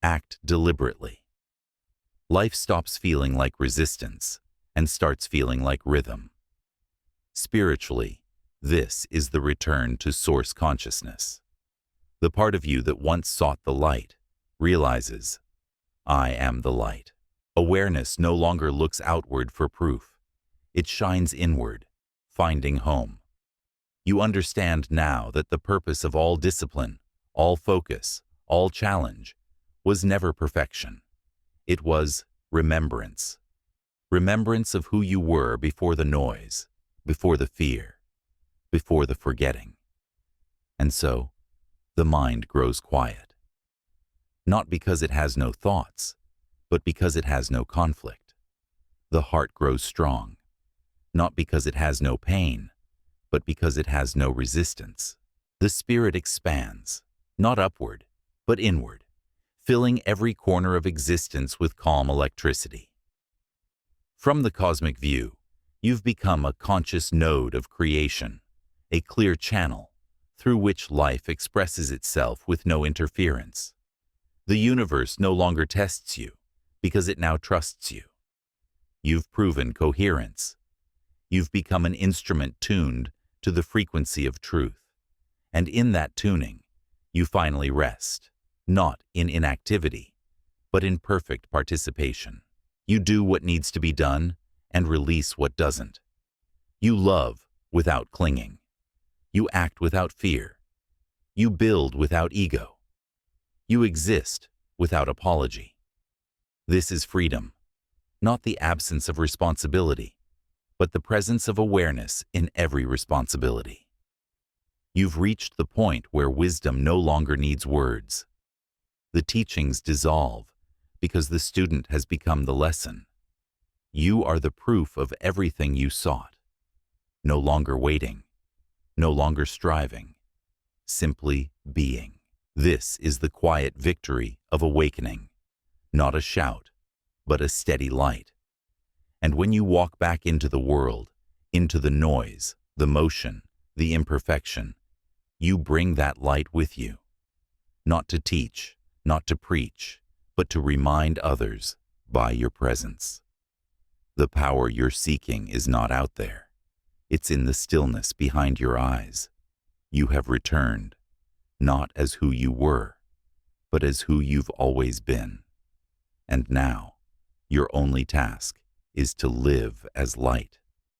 act deliberately. Life stops feeling like resistance and starts feeling like rhythm. Spiritually, this is the return to source consciousness. The part of you that once sought the light realizes, I am the light. Awareness no longer looks outward for proof. It shines inward, finding home. You understand now that the purpose of all discipline, all focus, all challenge, was never perfection. It was remembrance. Remembrance of who you were before the noise, before the fear, before the forgetting. And so, the mind grows quiet. Not because it has no thoughts, but because it has no conflict. The heart grows strong, not because it has no pain, but because it has no resistance. The spirit expands, not upward, but inward, filling every corner of existence with calm electricity. From the cosmic view, you've become a conscious node of creation, a clear channel through which life expresses itself with no interference. The universe no longer tests you because it now trusts you. You've proven coherence. You've become an instrument tuned to the frequency of truth. And in that tuning, you finally rest, not in inactivity, but in perfect participation. You do what needs to be done and release what doesn't. You love without clinging. You act without fear. You build without ego. You exist without apology. This is freedom, not the absence of responsibility, but the presence of awareness in every responsibility. You've reached the point where wisdom no longer needs words. The teachings dissolve because the student has become the lesson. You are the proof of everything you sought. No longer waiting, no longer striving, simply being. This is the quiet victory of awakening, not a shout, but a steady light. And when you walk back into the world, into the noise, the motion, the imperfection, you bring that light with you. Not to teach, not to preach, but to remind others by your presence. The power you're seeking is not out there. It's in the stillness behind your eyes. You have returned, not as who you were, but as who you've always been. And now, your only task is to live as light.